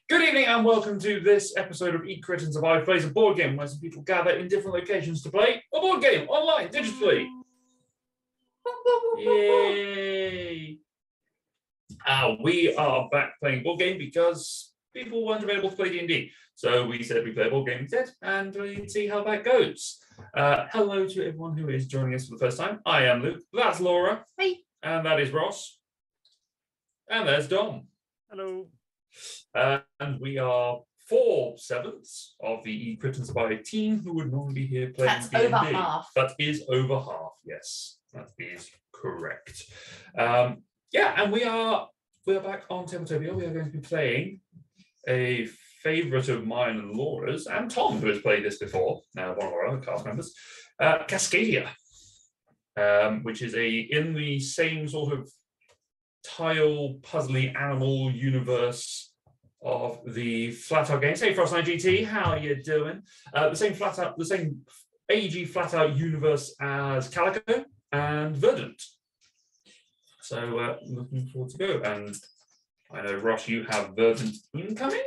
Good evening and welcome to this episode of Eat, Crit and Survive Plays a board game where some people gather in different locations to play a board game online, digitally. Yay! We are back playing board game because people weren't available to play D&D. So we said we play a board game instead and we'd see how that goes. Hello to everyone who is joining us for the first time. I am Luke, that's Laura. Hey. And that is Ross. And there's Dom. Hello. And we are 4/7 of the Eat, Crit and Survive team who would normally be here playing That's D&D. over half. That is over half, yes. That is correct. And we're back on Tabletopia. We are going to be playing a favourite of mine and Laura's, and Tom, who has played this before, one of our other cast members, Cascadia, which is in the same sort of tile puzzly animal universe of the Flat Out games. Hey Frost GT, how are you doing? The same AG Flat Out universe as Calico and Verdant. So looking forward to go. And I know Ross, you have Verdant incoming.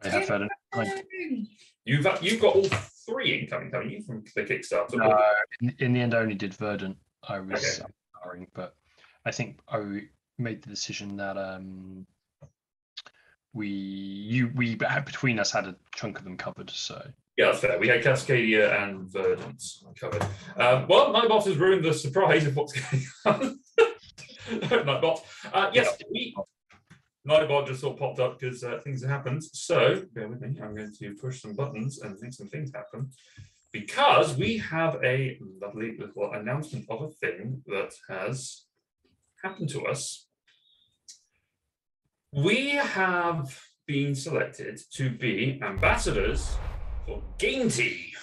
I have Verdant. You've got all three incoming, haven't you, from the Kickstarter? No, in the end, I only did Verdant. I was sorry, but I think I made the decision that we between us had a chunk of them covered. So yeah, that's fair. We had Cascadia and Verdant covered. Nightbot has ruined the surprise of what's going on. Nightbot. Yes, Nightbot just sort of popped up because things have happened. So bear with me. I'm going to push some buttons and make some things happen. Because we have a lovely little announcement of a thing that has happened to us. We have been selected to be ambassadors for Gametee.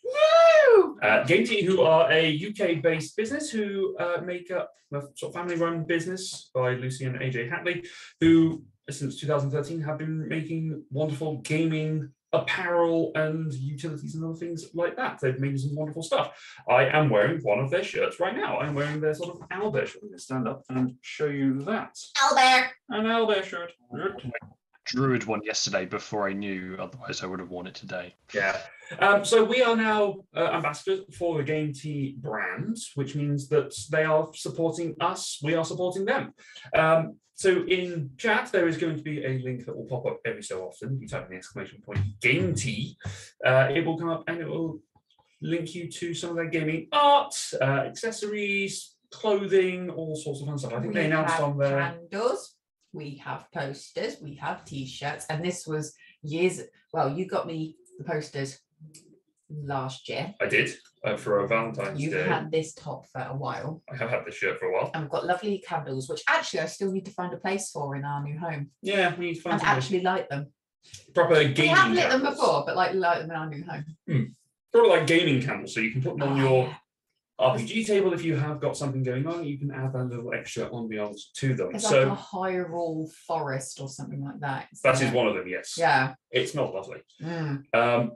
Woo! Gametee, who are a UK-based business who make up a sort of family-run business by Lucy and AJ Hatley, who since 2013 have been making wonderful gaming apparel and utilities and other things like that. They've made some wonderful stuff. I am wearing one of their shirts right now. I'm wearing their sort of owlbear shirt. I'm going to stand up and show you that. Owlbear. An owlbear shirt. Druid one yesterday before I knew, otherwise I would have worn it today. Yeah. So we are now ambassadors for the Gametee brand, which means that they are supporting us. We are supporting them. So in chat, there is going to be a link that will pop up every so often. If you type in the exclamation point Gametee, it will come up and it will link you to some of their gaming art, accessories, clothing, all sorts of fun stuff. I think they announced on their candles. We have posters. We have T-shirts, and this was years. Well, you got me the posters last year. I did for a Valentine's Day. You've had this top for a while. I have had this shirt for a while. And we've got lovely candles, which actually I still need to find a place for in our new home. Yeah, we need to find and actually light them. Proper gaming We have lit candles. them before, but like light them in our new home. Probably like gaming candles, so you can put them on your RPG table. If you have got something going on, you can add that little extra ambiance to them. It's so like a Hyrule forest or something like that. That is one of them, yes. Yeah. It smells lovely.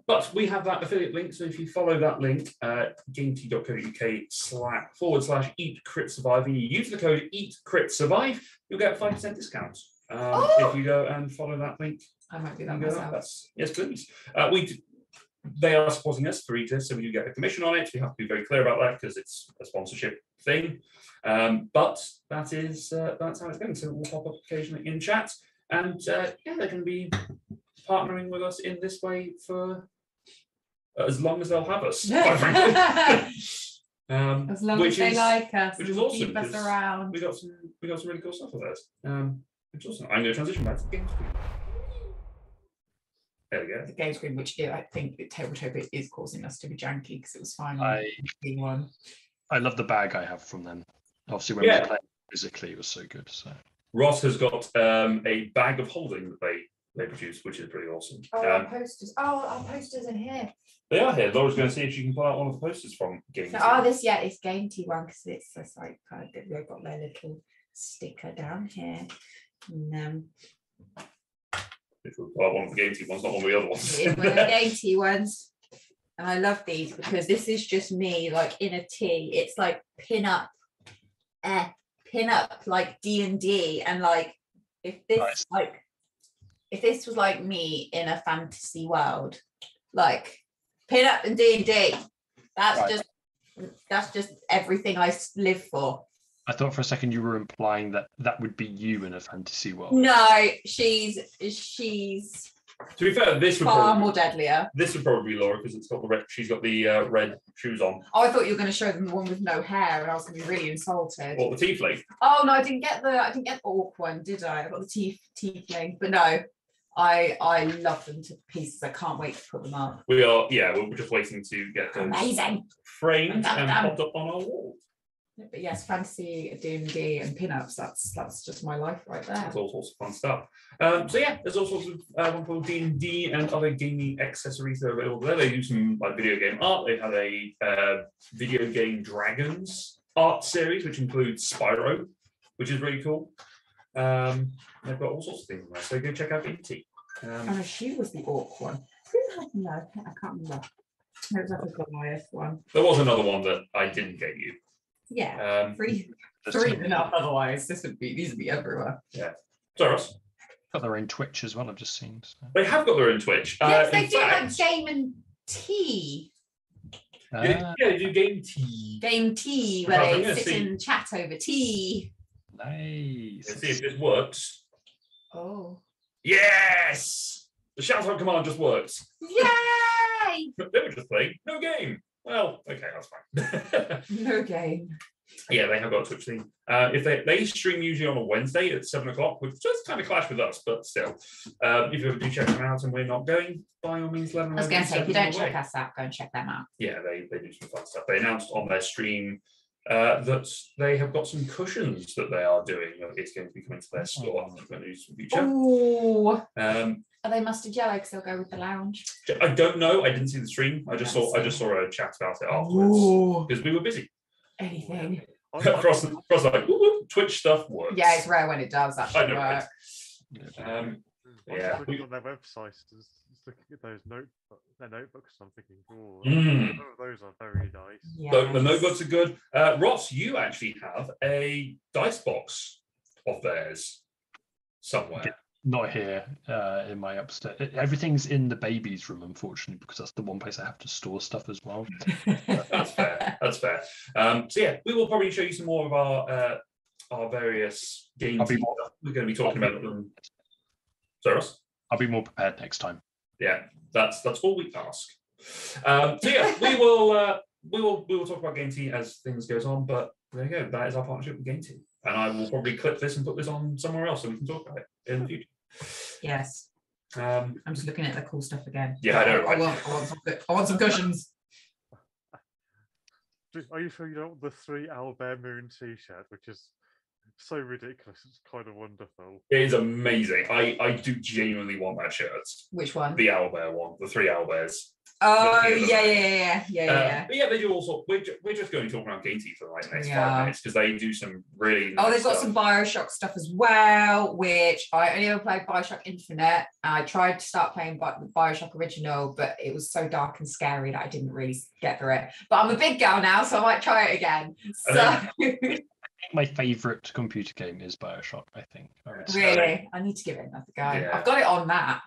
But we have that affiliate link, so if you follow that link, gametee.co.uk//eat crit survive, and you use the code eat crit survive, you'll get a 5% discount. If you go and follow that link. I might do that myself. Yes, please. They are supporting us for Eater, so we do get a commission on it. We have to be very clear about that because it's a sponsorship thing. But that's how it's going. So we'll pop up occasionally in chat, and they're going to be partnering with us in this way for as long as they'll have us. Quite frankly. As long as they like us, which is awesome. Keep us around. We got some really cool stuff with us. Which is awesome. I'm going to transition back to the game screen. There we go. The game screen, which I think Tabletopia is causing us to be janky because it was finally being one. I love the bag I have from them. Obviously, when we played physically, it was so good. So Ross has got a bag of holding that they produce, which is pretty awesome. Our posters. Our posters are here. They are here. Laura's going to see if she can pull out one of the posters from Gametee. So, it's Gametee one because it's like they've got their little sticker down here. And, one of the Gametee ones, not one of the other ones. It is one of the Gametee ones. And I love these because this is just me like in a tee. It's like pin up like D&D, and like if this if this was like me in a fantasy world, like pin-up and D&D, that's just everything I live for. I thought for a second you were implying that that would be you in a fantasy world. No, she's To be fair, this would far more deadlier. This would probably be Laura because it's got the red. She's got the red shoes on. Oh, I thought you were going to show them the one with no hair, and I was going to be really insulted. Or the tiefling. Oh no, I didn't get the orc one, did I? I got the tiefling, but no, I love them to pieces. I can't wait to put them up. We're just waiting to get those Amazing framed and popped up on our wall. But yes, fantasy, D&D, and pin-ups. That's just my life right there. There's all sorts of fun stuff. So yeah, there's all sorts of wonderful D&D and other gaming accessories that are available there. They do some like video game art. They have a video game dragons art series, which includes Spyro, which is really cool. They've got all sorts of things in there. So go check out D&D. Oh, she was the orc one. No, I can't remember. No, it was like a Goliath one. There was another one that I didn't get you. Yeah, three enough. Otherwise, these would be everywhere. Yeah. Sorry, Ross. Got their own Twitch as well. I've just seen. So. They have got their own Twitch. Yes, they do like game and tea. Yeah, they do game tea. Game tea, where they sit and chat over tea. Nice. Let's see if this works. Oh. Yes! The shout out command just works. Yay! They were just playing no game. Well, okay, that's fine. No game. Yeah, they have got a Twitch thing. If they stream usually on a Wednesday at 7 o'clock, which does kind of clash with us, but still. If you ever do check them out and we're not going, by all means, let them know. I was going to say, if you don't check us out, go and check them out. Yeah, they do some fun stuff. They announced on their stream that they have got some cushions that they are doing. It's going to be coming to their store. I'm going to do some feature. Oh. Are they mustard yellow because they'll go with the lounge? I don't know. I didn't see the stream. I just saw a chat about it afterwards because we were busy. Anything. Frost like Twitch stuff works. Yeah, it's rare when it does actually work. Yeah, looking on their website, just looking at those notebooks. I'm thinking, those are very nice. Yes. The notebooks are good. Ross, you actually have a dice box of theirs somewhere. Not here in my upstairs. Everything's in the baby's room, unfortunately, because that's the one place I have to store stuff as well. That's fair. That's fair. So yeah, we will probably show you some more of our various games. We're going to be talking about them. Sorry, Ross? I'll be more prepared next time. Yeah, that's all we ask. So yeah, we will talk about Gametee as things goes on. But there you go. That is our partnership with Gametee, and I will probably clip this and put this on somewhere else so we can talk about it in the future. Yes. I'm just looking at the cool stuff again. Yeah, I know. Right? I want some cushions. Are you sure you don't want the 3 Owlbear Moon t-shirt, which is so ridiculous? It's kind of wonderful. It is amazing. I do genuinely want that shirt. Which one? The owlbear one. The 3 owlbears. Oh yeah. But yeah, they do also. We're just going to talk around Gametee for like the next 5 minutes because they do some really. Nice they've got stuff. some Bioshock stuff as well, which I only ever played Bioshock Infinite. I tried to start playing Bioshock Original, but it was so dark and scary that I didn't really get through it. But I'm a big girl now, so I might try it again. So. My favourite computer game is Bioshock, I think. Really? I need to give it another go. Yeah. I've got it on that.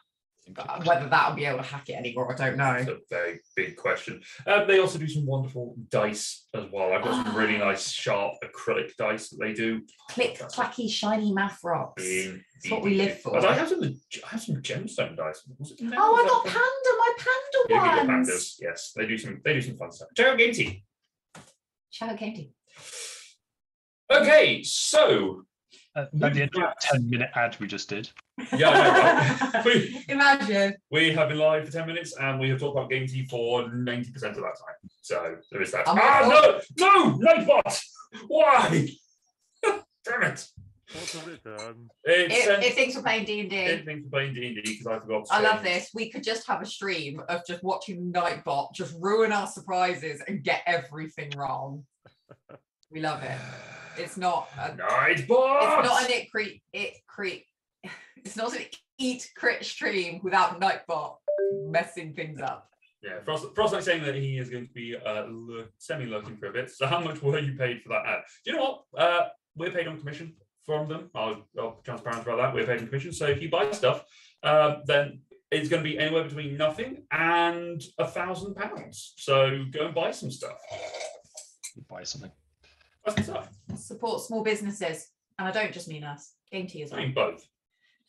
But whether that'll be able to hack it anymore, I don't know. That's a very big question. They also do some wonderful dice as well. I've got some really nice, sharp acrylic dice that they do. Click, clacky, shiny math rocks. That's what we live for. I have some gemstone dice. I got my panda ones. Pandas. Yes, they do some fun stuff. Check out Gametee. Check out Gametee. Okay, so at the end of that 10-minute ad we just did. Yeah, I know, right? Imagine. We have been live for 10 minutes and we have talked about Gametee for 90% of that time. So there is that. No, Nightbot! Why? Damn it. What have it done? It thinks we're playing D&D. It thinks we're playing D&D because I forgot to I love this. We could just have a stream of just watching Nightbot just ruin our surprises and get everything wrong. We love it. It's not a Nightbot. It's not an it's not an eat crit stream without Nightbot messing things up. Yeah, Frost like saying that he is going to be semi-lurking for a bit. So how much were you paid for that ad? Do you know what? We're paid on commission from them. I'll be transparent about that. We're paid in commission. So if you buy stuff, then it's going to be anywhere between nothing and £1,000. So go and buy some stuff. Buy something. Buy some stuff. Support small businesses. And I don't just mean us. Gametee as I well. mean, both.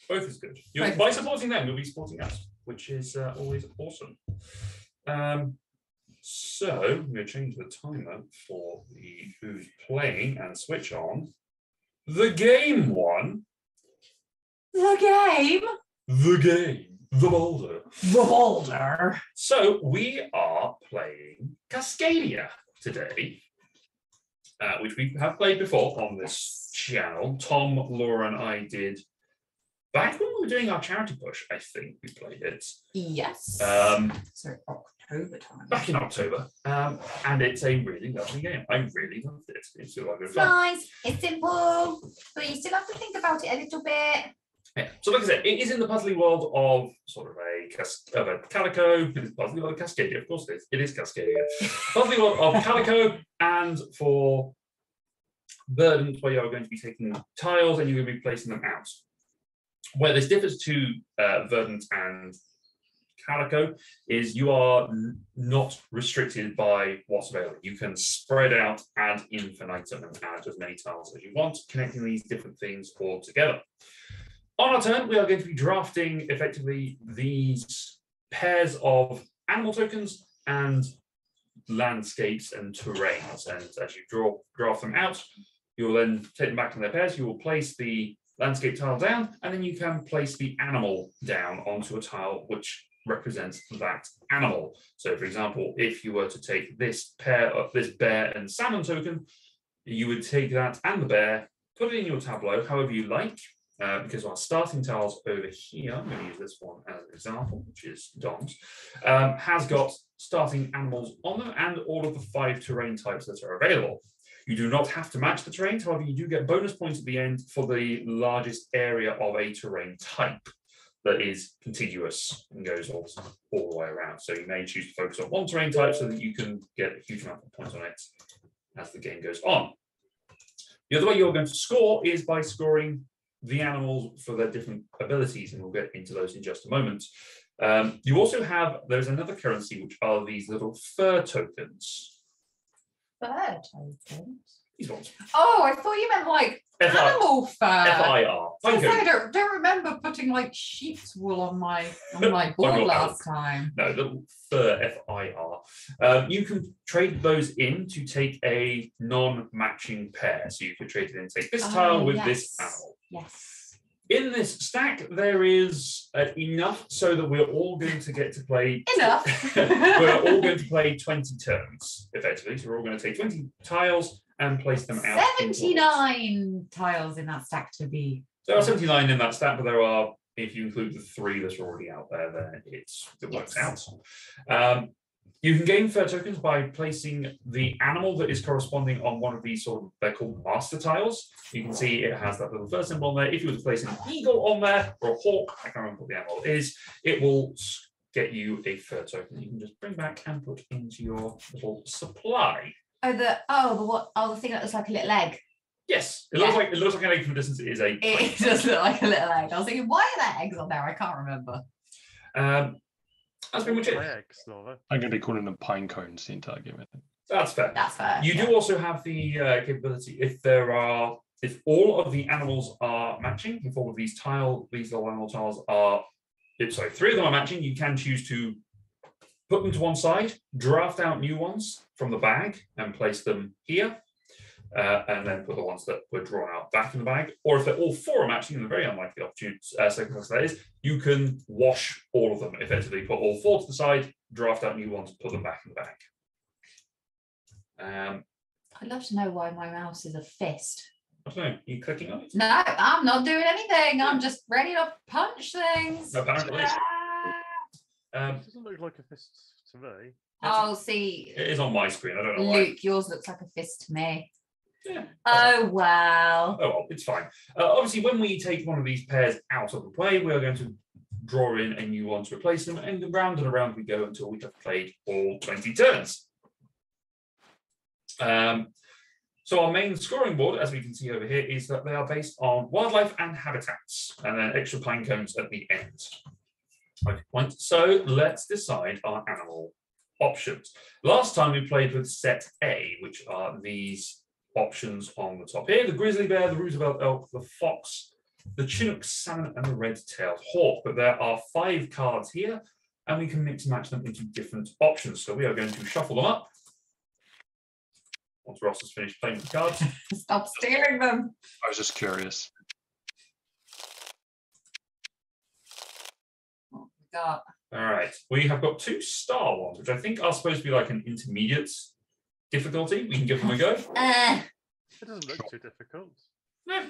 Both is good. By supporting them, you'll be supporting us, which is always awesome. So I'm going to change the timer for the who's playing and switch on the game one. The game. The boulder. The boulder. So we are playing Cascadia today, which we have played before on this channel. Tom, Laura, and I did back when we were doing our charity push. I think we played it. Yes. So October time. Back in October, and it's a really lovely game. I really loved it. It's a lot of good fun. Nice. It's simple, but you still have to think about it a little bit. Yeah. So, like I said, it is in the puzzly world of sort of a Calico. It is puzzly world of Cascadia, of course. It is Cascadia. Puzzly world of Calico, and for Verdant, where you are going to be taking tiles and you're going to be placing them out. Where this differs to Verdant and Calico is you are not restricted by what's available. You can spread out ad infinitum and add as many tiles as you want, connecting these different things all together. On our turn, we are going to be drafting effectively these pairs of animal tokens and landscapes and terrains. And as you draft them out, you'll then take them back to their pairs. You will place the landscape tile down, and then you can place the animal down onto a tile which represents that animal. So, for example, if you were to take this pair of this bear and salmon token, you would take that and the bear, put it in your tableau however you like. Because our starting tiles over here, I'm going to use this one as an example, which is Dom's, has got starting animals on them and all of the 5 terrain types that are available. You do not have to match the terrain, however, you do get bonus points at the end for the largest area of a terrain type that is contiguous and goes all the way around. So you may choose to focus on one terrain type so that you can get a huge amount of points on it as the game goes on. The other way you're going to score is by scoring the animals for their different abilities, and we'll get into those in just a moment. You also have, there's another currency, which are these little fur tokens. Fur tokens? These ones. Oh, I thought you meant like animal fur. F-I-R. I don't remember putting like sheep's wool on my board last time. No, little fur, F-I-R. You can trade those in to take a non-matching pair. So you could trade it in, take this tile with this animal. Yes. In this stack, there is enough so that we're all going to get to play. Enough. We're all going to play 20 turns, effectively. So we're all going to take 20 tiles and place them out. 79 tiles in that stack to be. There are 79 in that stack, but there are, if you include the 3 that are already out there, then it works out. You can gain fur tokens by placing the animal that is corresponding on one of these they're called master tiles. You can see it has that little fur symbol on there. If you were to place an eagle on there or a hawk, I can't remember what the animal is, it will get you a fur token that you can just bring back and put into your little supply. The thing that looks like a little egg. Yes, it looks like an egg from a distance. It is a. It does look like a little egg. I was thinking, why are there eggs on there? I can't remember. That's pretty much it. I'm going to be calling them pine cones the entire game, I think. That's fair. That's fair. You do also have the capability if all of the animals are matching, if all of these little animal tiles are, 3 of them are matching, you can choose to put them to one side, draft out new ones from the bag and place them here. And then put the ones that were drawn out back in the bag. Or if they're all 4 are matching, in a very unlikely circumstance that is, you can wash all of them, effectively put all 4 to the side, draft out new ones, put them back in the bag. I'd love to know why my mouse is a fist. I don't know, are you clicking on it? No, I'm not doing anything. I'm just ready to punch things. Apparently. It doesn't look like a fist to me. Oh, see. It is on my screen, I don't know why. Luke, yours looks like a fist to me. Yeah. Oh, wow. Oh, well, it's fine. Obviously, when we take one of these pairs out of the play, we are going to draw in a new one to replace them, and round and around we go until we have played all 20 turns. So our main scoring board, as we can see over here, is that they are based on wildlife and habitats, and then extra pine cones at the end. Okay, point. So let's decide our animal options. Last time we played with set A, which are these options on the top here: the grizzly bear, the Roosevelt elk, the fox, the Chinook salmon, and the red-tailed hawk. But there are 5 cards here, and we can mix and match them into different options. So we are going to shuffle them up. Once Ross has finished playing with the cards. Stop stealing them. I was just curious. What we got? All right, we have got 2 star ones, which I think are supposed to be like an intermediate difficulty. We can give them a go. It doesn't look too difficult. Yeah.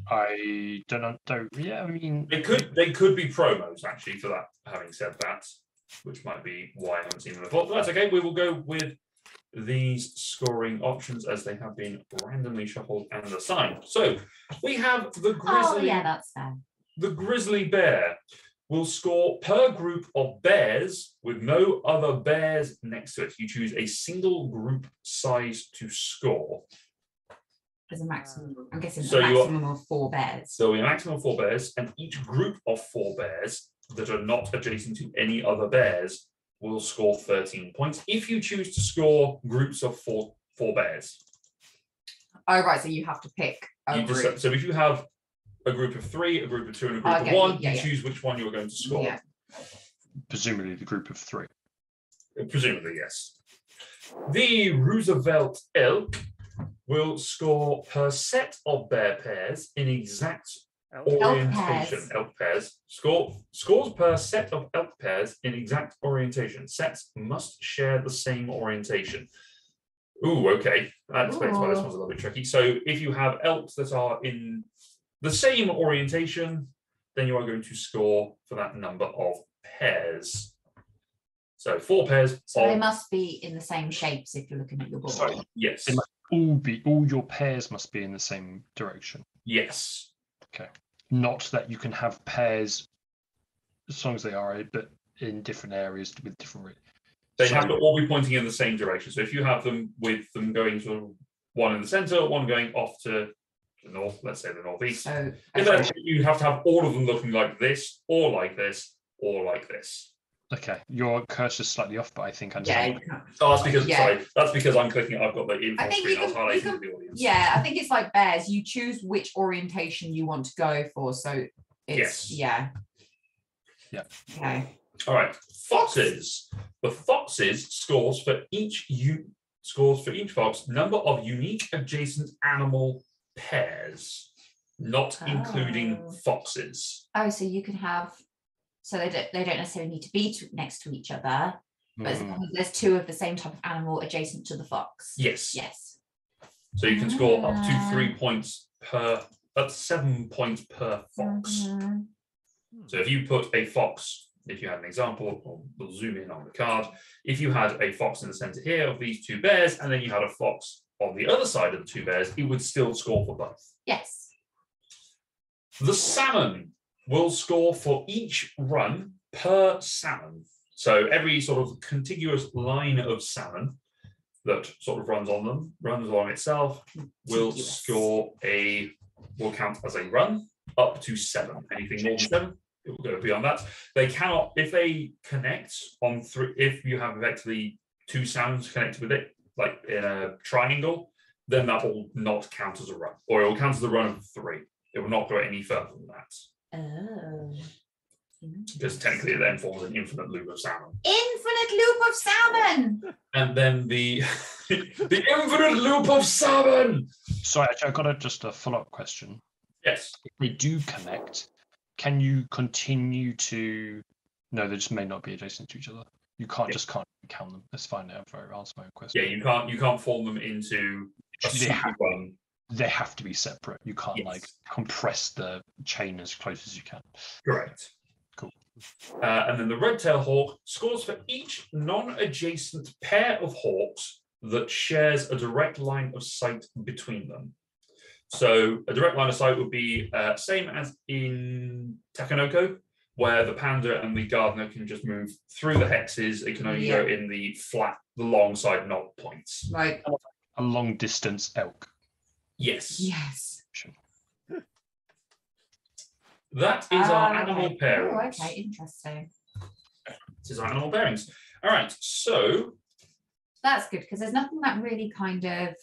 I don't. Yeah, I mean, They could be promos actually for that. Having said that, which might be why I haven't seen them before. But that's okay. We will go with these scoring options as they have been randomly shuffled and assigned. So we have the grizzly. Oh yeah, that's fair. The grizzly bear will score per group of bears with no other bears next to it. You choose a single group size to score. There's a maximum. I'm guessing So a maximum of 4 bears. So a maximum of 4 bears, and each group of 4 bears that are not adjacent to any other bears will score 13 points if you choose to score groups of four bears. Oh right, so you have to pick a group. So if you have a group of 3, a group of 2, and a group of 1, you choose which one you're going to score. Yeah. presumably the group of 3. Presumably, yes. The Roosevelt elk will score per set of bear pairs in exact orientation. Elk pairs. Scores per set of elk pairs in exact orientation. Sets must share the same orientation. Ooh, okay. That explains why this one's a little bit tricky. So if you have elks that are in the same orientation, then you are going to score for that number of pairs. So 4 pairs. So they must be in the same shapes if you're looking at your board. Sorry. Yes. They must all your pairs must be in the same direction. Yes. Okay. Not that you can have pairs as long as they are, but in different areas with different. They have to all be pointing in the same direction. So if you have them with them going to one in the center, one going off to the north, let's say the northeast. So You have to have all of them looking like this, or like this, or like this. Okay, your cursor's slightly off, but I think I'm. yeah, Oh, that's because sorry, that's because I'm clicking. I've got the info I think screen. you I was can- highlighting you can- to the audience. yeah, I think it's like bears. You choose which orientation you want to go for. So it's Yes. Yeah. Okay. All right, foxes. The foxes scores for each fox number of unique adjacent animal pairs, not including foxes. Oh, so you can have. So they don't necessarily need to be next to each other, but as long as there's 2 of the same type of animal adjacent to the fox. Yes. Yes. So you can score up to 3 points per, up to 7 points per fox. Mhm. So if you put a fox, if you had an example, we'll zoom in on the card. If you had a fox in the center here of these 2 bears, and then you had a fox on the other side of the 2 bears, it would still score for both. Yes. The salmon will score for each run per salmon. So every sort of contiguous line of salmon that sort of runs along itself, will count as a run up to 7. Anything more than 7, it will go beyond that. They cannot, if they connect on 3, if you have effectively 2 salmons connected with it, like in a triangle, then that will not count as a run, or it will count as a run of 3. It will not go any further than that. Oh. Because technically it then forms an infinite loop of salmon. Infinite loop of salmon. And then the infinite loop of salmon. Sorry, actually, I got just a follow-up question. Yes. If they do connect, can you continue to? No, they just may not be adjacent to each other. You can't can't count them. That's fine. I've answered my own question. Yeah, you can't form them into a super run. They have to be separate. You can't like compress the chain as close as you can. Correct. Cool. And then the red-tailed hawk scores for each non-adjacent pair of hawks that shares a direct line of sight between them. So a direct line of sight would be same as in Takanoko, where the panda and the gardener can just move through the hexes. It can only go in the long side, not points. Right. A long distance elk. Yes. Yes. That is our animal Okay. pairings. Oh, okay, interesting. This is our animal pairings. All right, so That's good because there's nothing that really kind of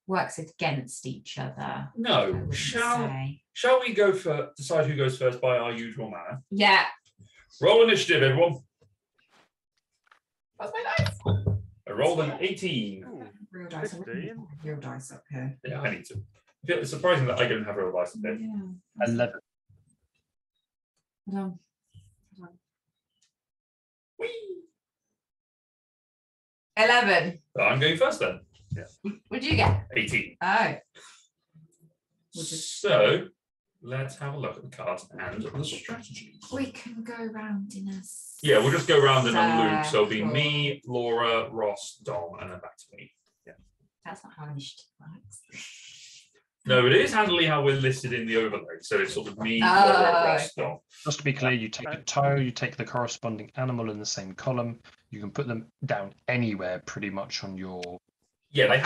works against each other. I no, wouldn't say. shall we go for decide who goes first by our usual manner? Yeah. Roll initiative, everyone. What's my dice? I rolled an 18. Ooh, Real dice. I wouldn't 15. have real dice up here. Yeah, I need to. It's surprising that I don't have real dice today. Yeah. 11. Hold on. Whee! 11. I'm going first then. What'd you get? 18. Oh. So let's have a look at the cards and the strategies. We can go round in a Yeah, we'll just go round in a loop. So it'll be circle. me, Laura, Ross, Dom, and then back to me. That's not how initiative works. No, it is handily how we're listed in the overlay. So it's sort of me, Oh, Laura, Ross, okay. Dom. Just to be clear, you take a tile, you take the corresponding animal in the same column. You can put them down anywhere pretty much on your... Yeah, they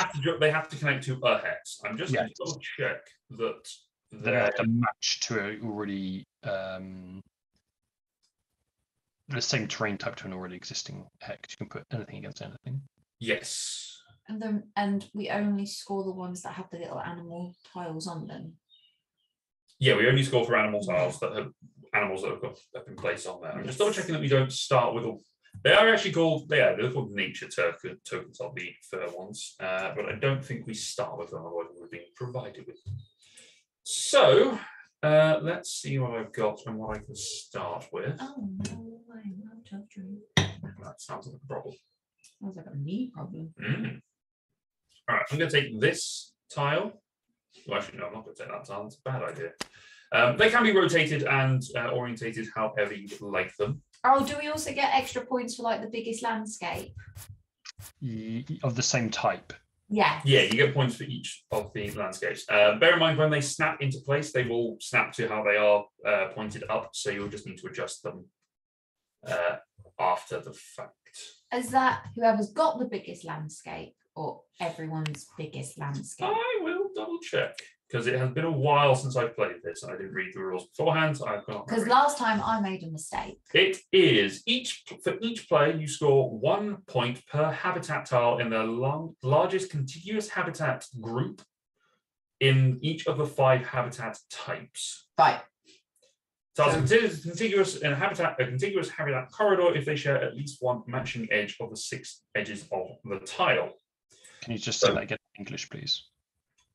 have to connect to a hex. I'm just going Yes. to double check that They don't have to match to a already... the same terrain type to an already existing hex. You can put anything against anything. yes. And we only score the ones that have the little animal tiles on them. Yeah, we only score for animal tiles that have animals that have been placed on there. I'm just double checking that we don't start with all. They are actually called, they're called nature tokens on the fur ones, but I don't think we start with them, otherwise we're being provided with them. So let's see what I've got and what I can start with. Oh no, I'm out of drink. That sounds like a problem. Sounds like a me problem. All right, I'm going to take this tile. Well, actually, no, I'm not going to take that tile. That's a bad idea. They can be rotated and orientated however you would like them. Oh, do we also get extra points for like the biggest landscape? Of the same type. Yeah. Yeah, you get points for each of the landscapes. Bear in mind, when they snap into place, they will snap to how they are pointed up, so you'll just need to adjust them after the fact. Is that whoever's got the biggest landscape or everyone's biggest landscape? I will double check, because it has been a while since I've played this, and I didn't read the rules beforehand. So I've got Because last time I made a mistake. it is for each player you score 1 point per habitat tile in the largest contiguous habitat group in each of the 5 habitat types. Right. Tiles contiguous in a contiguous habitat corridor if they share at least one matching edge of the 6 edges of the tile. Can you just say that again in English, please?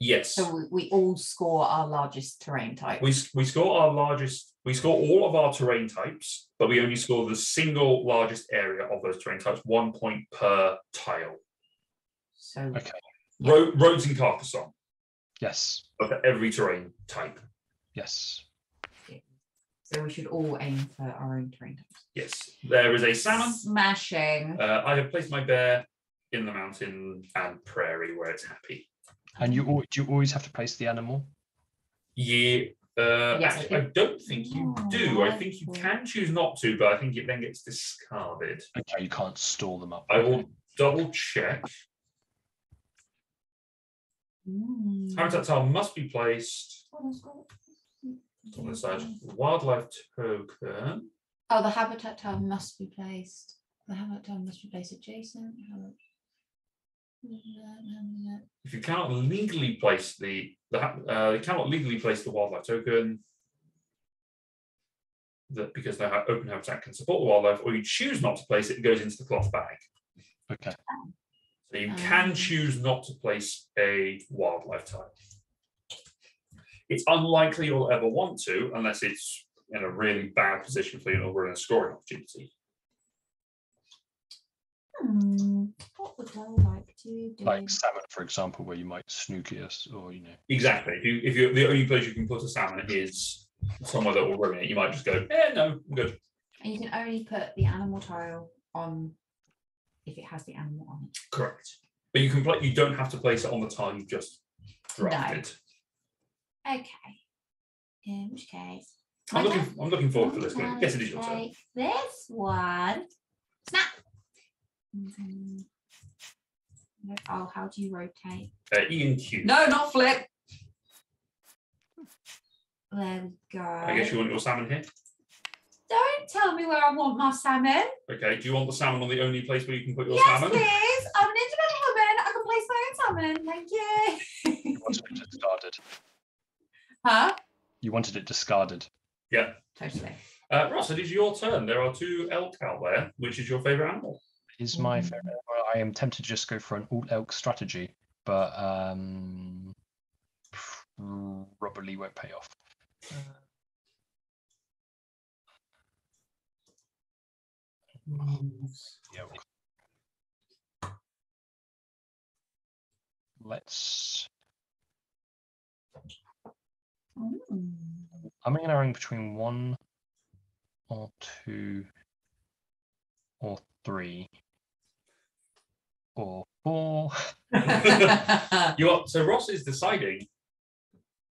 Yes. So we all score our largest terrain type. We score our largest. We score all of our terrain types, but we only score the single largest area of those terrain types. 1 point per tile. So Okay. Roads in Carcassonne. Yes. For every terrain type. Yes. So we should all aim for our own terrain types. Yes. There is a salmon. Smashing. I have placed my bear in the mountain and prairie where it's happy. And do you always have to place the animal? Yeah. Yes, Actually, I don't think you do. I think you Oh. can choose not to, but I think it then gets discarded. Okay, you can't store them up. I will double check. Habitat tile must be placed on this side. Wildlife token. Oh, the habitat tile must be placed. The habitat tile must be placed adjacent. If you cannot legally place the wildlife token, because the open habitat can support the wildlife, or you choose not to place it, it goes into the cloth bag. Okay. So you can choose not to place a wildlife tile. It's unlikely you'll ever want to, unless it's in a really bad position for you or in a scoring opportunity. What would I like to do? Like salmon, for example, where you might snooky us, or Exactly. If you're the only place you can put a salmon is somewhere that will ruin it, you might just go, no, I'm good. And you can only put the animal tile on if it has the animal on it. Correct. But you can play. You don't have to place it on the tile you've just drafted. Okay. In which case, I'm looking forward to this one. Yes, it is your turn. take this one. Snap. Oh, how do you rotate? E and Q. No, not flip. There we go. I guess you want your salmon here. Don't tell me where I want my salmon. Okay. Do you want the salmon on the only place where you can put your Yes, salmon? please. I'm an independent woman. I can place my own salmon. Thank you. You wanted it discarded. Huh? You wanted it discarded. Yeah. Totally. Ross, it is your turn. There are 2 elk out there. Which is your favourite animal? Is my favorite. Well, I am tempted to just go for an all elk strategy, but probably won't pay off. Yeah. Let's. I'm going between 1 or 2 or 3 or 4. So Ross is deciding.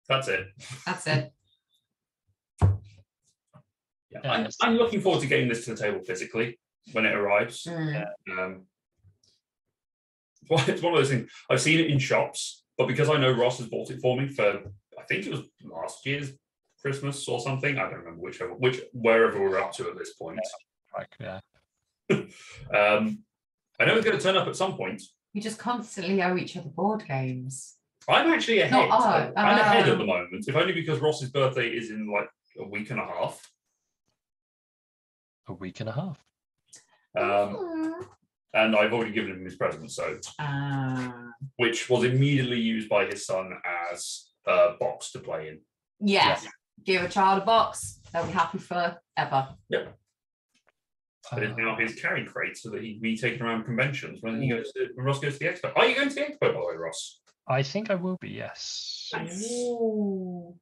That's it. That's it. Yeah, I'm looking forward to getting this to the table physically when it arrives. It's one of those things. I've seen it in shops, but because I know Ross has bought it for me for, I think it was last year's Christmas or something. I don't remember wherever we're up to at this point. Yeah. I know it's going to turn up at some point. We just constantly owe each other board games. I'm actually ahead. Not I'm ahead at the moment, if only because Ross's birthday is in like a week and a half. A week and a half. And I've already given him his present, so which was immediately used by his son as a box to play in. Yes. Yeah. Give a child a box, they'll be happy forever. Yep. But it's now his carry crate so that he can be taken around conventions when Ross goes to the expo. Are you going to the expo, by the way, Ross? I think I will be, yes. Oh.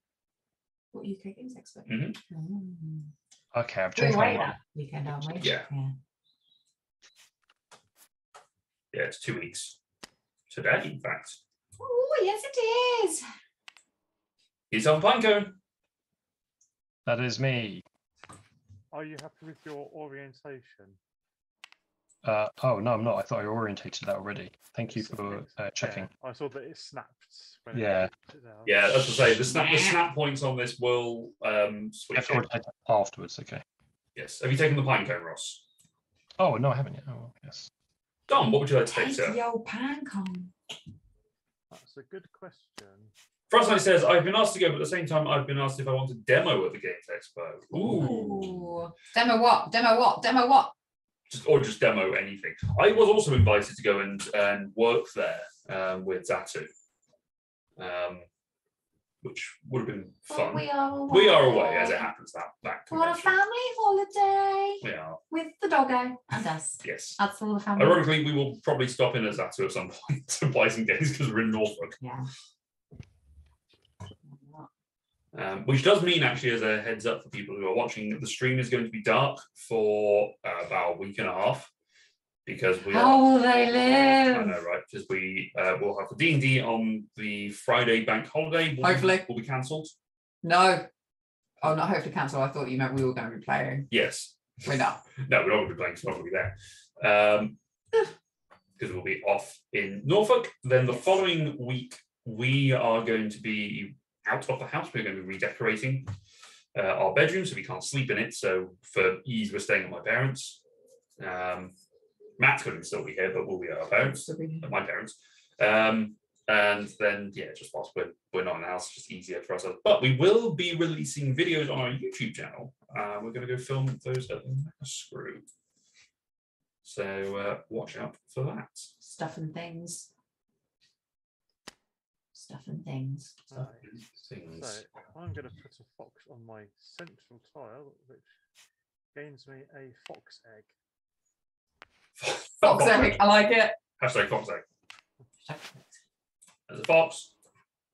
What UK Games Expo? Okay, I've changed my mind. That weekend, aren't we? Yeah. Yeah, it's 2 weeks. Today, in fact. Oh, yes, it is. He's on Pinecone. That is me. Are you happy with your orientation? Oh, no, I'm not. I thought I orientated that already. Thank you for checking. Yeah, I saw that it snapped. When yeah. Yeah, as I say, the snap points on this will switch. Afterwards, okay. Yes. Have you taken the Pinecone, Ross? Oh, no, I haven't yet. Oh, yes. Dom, what would you like to take, sir? The old Pinecone. That's a good question. Frostlight says, I've been asked to go, but at the same time, I've been asked if I want to demo at the Games Expo. Ooh. Demo what? Demo what? Demo what? Just demo anything. I was also invited to go and work there with Zatu, which would have been fun. We are away, as it happens. That on a family holiday. We are. With the doggo and us. Yes. That's all the family. Ironically, we will probably stop in at Zatu at some point to play some games because we're in Norfolk. Yeah. Which does mean, actually, as a heads up for people who are watching, the stream is going to be dark for about a week and a half because we. How will they live? I know, right? Because we will have the D&D on the Friday bank holiday. Hopefully, will be cancelled. No, oh, not hopefully cancelled. I thought you meant we were going to be playing. Yes, we're not. No, we're not going to be playing. It's not going to be there because we'll be off in Norfolk. Then the following week, we are going to be out of the house. We're going to be redecorating our bedroom so we can't sleep in it. So for ease, we're staying at my parents. Matt's going to still be here, but we'll be at our parents, at my parents. And then, yeah, just whilst we're not in the house, it's just easier for us. But we will be releasing videos on our YouTube channel. We're going to go film those at the Screw. So watch out for that. Stuff and things. So I'm going to put a fox on my central tile, which gains me a fox egg. Fox egg, I like it. Hashtag fox egg. There's a fox.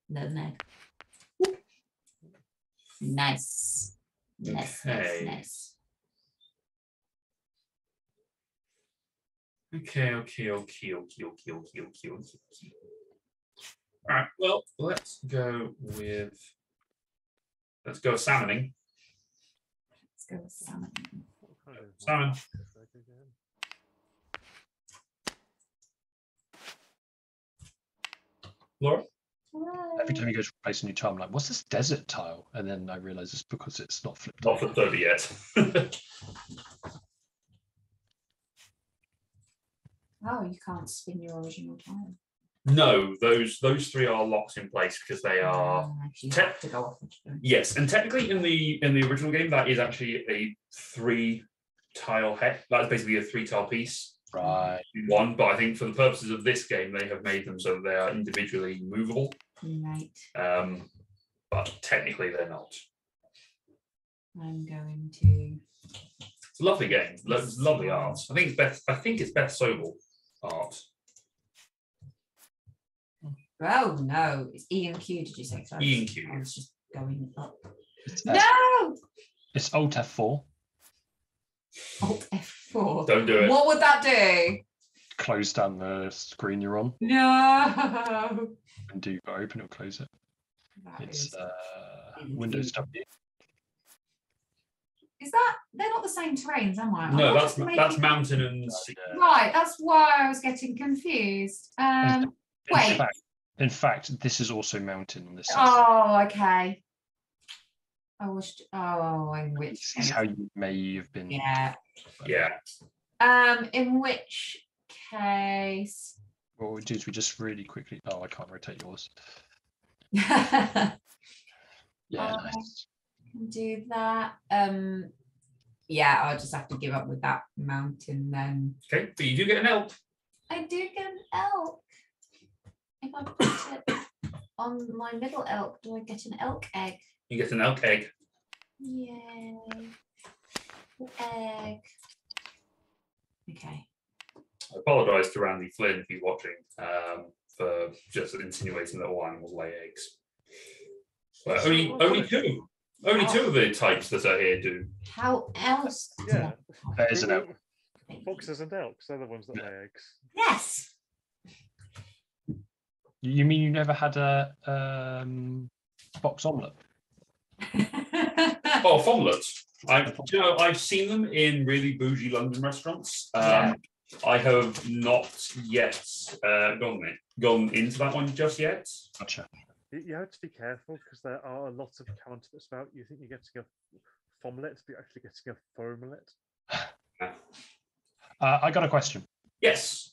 There's an egg. Nice. Nice. Okay. All right, well, let's go salmoning. Salmon. Laura? Every time you go to replace a new tile, I'm like, what's this desert tile? And then I realise it's because it's not flipped Not over. flipped over yet. Oh, you can't spin your original tile. No, those three are locked in place because they are. You have to go off. Yes, and technically in the original game, that is actually a 3-tile hex. That's basically a 3-tile piece. Right. One, but I think for the purposes of this game, they have made them so they are individually movable. Right. But technically they're not. I'm going to. It's a lovely game. It's lovely art. I think it's Beth Sobel art. Oh no, it's E and Q. Did you say? E and Q. I was just going up. It's No. It's Alt F4. Alt F4. Don't do it. What would that do? Close down the screen you're on. No. And do open or close it. That It's is Windows W. Is that they're not the same terrains, am I? No, I'm that's just that's making- mountain and sea. Right, that's why I was getting confused. Wait. In fact, this is also mountain on this side. Oh, okay. I was. Oh, in which This case? is how you may have been. Yeah. Yeah. In which case? What we do is we just really quickly. Oh, I can't rotate yours. Yeah. Yeah, nice. Do that. Yeah, I'll just have to give up with that mountain then. Okay, but you do get an elk. I do get an elk. If I put it on my middle elk, do I get an elk egg? You get an elk egg. Yay. Egg. Okay. I apologise to Randy Flynn if he's watching for just insinuating that all animals lay eggs. But only two. Only two of the types that are here do. How else? Yeah. There's an elk. Foxes and elks, they're the ones that lay eggs. Yes. You mean you never had a box omelette? Oh, fomlets. I've seen them in really bougie London restaurants. Yeah. I have not yet gone into that one just yet. Gotcha. You have to be careful because there are a lot of counterfeits about. You think you're getting a fomlet, but you're actually getting a foamlet. I got a question. Yes.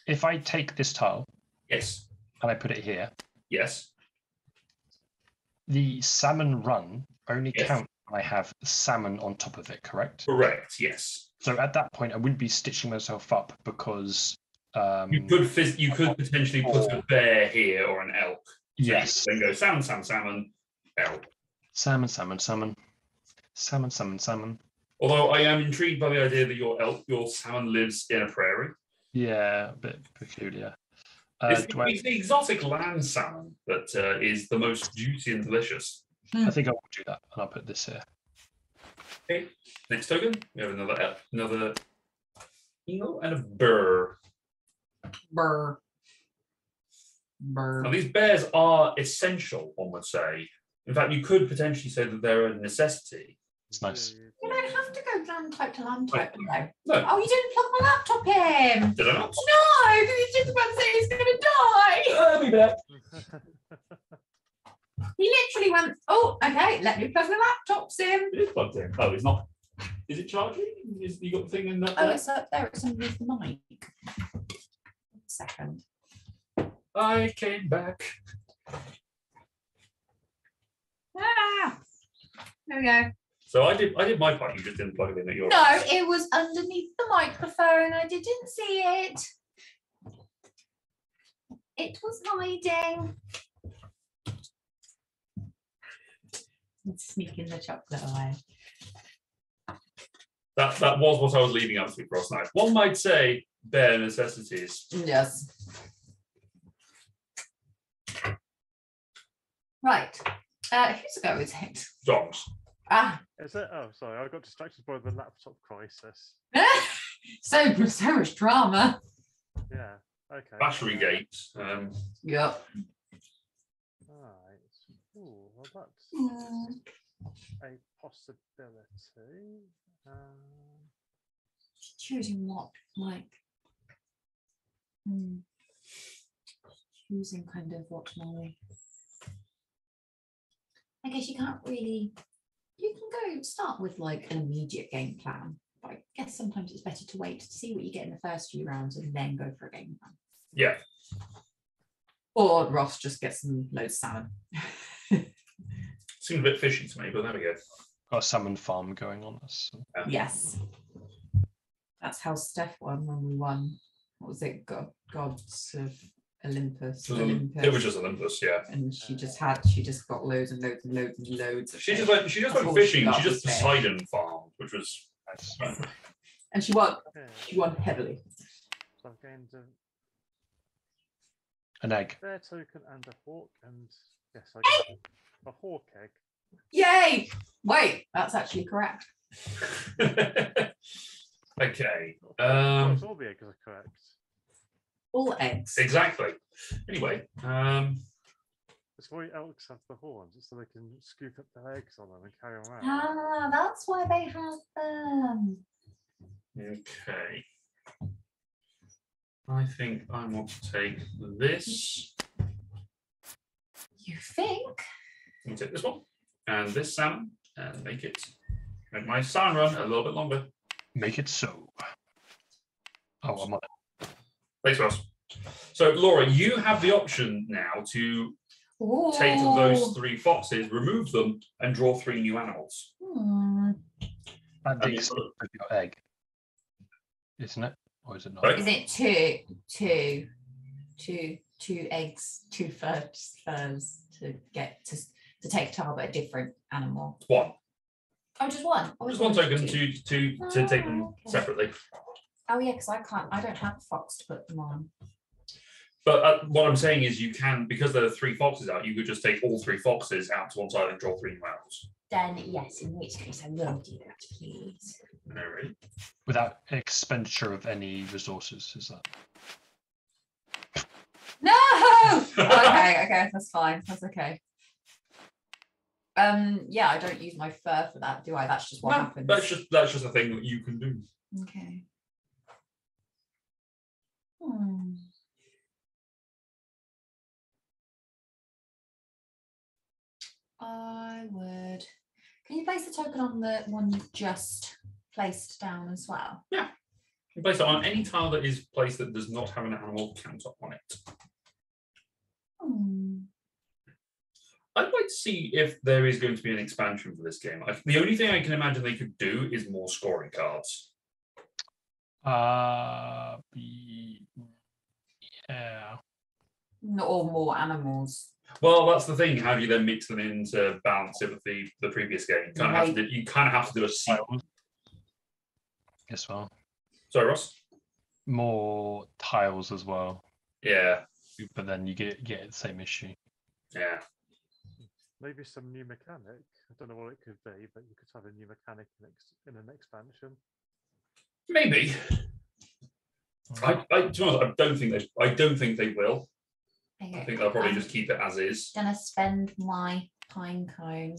If I take this tile Yes. and I put it here, Yes. the salmon run only Yes. counts when I have salmon on top of it, correct? Correct. Yes. So at that point, I wouldn't be stitching myself up because You could potentially put a bear here or an elk. So yes, you then go salmon, salmon, salmon, elk. salmon, salmon, salmon, salmon, salmon, salmon. Although I am intrigued by the idea that your salmon lives in a prairie. Yeah, a bit peculiar. It's I the exotic land salmon that is the most juicy and delicious. think I will do that, and I'll put this here. Okay, next token, we have another eagle and a burr. Burr. Burr. Now, these bears are essential, one would say. In fact, you could potentially say that they're a necessity. It's nice. You don't have to go land type to land type, though. No, Oh, you didn't plug my laptop in. did I not? No, because he's just about to say he's going to die. I'll be back. He literally went, oh, okay, let me plug the laptops in. It is plugged in. Oh, it's not. Is it charging? You got the thing in that? Oh, it's up there. It's underneath the mic. 1 second. I came back. Ah, there we go. So I did my part. You just didn't plug it in at your. No, it was underneath the microphone. I didn't see it. It was hiding. Sneaking the chocolate away. That was what I was leading up to for last night. One might say bare necessities. Yes. Right. Whose go is it? Dogs. Ah. Is it? Oh, sorry, I got distracted by the laptop crisis. so much drama. Yeah. Okay. Battery gate. Yep. Right. Ooh, well, that's a possibility. Choosing what, like. choosing kind of what my. I guess you can't really. You can go start with like an immediate game plan, but I guess sometimes it's better to wait to see what you get in the first few rounds and then go for a game plan. Yeah. Or Ross just gets some loads of salmon. Seems a bit fishy to me, but there we go. Got a salmon farm going on. Yes. That's how Steph won when we won. What was it? Gods of Olympus. It was just Olympus, yeah. And she just got loads and loads and loads and loads of She just fish. went That's fishing. all She got just was fish. Poseidon farmed, which was Nice. And she won. Okay. She won heavily. So I've gained An egg. a bear token and a hawk, and yes, I got a hawk egg. Yay! Wait, that's actually correct. okay. Course, all the eggs are correct. All eggs. Exactly. Anyway, It's why elks have the horns, it's so they can scoop up their eggs on them and carry them around. Ah, that's why they have them. okay. I think I want to take this. You think? I'll take this one and this salmon and make my salmon run a little bit longer. Make it so. Oh, I'm on it. Thanks, Ross. So, Laura, you have the option now to Ooh. take those 3 foxes, remove them, and draw 3 new animals. That mean, digs with your egg, isn't it? Or is it not? Right. Is it two eggs, 2 furs to get to take tile, but a different animal? 1. Oh, just one. Oh, Just 1 token two. to take them Okay. separately. Oh yeah, because I don't have a fox to put them on. But what I'm saying is you can, because there are 3 foxes out, you could just take all 3 foxes out to one side and draw 3 new animals. Then yes, in which case I will do that, please. All right. Without expenditure of any resources, is that? No. Okay, that's fine. That's okay. Yeah, I don't use my fur for that, do I? That's just what No, happens. that's just a thing that you can do. Okay. I would. Can you place the token on the one you've just placed down as well? Yeah. You can place it on any tile that is placed that does not have an animal counter on it. I'd like to see if there is going to be an expansion for this game. The only thing I can imagine they could do is more scoring cards. Yeah. Or more animals. Well, that's the thing. How do you then mix them in to balance it with the previous game? You kind of have to do a sequel. Yes, well. Sorry, Ross. More tiles as well. Yeah. But then you get the same issue. Yeah. Maybe some new mechanic. I don't know what it could be, but you could have a new mechanic in an expansion. Maybe. To be honest, I don't think they will. Okay. I think they'll probably just keep it as is. Gonna spend my pine cone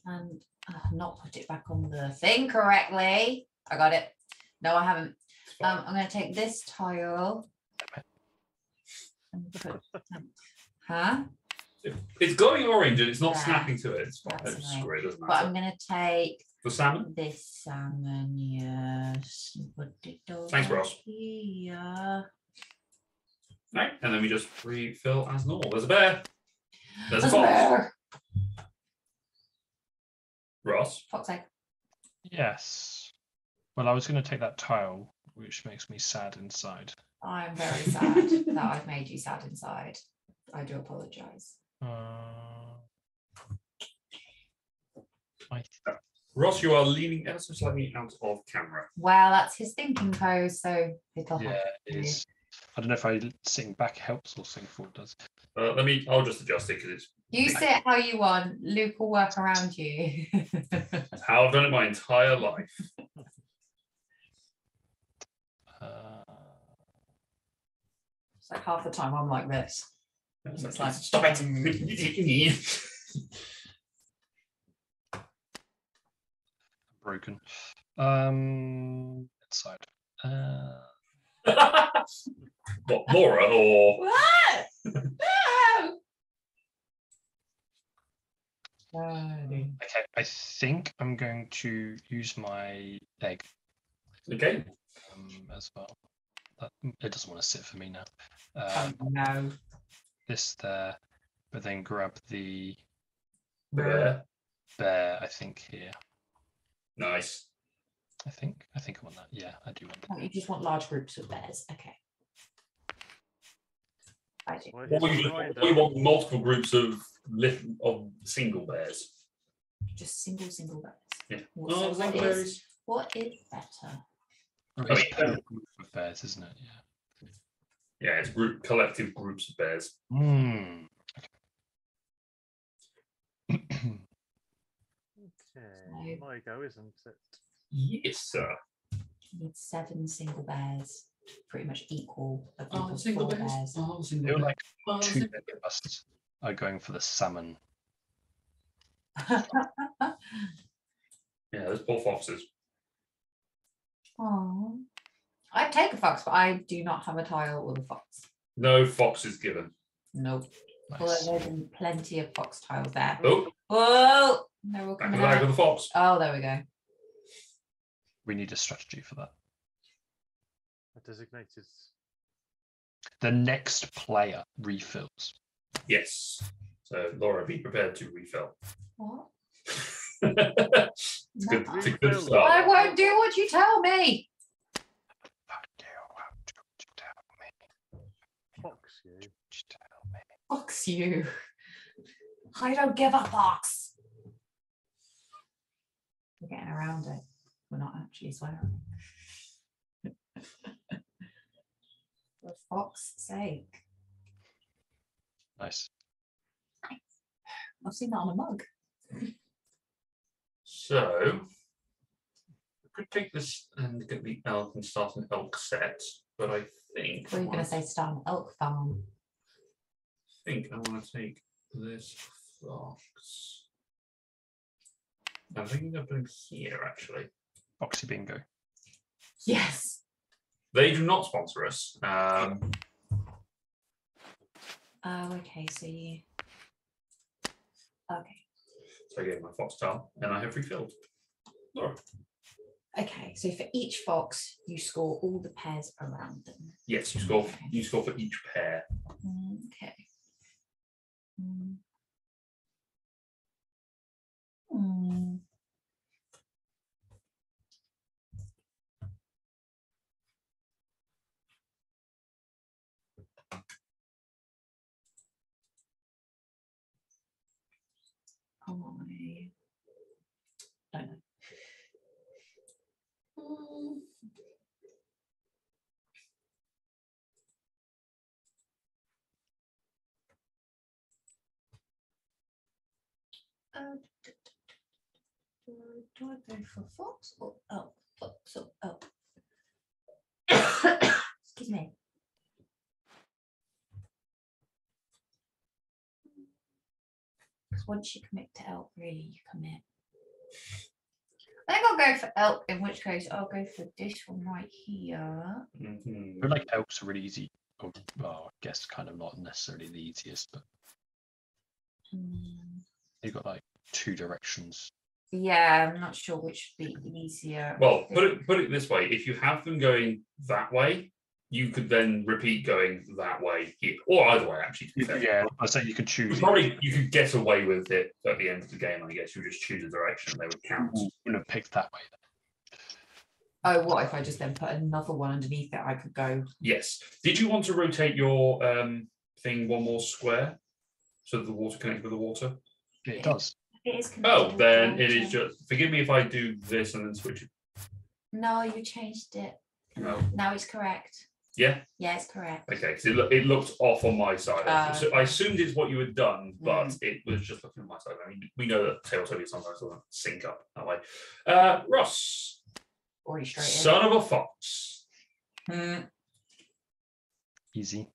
and not put it back on the thing correctly. I got it. No, I haven't. I'm gonna take this tile and put. Huh? It's glowing orange and it's not Yeah. snapping to it. It's fine. That's It's annoying. great, doesn't But I'm matter. gonna take The salmon. this salmon, yes. Put it over Thanks, Ross. here. Right, and then we just refill as normal. There's a bear. There's a There's a fox. bear. Ross. Fox egg. Yes. Well, I was going to take that tile, which makes me sad inside. I'm very sad that I've made you sad inside. I do apologise. Ross, you are leaning ever so slightly out of camera. Well, that's his thinking pose, so it'll Yeah, have it to. is. I don't know if sitting back helps or sitting forward does. I'll just adjust it because it's You sit how you want. Luke will work around you. how I've done it my entire life. It's like half the time I'm like this. It's like, stop it. Broken. Inside. What, Laura or? What? No. Okay, I think I'm going to use my egg Okay. as well. It doesn't want to sit for me now. Oh, no. This there, but then grab the There. bear. I think here. Nice. I think I want that. Yeah, I do want that. Oh, you just want large groups of bears. Okay. I do. Well, Or here's you, a reminder. or you want multiple groups of single bears. Just single bears. Yeah. What, Oh, so what single is, bears. what is better? It's mean, per group of bears, isn't it? Yeah. Yeah, it's collective groups of bears. Hmm. Okay, my go, isn't it? Yes, sir. You need 7 single bears, pretty much equal a group Oh, of single 4 bears. bears. Oh, I single feel bears. like Oh, two single big busts are going for the salmon. Yeah, there's 4 foxes. Oh, I'd take a fox, but I do not have a tile with a fox. No foxes given. Nope. Although Nice. there's plenty of fox tiles there. Oh, Whoa! They're all back coming to the bag out. of the fox. Oh, there we go. We need a strategy for that. I designated. The next player refills. Yes. So, Laura, be prepared to refill. What? It's good. No. It's a good I start. won't do what you tell me. Fox you. Fox you. I don't give a fox. We're getting around it. We're not actually swearing. For fox's sake. Nice. I've seen that on a mug. So, I could take this and get the elk and start an elk set, but I think What are you going to say, start an elk farm? I want to take this fox. I'm thinking of putting here actually. Foxy bingo. Yes. They do not sponsor us. Oh, okay. So you. Okay. So I gave my fox tile and I have refilled. Laura. Okay. So for each fox, you score all the pairs around them. Yes, you score. You score for each pair. Okay. Hmm. I don't know. Do I go for fox or elk? Fox or elk? Excuse me. Because once you commit to elk, really, you commit. I think I'll go for elk, in which case I'll go for this one right here. I feel like elks are really easy. Or, well, I guess kind of not necessarily the easiest, but you've got like 2 directions. Yeah, I'm not sure which would be easier. Well, put it this way: if you have them going that way, you could then repeat going that way here, or either way. Actually, to be fair. Yeah, I say you could choose. Probably you could get away with it at the end of the game. I guess you just choose a direction; and they would count. Wouldn't have picked that way. Oh, what if I just then put another one underneath it? I could go. Yes. Did you want to rotate your thing one more square so that the water connects with the water? It does. It is. Oh, then it is just. Forgive me if I do this and then switch it. No, you changed it. No. Now it's correct. Yeah. Yeah, it's correct. Okay, because it looked off on my side. So I assumed it's what you had done, but it was just looking on my side. I mean, we know that Tabletopia sometimes doesn't sync up that way. Ross, Already straight in. son of a fox. Easy.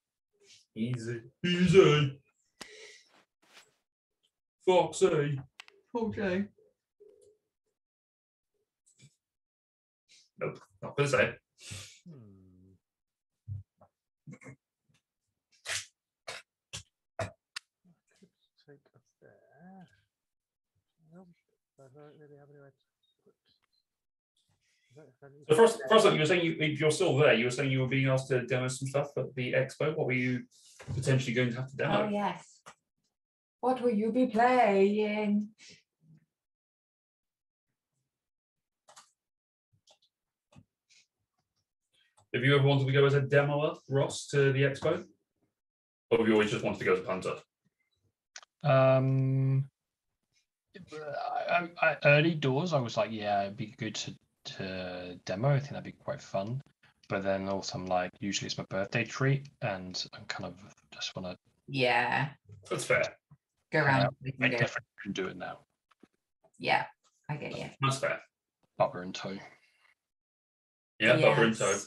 Easy. Easy. Foxy. Okay. Nope, not gonna say. Take a bear. Well, I don't really have anywhere to put. So Frostlight, you were saying you're still there. You were saying you were being asked to demo some stuff at the expo. What were you potentially going to have to demo? Oh yes. What will you be playing? Have you ever wanted to go as a demoer, Ross, to the expo? Or have you always just wanted to go as a punter? Early doors, I was like, yeah, it'd be good to demo. I think that'd be quite fun. But then also, I'm like, usually it's my birthday treat, and I'm kind of just want to. Yeah. That's fair. Go around. I definitely can do it now. Yeah, I get you. That's fair. Bubba and toe. Yeah, Bubba and Toe.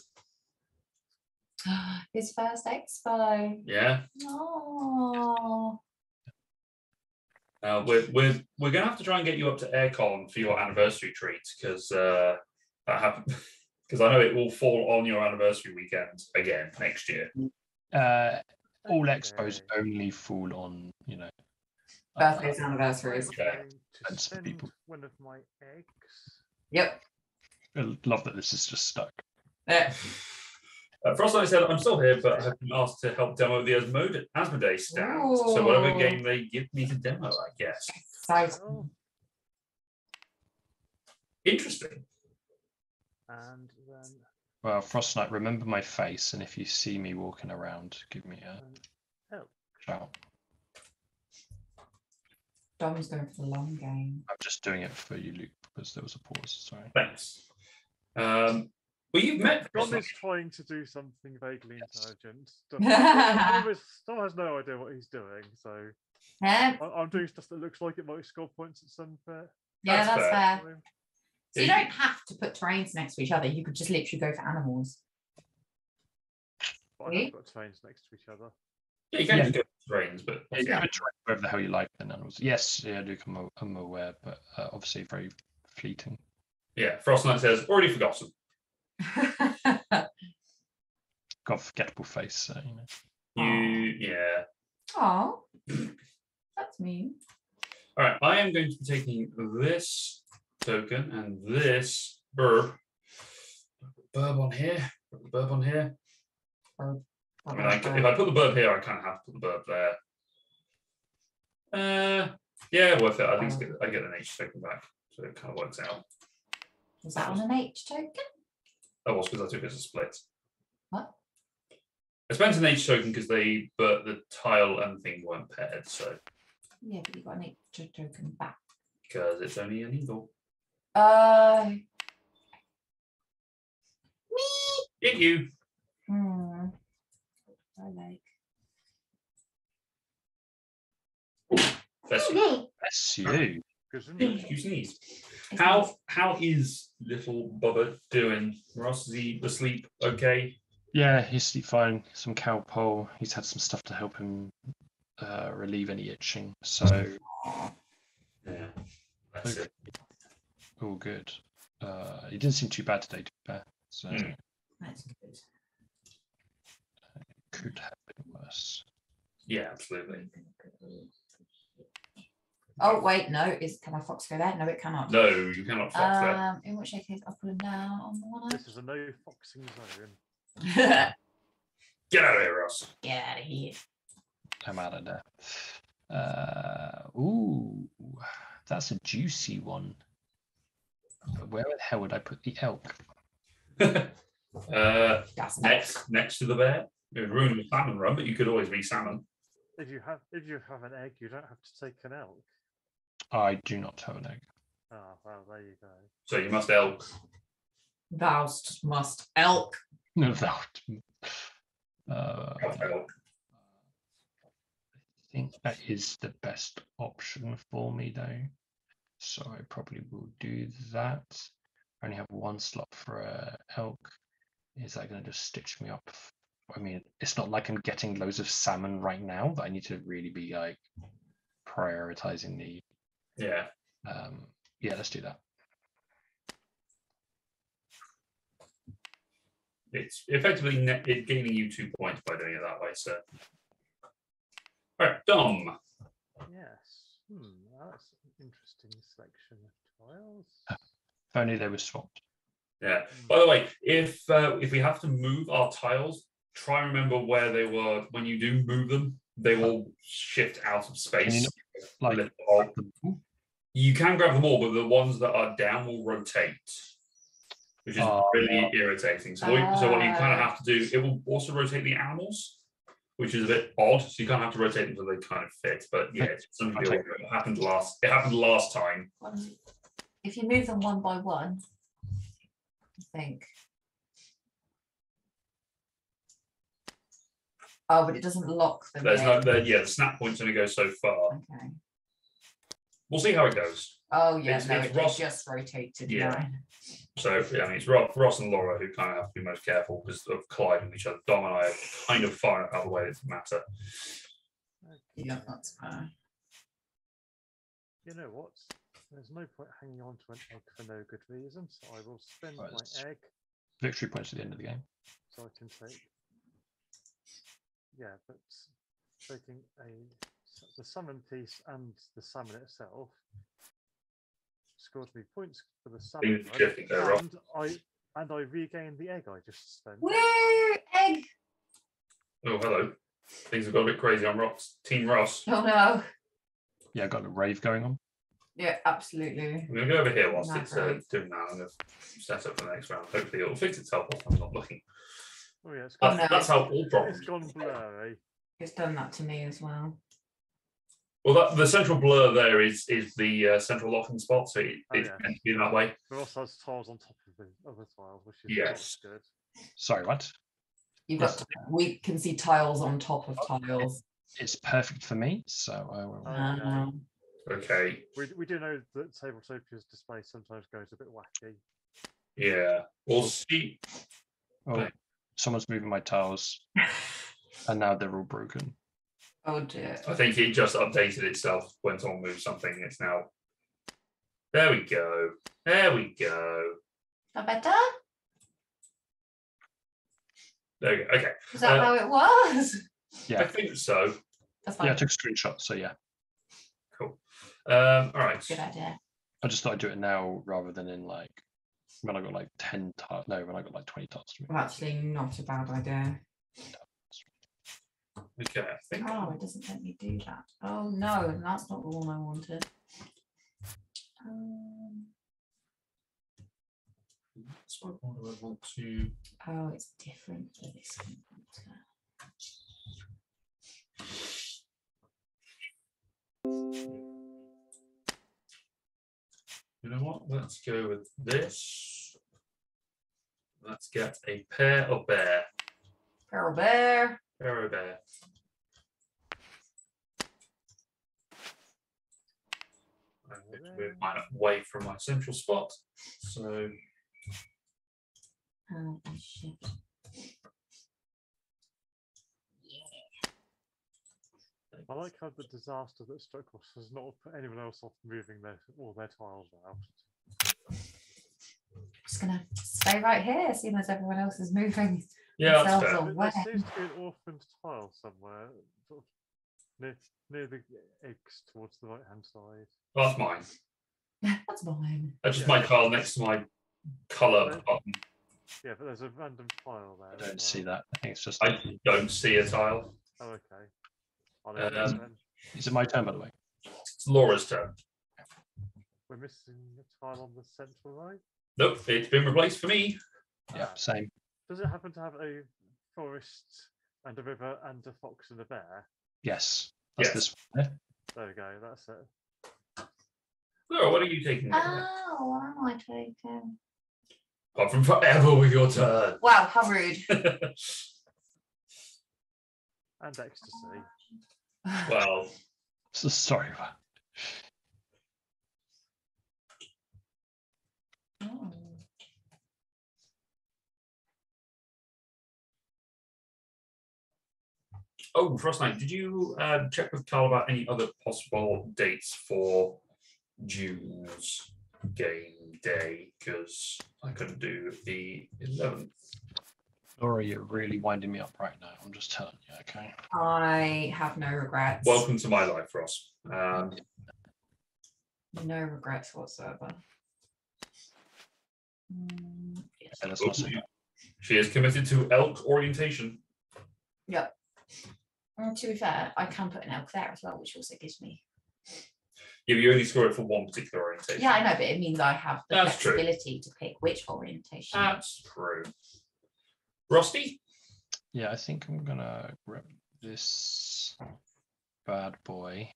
His first expo. Yeah. Oh. We're gonna have to try and get you up to Aircon for your anniversary treat because that happened. Because I know it will fall on your anniversary weekend again next year. All expos only fall on, Birthdays, anniversaries. Okay. To for people. send one of my eggs. Yep. I love that this is just stuck. Yeah. Frostlight said, I'm still here, but I've been asked to help demo the Asmodee stand. So whatever Ooh. game they give me to demo, I guess. Exciting. Interesting. And then Well, Frost Knight, remember my face, and if you see me walking around, give me a shout. Dom's going for the long game. I'm just doing it for you, Luke, because there was a pause. Sorry. Thanks. Well, you've met Dom Frostlight. is trying to do something vaguely intelligent. Yeah. Dom has no idea what he's doing, so Yeah, I'm doing stuff that looks like it might score points at some bit. that's fair. fair. So, So you don't have to put terrains next to each other. You could just literally go for animals. but I have got trains next to each other. Yeah, you can Yeah. just go for brains, but Yeah, you can try whatever the hell you like then animals. Yes, yeah, Luke, I'm aware, but obviously very fleeting. yeah, Frostlight says, already forgotten. Got a forgettable face, so, Yeah. Oh, that's mean. All right, I am going to be taking this token and this burb. Burb on here. Put the burb on here. I mean, if I put the burb here, I kind of have to put the burb there. Yeah, worth it. At least I get an H token back, so it kind of works out. Was that on an H token? That was because I took it as a split. What? I spent an H token because the tile and thing weren't paired, so. Yeah, but you got an H token back. Because it's only an eagle. Me. Hit you. I like. Bless you. Bless you. You sneeze. How is little Bubba doing? Ross, is he asleep okay? Yeah, he's sleep fine. Some cowpole. He's had some stuff to help him relieve any itching. So Yeah. That's it. all good. He didn't seem too bad today, to be fair. So That's good. could have been worse. Yeah, absolutely. Oh wait, no. Can my fox go there? No, it cannot. No, you cannot fox that. In which case I'll put him down on the one. This is a no foxing zone. Get out of here, Ross. Get out of here. I'm out of there. Ooh, that's a juicy one. But where the hell would I put the elk? That's Next to the bear. It would ruin the salmon run, but you could always be salmon. If you have an egg, you don't have to take an elk. I do not have an egg. Ah, well, there you go. So you must elk. Thou must elk. No, that. Elk. I think that is the best option for me, though. So I probably will do that. I only have one slot for a elk. Is that going to just stitch me up? I mean, it's not like I'm getting loads of salmon right now that I need to really be like prioritizing the. Yeah. Yeah, let's do that. it's effectively gaining you 2 points by doing it that way. So, all right, Dom. Yes. That's an interesting selection of tiles. If only they were swapped. Yeah. By the way, if we have to move our tiles, try and remember where they were when you do move them. They will shift out of space. You can grab them all, but the ones that are down will rotate, which is really irritating. So, what you kind of have to do, it will also rotate the animals, which is a bit odd. So you kind of have to rotate them so they kind of fit. But yeah, it's something to deal with. It happened last time. If you move them one by one, I think. Oh, but it doesn't lock them. There's no, the snap point's only go so far. Okay. We'll see how it goes. Oh yeah, It's no, it Ross. just rotated. Yeah. So yeah, I mean, it's Ross and Laura who kind of have to be most careful because of colliding with each other. Dom and I are kind of far out of the way. It doesn't matter. Yeah, that's fair. You know what? There's no point hanging on to an egg for no good reason, so I will spend my egg. Victory points at the end of the game. So I can take. Yeah, but taking the summon piece and the summon itself scores me points for the summon, and I regain the egg I just spent. Woo! Egg! Oh, hello. Things have got a bit crazy on Team Ross. Oh no. Yeah, got a rave going on. Yeah, absolutely. I'm going to go over here whilst it's doing that. I'm going to set up for the next round. Hopefully it'll fix itself whilst I'm not looking. Oh yeah, it's gone, that's how all problems. It's gone blurry. It's done that to me as well. Well, the central blur there is the central locking spot, so it's meant to be that way. It also has tiles on top of the other tiles, which is not good. Sorry, what? You've got we can see tiles on top of tiles. It's perfect for me, so I will. Okay. We do know that Tabletopia's display sometimes goes a bit wacky. Yeah. We'll see. Oh, someone's moving my tiles, and now they're all broken. Oh dear. I think it just updated itself when someone moved something. It's now. There we go. There we go. Not better? There we go. Okay. Is that how it was? Yeah. I think so. That's fine. Yeah, I took a screenshot, so yeah. Cool. All right. Good idea. I just thought I'd do it now rather than in like when I got like 10 tiles. No, when I got like 20 tiles to Well, actually, not a bad idea. Okay. I think. Oh, it doesn't let me do that. Oh no, that's not the one I wanted. So what do I want to? Oh, it's different for this computer. You know what? Let's go with this. Let's get a pair of bear. Pearl bear. Pair of bear. I'm going to move mine away from my central spot. So. Oh shit. I like how the disaster that struck us has not put anyone else off moving all their tiles out. I'm just gonna stay right here, seeing as everyone else is moving. Yeah, themselves that's fair. away. There seems to be an orphaned tile somewhere, sort of near the eggs towards the right-hand side. That's mine. That's mine. That's just my tile next to my colour button. Yeah, but there's a random tile there. I don't see that. I think it's just. I don't see a tile. Oh, okay. Then. Is it my turn, by the way? It's Laura's turn. We're missing a tile on the central right. Nope, it's been replaced for me. Yeah, same. Does it happen to have a forest and a river and a fox and a bear? Yes. That's this one. There we go, that's it. Laura, what are you taking? Oh, what am I taking? Apart from forever with your turn. Wow, how rude. And ecstasy. Well, So sorry. Oh. oh, Frost Knight, did you check with Carl about any other possible dates for June's game day? Because I couldn't do the 11th. Laura, you're really winding me up right now. I'm just telling you, okay? I have no regrets. Welcome to my life, Ross. No regrets whatsoever. Yes. Yeah, let's not say that. She is committed to elk orientation. Yep. To be fair, I can put an elk there as well, which also gives me. Yeah, you only score it for one particular orientation. Yeah, I know, but it means I have the That's true. flexibility to pick which orientation. That's true. Rusty? Yeah, I think I'm gonna grab this bad boy.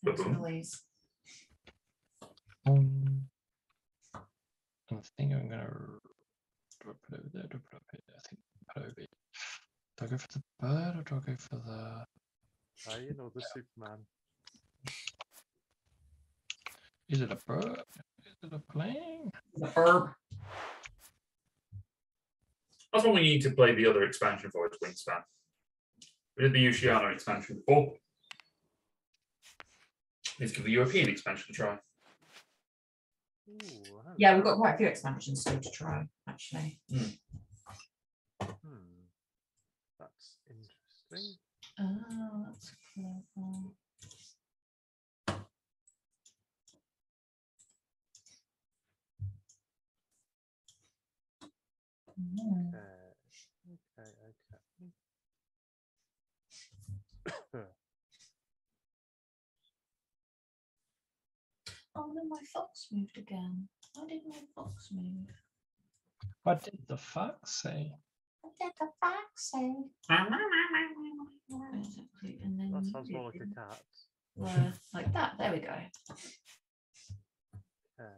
That's noise. And I think I'm gonna do I put it over there? Do I put it up here? I think put it over here. Do I go for the bird or do I go for the You know, the Superman. is it a bird? Is it a plane? The herb. That's when we need to play the other expansion for its wingspan. We did the Oceania expansion before. Let's give the European expansion a try. Ooh, Yeah, we've got quite a few expansions still to try, actually. That's interesting. Oh, that's clever. Okay. Oh no, my fox moved again. Why did my fox move? What did the fox say? What did the fox say? Exactly, and then That you sounds more did like a cat. like that. There we go. Okay.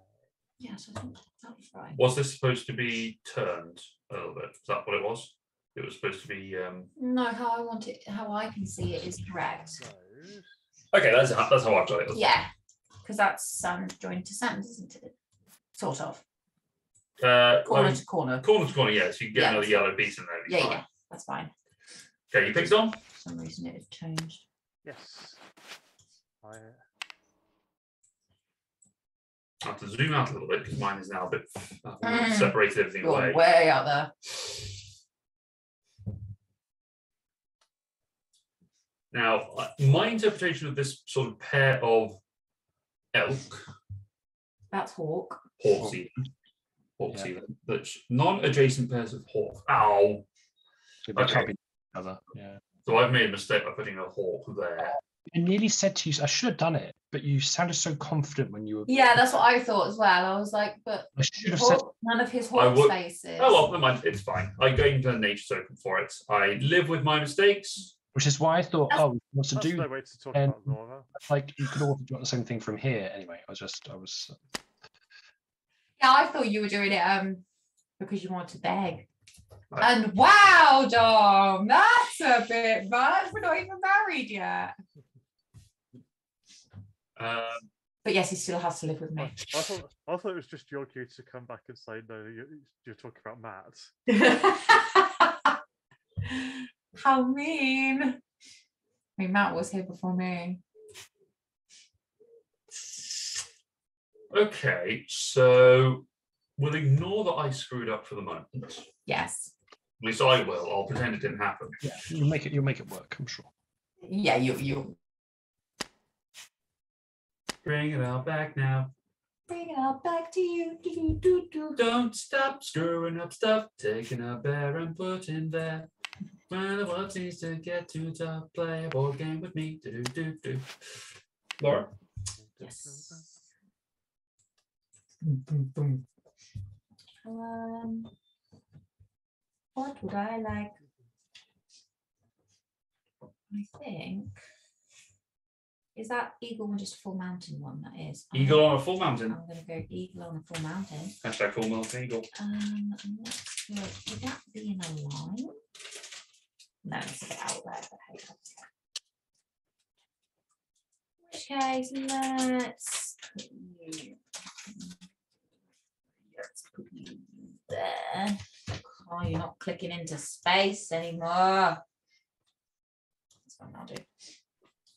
Yes, I think that was right. Was this supposed to be turned a little bit? Is that what it was? It was supposed to be. No, how I want it, how I can see it is correct. Those. Okay, that's how I've got it. Yeah, because that's sand joined to sand, isn't it? Sort of. Corner to corner. Corner to corner, yeah. So you can get Yeah, another that's yellow piece in there. Yeah, yeah, that's fine. Okay, you picked on? For some reason it has changed. Yes. I have to zoom out a little bit because mine is now a bit separated everything You're away. way out there. Now, my interpretation of this sort of pair of elk, That's hawk. hawks even, that's non-adjacent pairs of hawk. Ow! So they Okay. can't be together. Yeah. So I've made a mistake by putting a hawk there. I nearly said to you, I should have done it, but you sounded so confident when you were. Yeah, that's what I thought as well. I was like, but I should have said. none of his I hawk would- spaces. Oh well, never mind. It's fine. I gained a nature token for it. I live with my mistakes. Which is why I thought, That's- oh, he wants to That's do no way to talk and- about Laura. like you could also do the same thing from here. Anyway, I was. Yeah, I thought you were doing it because you wanted to beg. Right. And wow, Dom, that's a bit much. We're not even married yet. But yes, he still has to live with me. I thought it was just your cue to come back and say no. You're talking about Matt. How mean. I mean, Matt was here before me. Okay, so we'll ignore that I screwed up for the moment. At Yes. least I will. I'll pretend it didn't happen. Yeah, you'll make it work. I'm sure. Yeah, you. Bring it all back now. Bring it all back to you. Do, do, do. Don't stop screwing up stuff. Taking a bear and putting there. When the world seems to get too tough, play a board game with me. Do, do, do. Laura? Yes. What would I like? I think. Is that eagle or just full mountain one? That is. Eagle on a full mountain. I'm going to go eagle on a full mountain. Hashtag full mountain eagle. Let's look. Would that be in a line? No, it's a bit out there. But hey, in which case, let's put you. Let's put you there. Oh, you're not clicking into space anymore. That's what I'll do.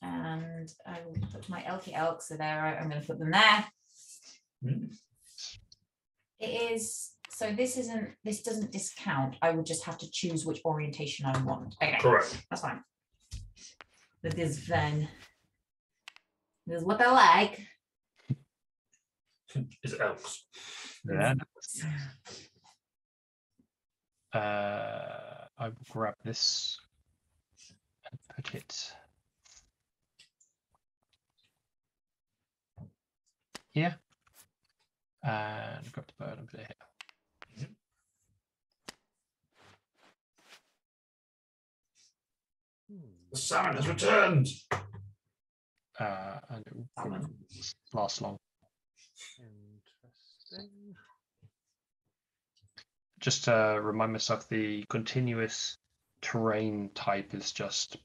And I will put my elky elk, so there I'm going to put them there. It is. So this doesn't discount. I would just have to choose which orientation I want. Okay. Correct. That's fine. That is fun. This is what I like. Is elks. Yeah. I will grab this and put it here. And grab the bird and put it here. The salmon has returned. And it will probably last long. Interesting. Just to remind myself, the continuous terrain type is just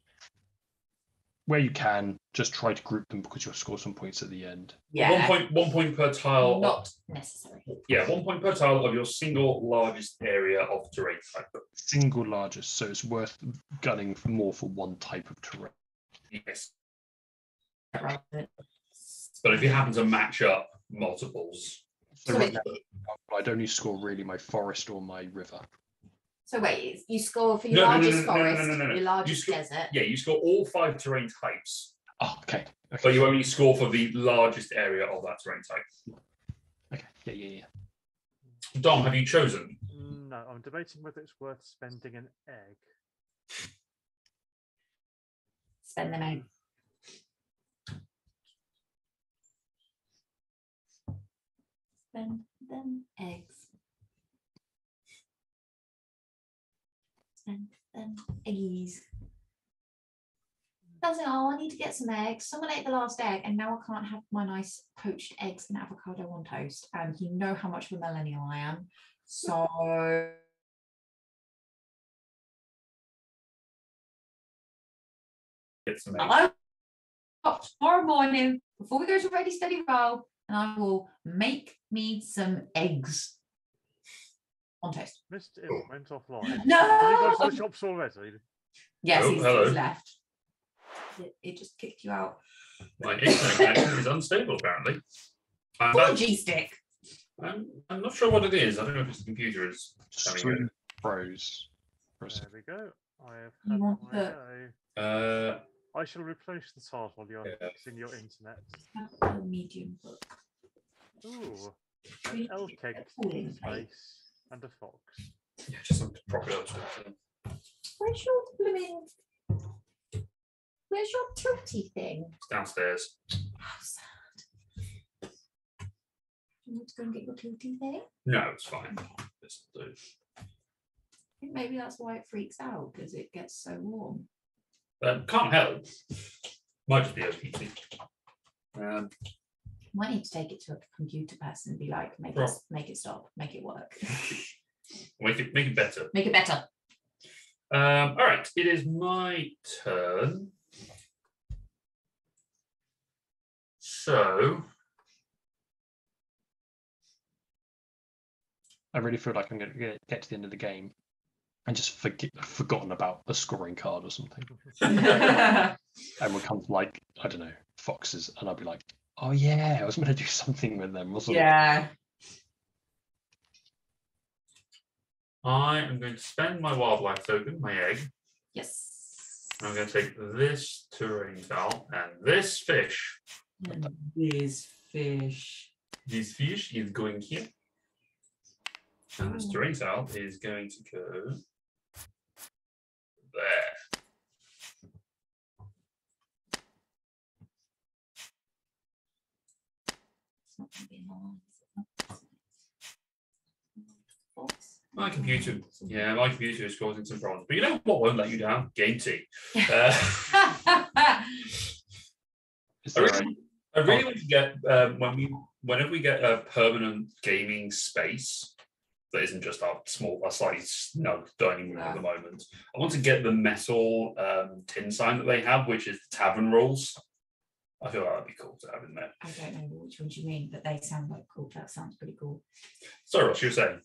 where you can just try to group them because you'll score some points at the end. Yeah. One point per tile. Not necessary. Yeah, 1 point per tile of your single largest area of terrain type. Single largest, so it's worth gunning more for one type of terrain. Yes. Right. But if you happen to match up multiples, So So right it- now, I'd only score really my forest or my river. So wait, you score for your No, no, no, largest no, no, no, forest, no, no, no. your largest score- desert. yeah, you score all 5 terrain types, Oh, okay. but you only score for the largest area of that terrain type. Okay. Yeah. Dom, have you chosen? No, I'm debating whether it's worth spending an egg. Spend them out. Spend them eggs. Spend them eggies. That's it. Oh, I need to get some eggs. Someone ate the last egg, and now I can't have my nice poached eggs and avocado on toast. And you know how much of a millennial I am. So Get some eggs. I will up tomorrow morning before we go to Ready Steady Roll, and I will make me some eggs on toast. Mr. Ill went offline. No! Have you gone to the shops already? Yes, Oh, he's hello. left. It just kicked you out. My internet connection is unstable, apparently. I'm, Poor back. G-stick. I'm not sure what it is. I don't know if it's the computer is coming Stream froze. There we go. I have You had want my the- go. in. I shall replace the title while you're Yeah. fixing your internet. A medium book. Ooh, Read an elk it, egg all in place. face and a fox. Yeah, just some proper illustrator. Where's your blooming? Where's your tilty thing? It's downstairs. How sad. Do you want to go and get your tilty thing? No, it's fine. Just do. I think maybe that's why it freaks out, because it gets so warm. Can't help. Might just be OPT. Might need to take it to a computer person and be like, make Right. it, make it stop, make it work, Make it better. make it better. All right, it is my turn. So I really feel like I'm going to get to the end of the game and just forgotten about a scoring card or something. And we'll come to like, I don't know, foxes, and I'll be like, oh yeah, I was going to do something with them, wasn't Yeah. I am going to spend my wildlife token, my egg. Yes. I'm going to take this terrain tile and this fish. And this fish. This fish is going here. And this Oh. terrain tile is going to go there. It's not going to be in the line, is it? Fox. My computer, yeah, my computer is causing some problems. But you know what won't let you down? Gametee. Uh, Is I there really, I really want to get whenever we get a permanent gaming space that isn't just our slightly snug dining room at the moment. I want to get the metal tin sign that they have, which is the tavern rules. I feel like that'd be cool to have in there. I don't know which ones you mean, but they sound like cool. That sounds pretty cool. Sorry, Ross, you were saying?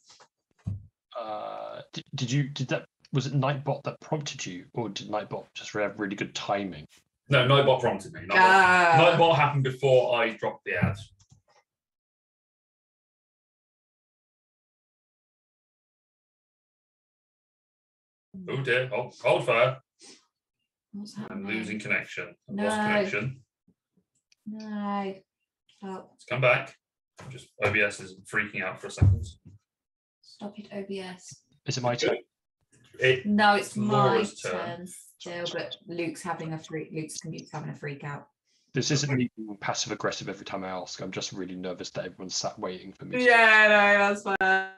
was it Nightbot that prompted you, or did Nightbot just have really good timing? No, Nightbot prompted me. Ah. Nightbot happened before I dropped the ad. Oh dear. Hold fire. What's I'm happening? losing connection. I've No. lost connection. No. Oh, Let's come back. OBS is freaking out for a second. stop it, OBS. Is it my turn? No, it's my Laura's turn still, but Luke's having a freak out. This isn't me being passive aggressive every time I ask. I'm just really nervous that everyone's sat waiting for me. to- Yeah, no, that's fine.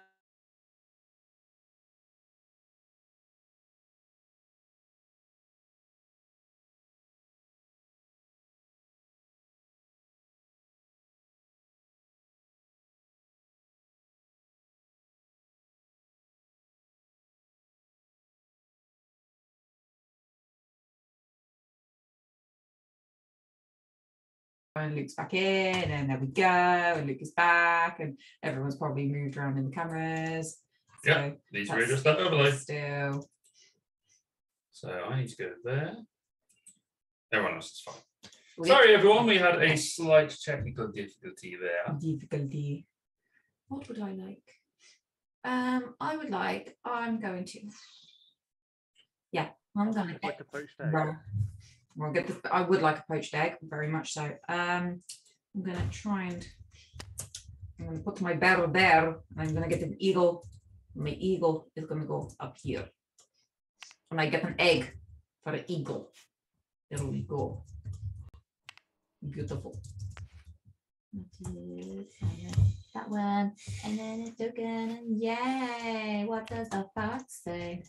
And Luke's back in, and there we go. And Luke is back, and everyone's probably moved around in the cameras. So Yeah, these were that's just that overlay. still. So I need to go there. Everyone else is fine. We'll Sorry, get- everyone. We had a slight technical difficulty there. difficulty. What would I like? I'm going to. Yeah, I'm going to Like a poached egg. We'll get the, I would like a poached egg, very much so. I'm going to try and I'm going to put my bear there. And I'm going to get an eagle. My eagle is going to go up here. And I get an egg for an eagle. There we go. Beautiful. And then that one, and then it's again, and yay! What does the fox say?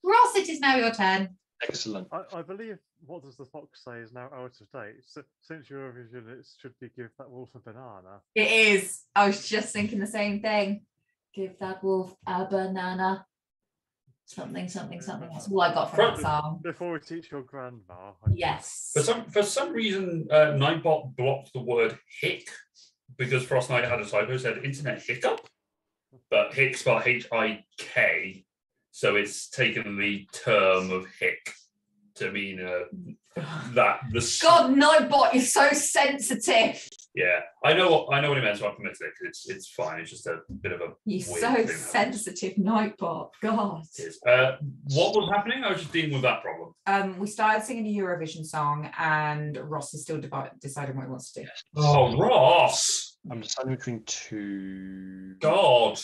Ross, it is now your turn. Excellent. I believe what does the fox say is now out of date. So, since Eurovision, it should be give that wolf a banana. It is. I was just thinking the same thing. Give that wolf a banana. Something. That's all I got from that song. Before we teach your grandma. Yes. For some reason, Nightbot blocked the word hick because Frost Knight had a typo, said internet hiccup, but hick spelled H-I-K, so it's taken the term of hick to mean that the God, Nightbot, you're so sensitive. Yeah, I know what he meant, so I permitted it because it's fine. It's just a bit of a You're weird so thing sensitive, Nightbot. God. It is. What was happening? I was just dealing with that problem. We started singing a Eurovision song, and Ross is still deciding what he wants to do. Oh, Ross! I'm deciding between two. God!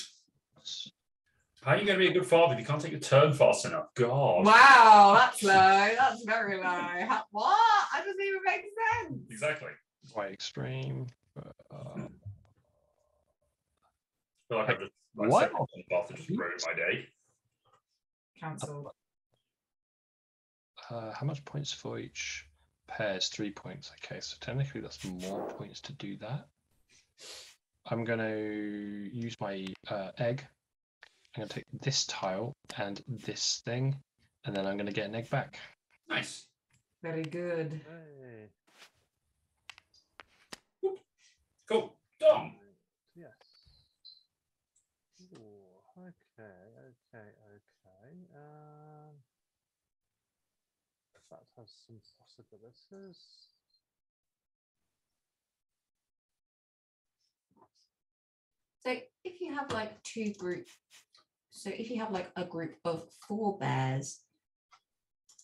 How are you going to be a good father if you can't take your turn fast enough? God! Wow, that's low. That's very low. What? That doesn't even make sense. Exactly. Quite extreme. I feel like I've just What? path that just ruined my day. Cancelled. How much points for each pair? Is 3 points. Okay, so technically that's more points to do that. I'm going to use my egg. I'm going to take this tile and this thing, and then I'm going to get an egg back. Nice. Very good. Hey. Cool. Done. Yes. Ooh, okay. That has some possibilities. So if you have like two groups, so if you have like a group of 4 bears,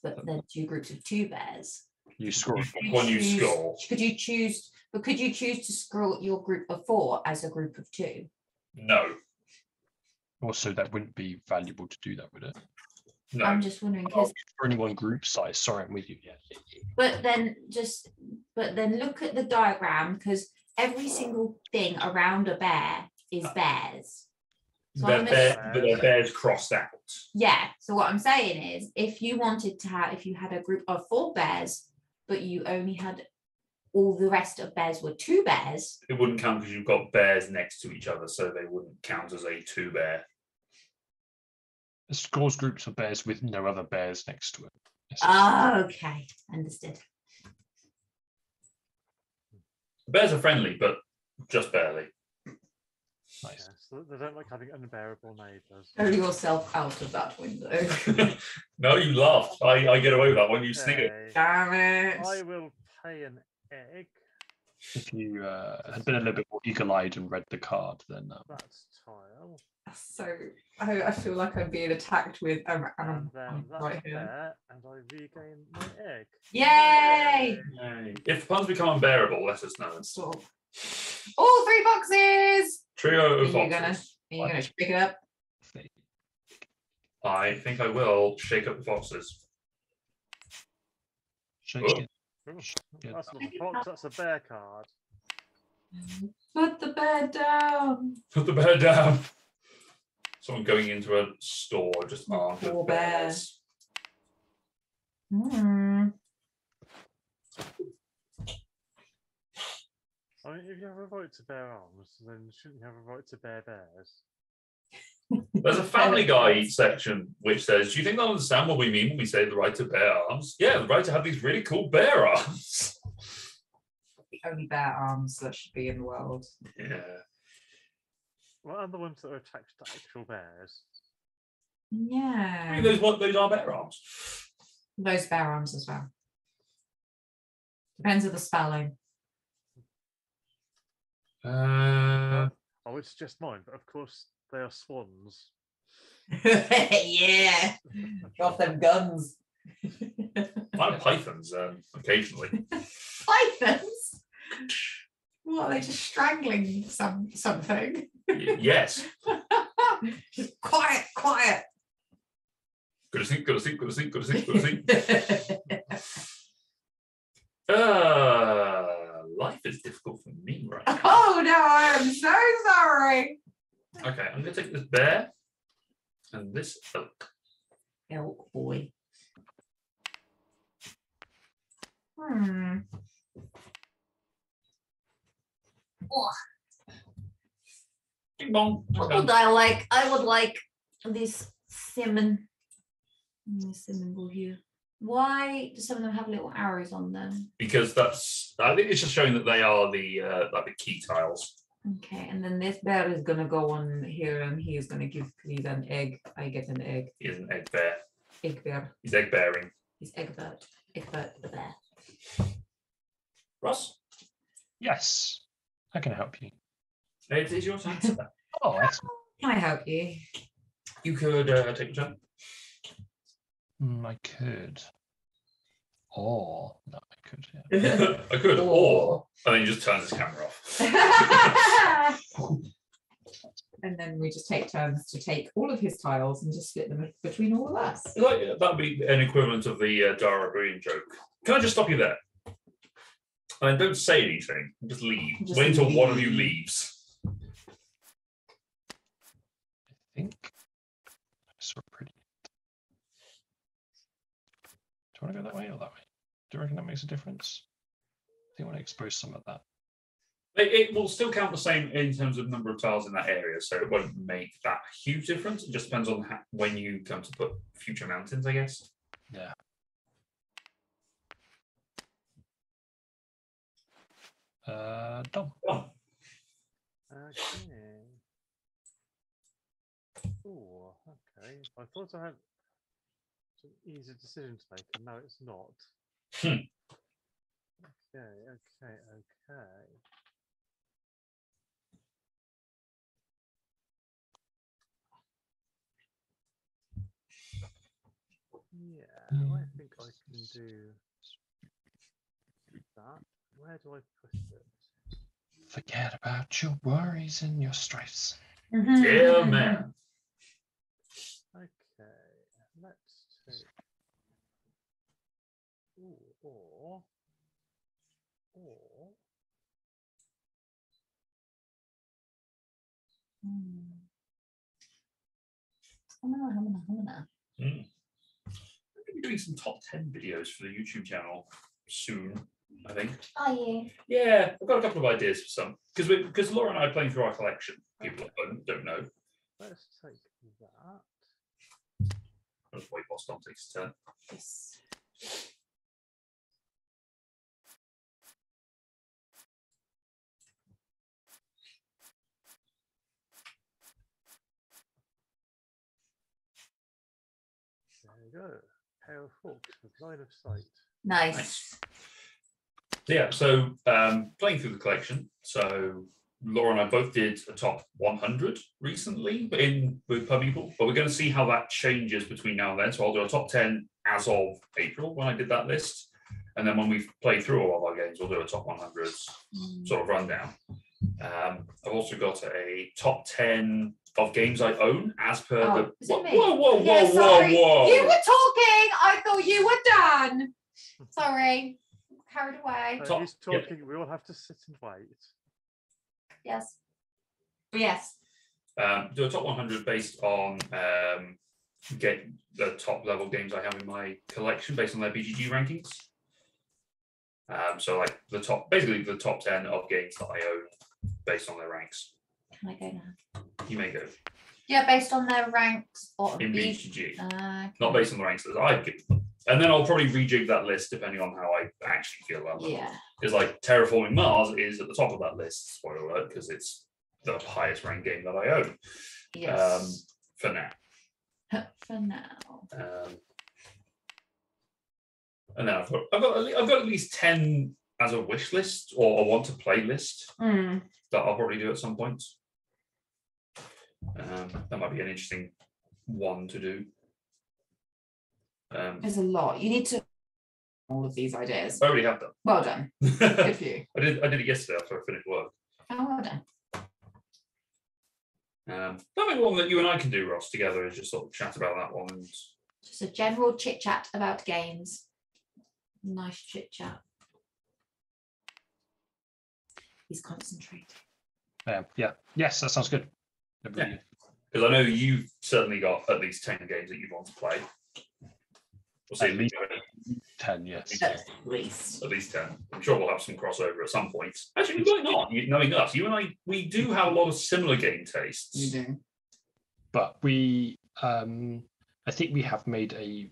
but then 2 groups of 2 bears. You score. When you score. Could you choose to score your group of 4 as a group of 2? No. Also, that wouldn't be valuable to do that, would it? No. I'm just wondering because For only one group size. Sorry, I'm with you. Yeah. but then look at the diagram, because every single thing around a bear is bears. So But their bears crossed out. Yeah. So what I'm saying is, if you had a group of 4 bears, but you only had all the rest of bears were 2 bears. It wouldn't count because you've got bears next to each other, so they wouldn't count as a 2 bear. It scores groups of bears with no other bears next to it. Okay, understood. Bears are friendly, but just barely. Nice. Yes, they don't like having unbearable neighbours. Throw yourself out of that window. No, you laughed. I get away with that one. You snigger. Okay, Damn it. I will pay an egg If you had been a little bit more eagle-eyed and read the card, then That's tile. So I feel like I'm being attacked with And I'm then that's right here. there, and I regain my egg. Yay! Yay. If the puns become unbearable, let us know. Stop. All 3 boxes. Trio Are of you boxes. gonna shake it up? I think I will shake up the foxes. shake Oh. it. Ooh, Yeah. that's not a fox, that's a bear card. Put the bed down. Put the bear down. Someone going into a store just armed Poor with bear. bears. I mean, if you have a right to bear arms, then shouldn't you have a right to bear bears? There's a Family Guy section which says, do you think they'll understand what we mean when we say the right to bear arms? Yeah, the right to have these really cool bear arms. The only bear arms that should be in the world. Yeah. Well, and the ones that are attached to actual bears. I Yeah. mean, those are bear arms. Those bear arms as well. Depends on the spelling. Oh, it's just mine, but of course they are swans. Yeah. Drop them guns. I have pythons occasionally. Pythons? What, are they just strangling something? Yes. Just quiet, quiet. Go to sleep, go to sleep, go to sleep, go to sleep, go to sleep. Life is difficult for me right now. Oh no, I am so sorry. Okay, I'm going to take this bear and this elk. Elk boy. Oh, Ding bong. what Okay. would I like? I would like this salmon. Salmon ball here. Why do some of them have little arrows on them? Because I think it's just showing that they are the like the key tiles. Okay, and then this bear is gonna go on here, and he is gonna give me an egg. I get an egg. He is an egg bear. Egg bear. He's egg bearing. He's egg bird. Egg bird the bear. Ross, Yes, I can help you. it is your turn. Sir. Oh, excellent. Can I help you? You could take your turn. I could. Or no, I could. Yeah. I could, or and then he just turns his camera off. And then we just take turns to take all of his tiles and just split them between all of us. Like, that'd be an equivalent of the Dara Breen joke. Can I just stop you there? And don't say anything. Just leave. Just Wait until one of you leave. leaves. I think I saw a pretty. Do you want to go that way or that way? Do you reckon that makes a difference? I think I want to expose some of that. It will still count the same in terms of number of tiles in that area, so it won't make that huge difference. It just depends on when you come to put future mountains, I guess. Yeah. Done. Oh, Okay. Oh, okay. I thought I had an easy decision to make, and now it's not. Hmm. Okay. Yeah, I think I can do that. Where do I put it? Forget about your worries and your strifes. dear man. Okay, let's take. Ooh, or. Mm. I'm going to be doing some top 10 videos for the YouTube channel soon, I think. Are you? Yeah, I've got a couple of ideas for some. Because Laura and I are playing through our collection. People at home don't know. Let's take that. That's why Boss Tom takes his turn. Yes. There you go. Pair of forks with line of sight. Nice. Yeah, so playing through the collection. So Laura and I both did a top 100 recently with People, but we're going to see how that changes between now and then. So I'll do a top 10 as of April when I did that list. And then when we've played through all of our games, we'll do a top 100s sort of rundown. I've also got a top 10 of games I own as per the. Whoa. You were talking. I thought you were done. Sorry. Carried away. He's talking. We all have to sit and wait. Yes. Yes. Do a top 100 based on get the top level games I have in my collection based on their BGG rankings. So like basically the top 10 of games that I own based on their ranks. Can I go now? You may go. Yeah, based on their ranks or in BGG, okay. Not based on the ranks that I've given them. And then I'll probably rejig that list depending on how I actually feel about them. Yeah. Because like Terraforming Mars is at the top of that list, spoiler alert, because it's the highest ranked game that I own. Yes. For now. For now. And then I've got at least 10 as a wish list or a want to play list that I'll probably do at some point. That might be an interesting one to do. There's a lot. You need to all of these ideas. I already have them. Well done. Good for you. I did it yesterday after I finished work. Oh, well done. That might be one that you and I can do, Ross, together, is just sort of chat about that one. And just a general chit chat about games. Nice chit chat. He's concentrating. Yeah. Yes, that sounds good. Because I know you've certainly got at least 10 games that you want to play. We'll see. At least 10, yes. At least. At least 10. I'm sure we'll have some crossover at some point. Actually, we might not. Knowing us, you and I, we do have a lot of similar game tastes. You do. But we, I think we have made a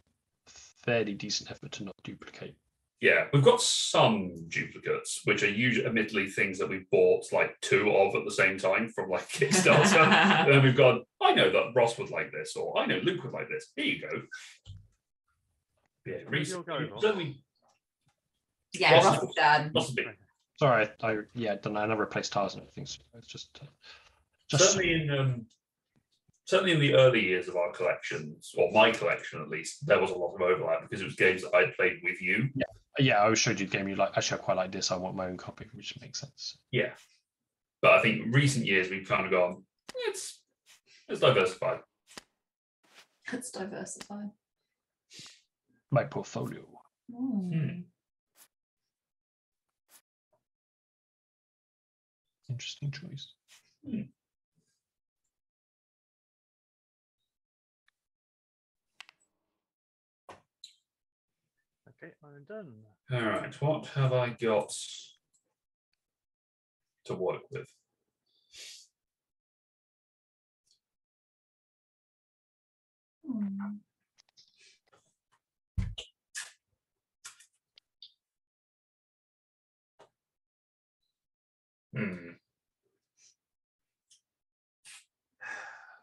fairly decent effort to not duplicate. Yeah, we've got some duplicates, which are usually, admittedly, things that we've bought like 2 of at the same time from like Kickstarter. And then we've gone, I know that Ross would like this, or I know Luke would like this. Here you go. Yeah, recently. Yeah, Ross is done. Sorry, I never replaced tiles and everything. So it's just certainly in the early years of our collections, or my collection at least, there was a lot of overlap because it was games that I played with you. Yeah, I showed you the game you like. Actually, I quite like this. I want my own copy, which makes sense. Yeah, but I think recent years we've kind of gone, it's diversified. It's diversified. My portfolio. Interesting choice. Okay, I'm done. All right, what have I got to work with?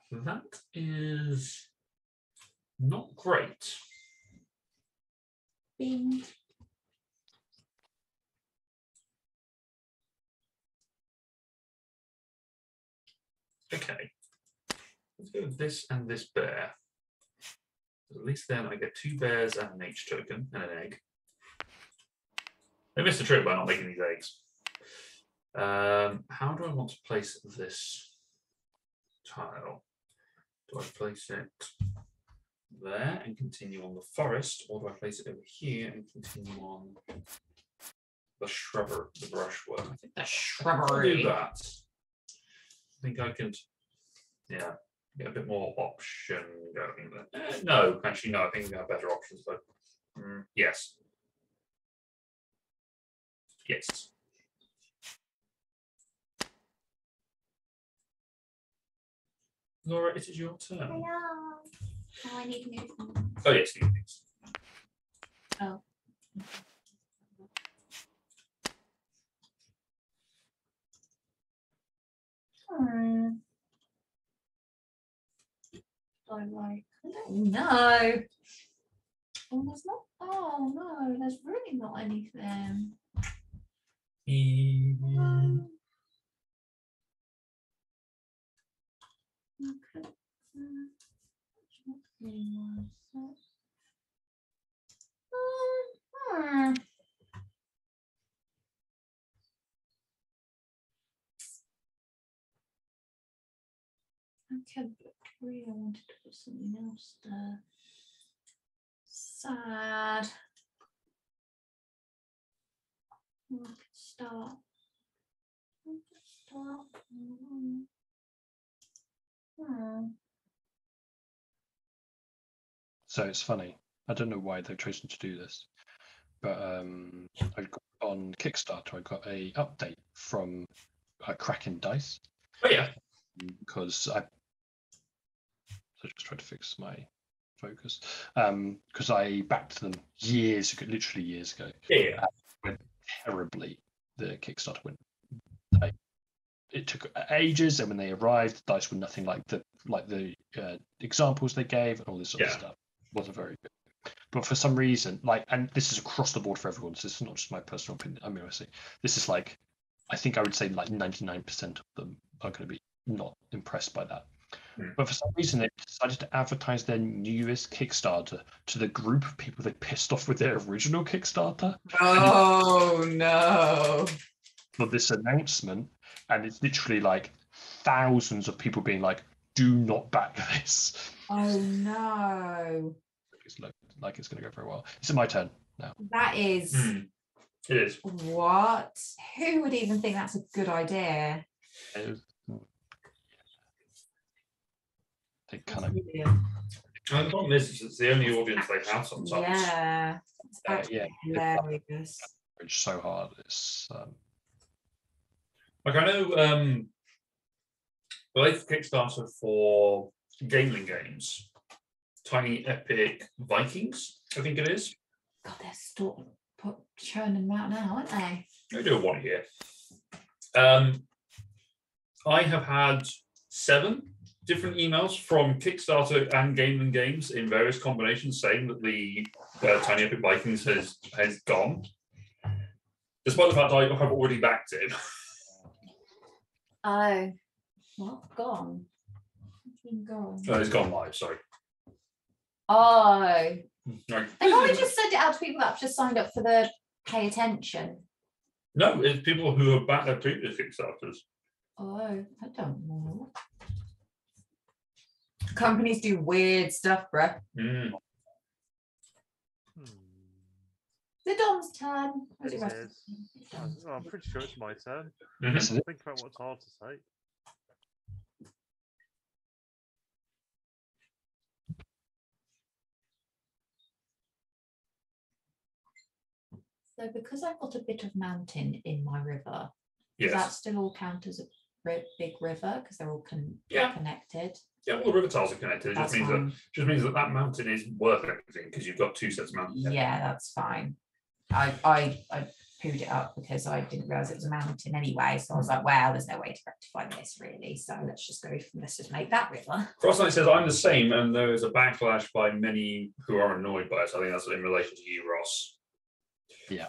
That is not great. Bing. Okay, let's go with this and this bear. At least then I get 2 bears and an H token and an egg. They missed a trick by not making these eggs. How do I want to place this tile? Do I place it there and continue on the forest, or do I place it over here and continue on the brushwood? I think the shrubbery. I'll do that. I think I can, get a bit more option going there. No, actually, no. I think we have better options, but yes. Yes. Laura, it is your turn. Hello. Oh, I need new things. Oh, yes, new things. Oh. I don't know. Oh, there's not. Oh no, there's really not anything. Okay. Okay, but really I wanted to put something else there. Sad. I could start. So it's funny. I don't know why they've chosen to do this, but I got on Kickstarter. I got a update from Kraken Dice Oh yeah. because I just tried to fix my focus because I backed them years ago, literally years ago. Yeah. Went terribly. The Kickstarter went. It took ages, and when they arrived, the dice were nothing like the examples they gave and all this sort of stuff. Wasn't very good. But for some reason, and this is across the board for everyone. So this is not just my personal opinion. I mean, honestly, this is I think I would say 99% of them are going to be not impressed by that. But for some reason, they decided to advertise their newest Kickstarter to the group of people they pissed off with their original Kickstarter. Oh no! For this announcement, and it's literally thousands of people being like, "Do not back this." Oh no! It's like it's going to go very well. Is it my turn now? That is. It is. What? Who would even think that's a good idea? They kind of. And the problem is, it's the only audience they have sometimes. Yeah. Yeah. Hilarious. It's so hard. It's. I know. The latest Kickstarter for Gameling Games, Tiny Epic Vikings, I think it is. God, they're still churning them out now, aren't they? I do one here. I have had 7 different emails from Kickstarter and Gameling Games in various combinations saying that the Tiny Epic Vikings has gone, despite the fact I have already backed it. Oh, what? Gone? It's been gone. Oh, it's gone live, sorry. Oh. Right. They probably just sent it out to people that have just signed up for the pay attention. No, it's people who have backed their previous Kickstarters. Oh, I don't know. Companies do weird stuff, bruh. Mm. The Dom's turn. It is. I'm pretty sure it's my turn. Mm-hmm. Think about what's hard to say. So because I've got a bit of mountain in my river, Yes. does that still all count as a big river because they're all connected? Yeah, all the river tiles are connected. It That's just means that mountain is worth everything because you've got 2 sets of mountains. Yeah, that's fine. I pooed it up because I didn't realise it was a mountain anyway. So I was like, well, there's no way to rectify this really. So let's just make that river. Frostlight says, I'm the same, and there is a backlash by many who are annoyed by it. I think that's in relation to you, Ross. Yeah.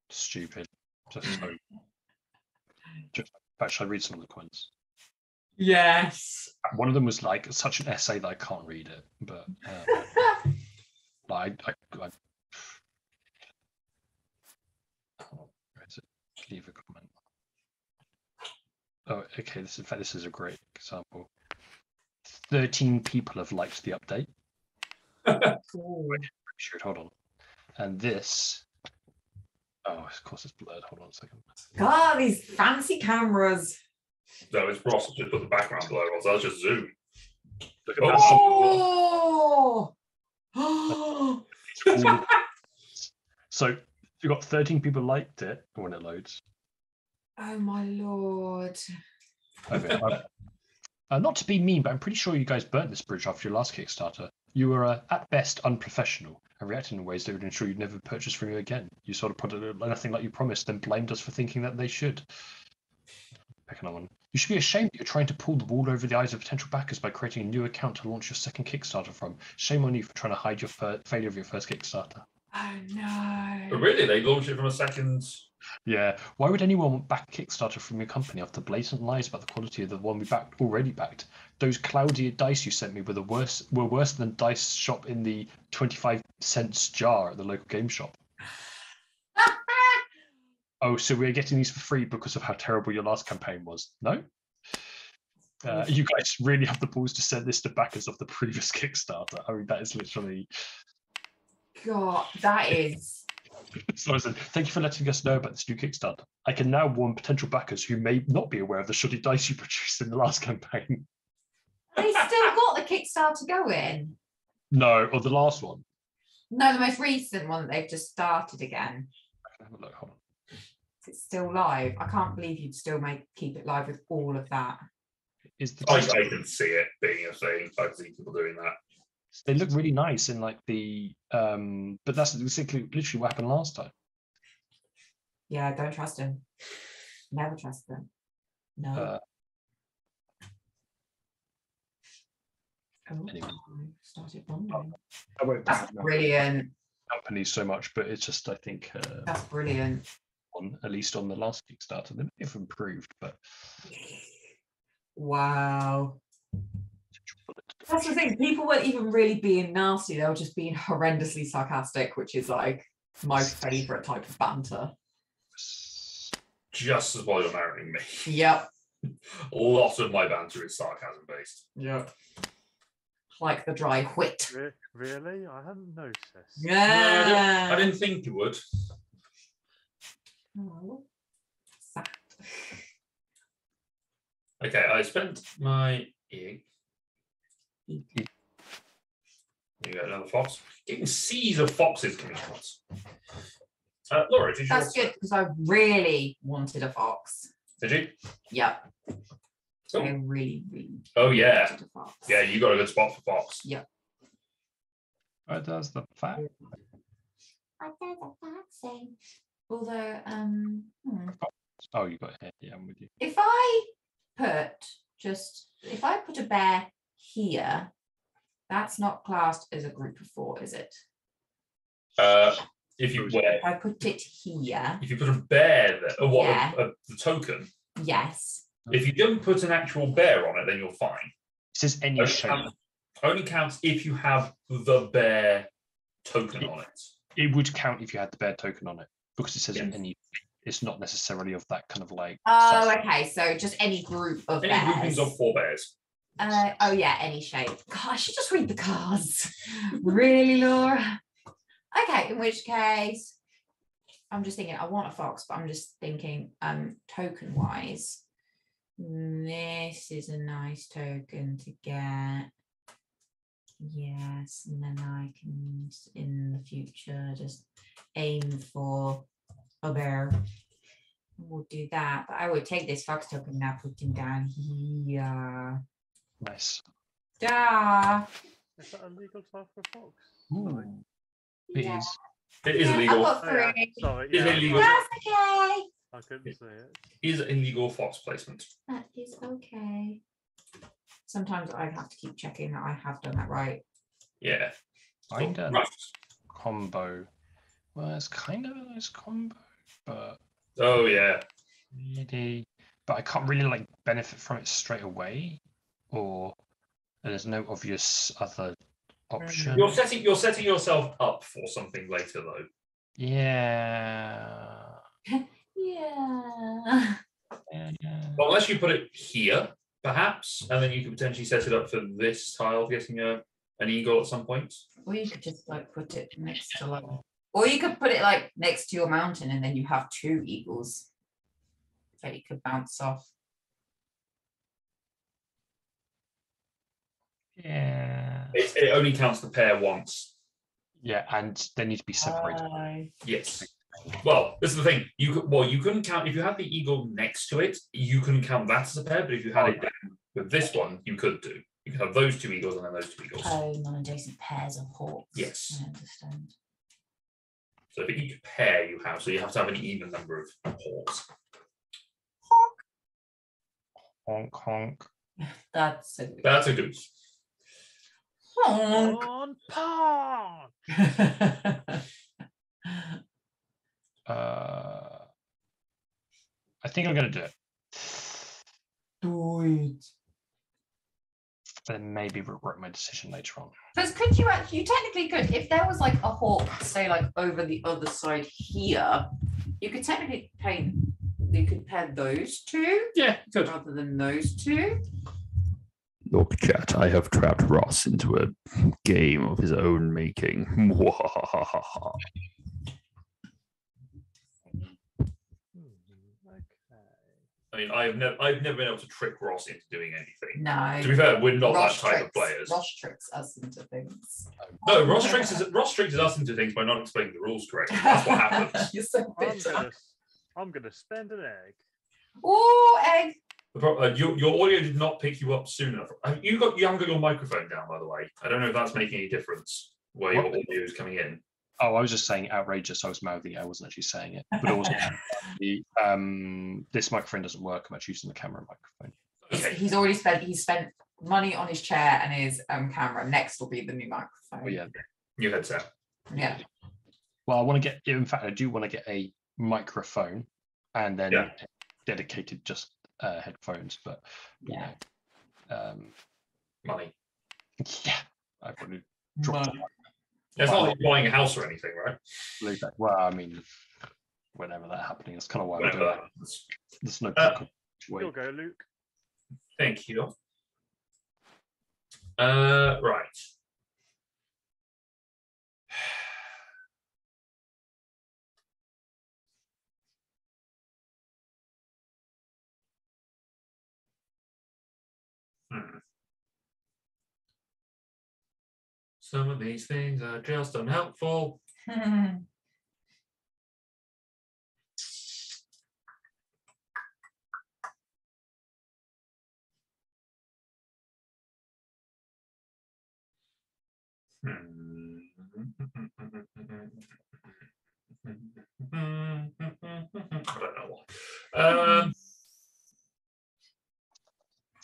Stupid. Just so. Should I read some of the comments? Yes. One of them was such an essay that I can't read it, but I leave a comment. Oh, okay. This is a great example. 13 people have liked the update. Hold on. And this. Oh, of course it's blurred. Hold on a second. God, these fancy cameras. No, it's Ross that just put the background blur on, so I'll just zoom. Look at Oh! So you've got 13 people liked it when it loads. Oh my lord. Not to be mean, but I'm pretty sure you guys burnt this bridge after your last Kickstarter. You were at best unprofessional and reacted in ways that would ensure you'd never purchase from you again. You sort of put nothing like you promised, then blamed us for thinking that they should. Pick another one. You should be ashamed that you're trying to pull the wool over the eyes of potential backers by creating a new account to launch your second Kickstarter from. Shame on you for trying to hide your failure of your first Kickstarter. Oh But no. really, they launched it from a second. Yeah. Why would anyone back Kickstarter from your company after blatant lies about the quality of the one we already backed? Those cloudy dice you sent me were worse than dice shop in the 25-cent jar at the local game shop. Oh, so we're getting these for free because of how terrible your last campaign was? No? You guys really have the balls to send this to backers of the previous Kickstarter. I mean, that is literally... God, that is... So I said, thank you for letting us know about this new Kickstarter. I can now warn potential backers who may not be aware of the shoddy dice you produced in the last campaign. They still got the Kickstarter going? No, or the last one. No, the most recent one that they've just started again. Have a look, hold on. It's still live. I can't believe you'd still keep it live with all of that. Is the I can see it being a thing. I see people doing that. They look really nice in like the but that's basically literally what happened last time. Yeah, don't trust him. Never trust them. No. Anyway. Started wondering. I won't That's brilliant. companies so much, but it's just I think That's brilliant. at least on the last Kickstarter, they may have improved, but Wow. That's the thing. People weren't even really being nasty. They were just being horrendously sarcastic, which is like my favorite type of banter. Just as while you're marrying me. Yep. A lot of my banter is sarcasm based. Yep. Like the dry wit. Really? I hadn't noticed. Yeah. No, I didn't think you would. Oh, sad. Okay, I spent my egg. You got another fox. Getting seas of foxes coming out. Laura, did you? That's good because I really wanted a fox. Did you? Yep. Oh. I really, really. Oh yeah. wanted a fox. Yeah, you got a good spot for fox. Yep. where does the fat? What does a fox say? Although, Oh, you got it. Yeah, I'm with you. if I put a bear here, that's not classed as a group of 4, is it? If you If I put it here, if you put a bear there, or what? Yeah. The token. yes. If you don't put an actual bear on it, then you're fine. It says any shape. Only counts if you have the bear token on it. It would count if you had the bear token on it because it says Yes. any. It's not necessarily of that kind of like. Oh, size. okay. So just any group of Any bears. groupings of 4 bears. Oh yeah, any shape. God, I should just read the cards. Really, Laura? Okay, in which case, I'm just thinking I want a fox, but I'm just thinking token wise. This is a nice token to get. Yes, and then I can in the future just aim for a bear. We'll do that. But I would take this fox token now, put him down here. Nice. Da. Is that a legal type for fox? Ooh, it Yeah. is. It is Yeah, illegal. I've got Oh, yeah. 3. Sorry, Is yeah, it illegal? That's okay. I couldn't see it. Is illegal fox placement. That is okay. Sometimes I have to keep checking that I have done that right. Yeah. Kind of Right. combo. Well, it's kind of a nice combo, but Oh yeah. really, but I can't really like benefit from it straight away, or there's no obvious other option. You're setting yourself up for something later though. Yeah. Yeah. Well, unless you put it here, perhaps, and then you could potentially set it up for this tile getting an eagle at some point. Or you could just like put it next to like, or you could put it like next to your mountain and then you have 2 eagles that you could bounce off. Yeah. It only counts the pair once. Yeah, and they need to be separated. Yes. Well, this is the thing. You couldn't count if you had the eagle next to it. You couldn't count that as a pair, but if you had it down with this one, you could do. You could have those 2 eagles and then those 2 eagles. Oh, non-adjacent pairs of hawks. Yes. I understand. So for each pair you have, so you have to have an even number of hawks. Honk honk. That's a That's a goose. honk. On par. I think I'm going to do it. Do it. Then maybe regret my decision later on. Because could you actually, you technically could, if there was like a hawk, say like over the other side here, you could technically paint, you could pair those two. Yeah, good. Rather than those two. Look, chat, I have trapped Ross into a game of his own making. I mean, I've never been able to trick Ross into doing anything. No. To be fair, we're not Ross that type tricks, of players. Ross tricks us into things. No, Ross tricks us into things by not explaining the rules correctly. That's what happens. You're so bitter. I'm gonna spend an egg. Oh, egg. Your audio did not pick you up soon enough. You haven't got your microphone down, by the way. I don't know if that's making any difference where your audio is coming in. Oh, I was just saying outrageous. I was mouthing it. I wasn't actually saying it. But also, this microphone doesn't work. I'm actually using the camera microphone. Okay. He's already spent money on his chair and his camera. Next will be the new microphone. Oh, yeah. New headset. Yeah. Well, I want to get. In fact, I do want to get a microphone and then dedicated just headphones. But Yeah. Money. Yeah, I probably dropped. It's not like you're buying a house or anything, right? Well, I mean, whenever that happening, that's kind of why I'm Whenever doing that it. happens. There's no You'll go, Luke. Thank you. Right. Some of these things are just unhelpful. I don't know why.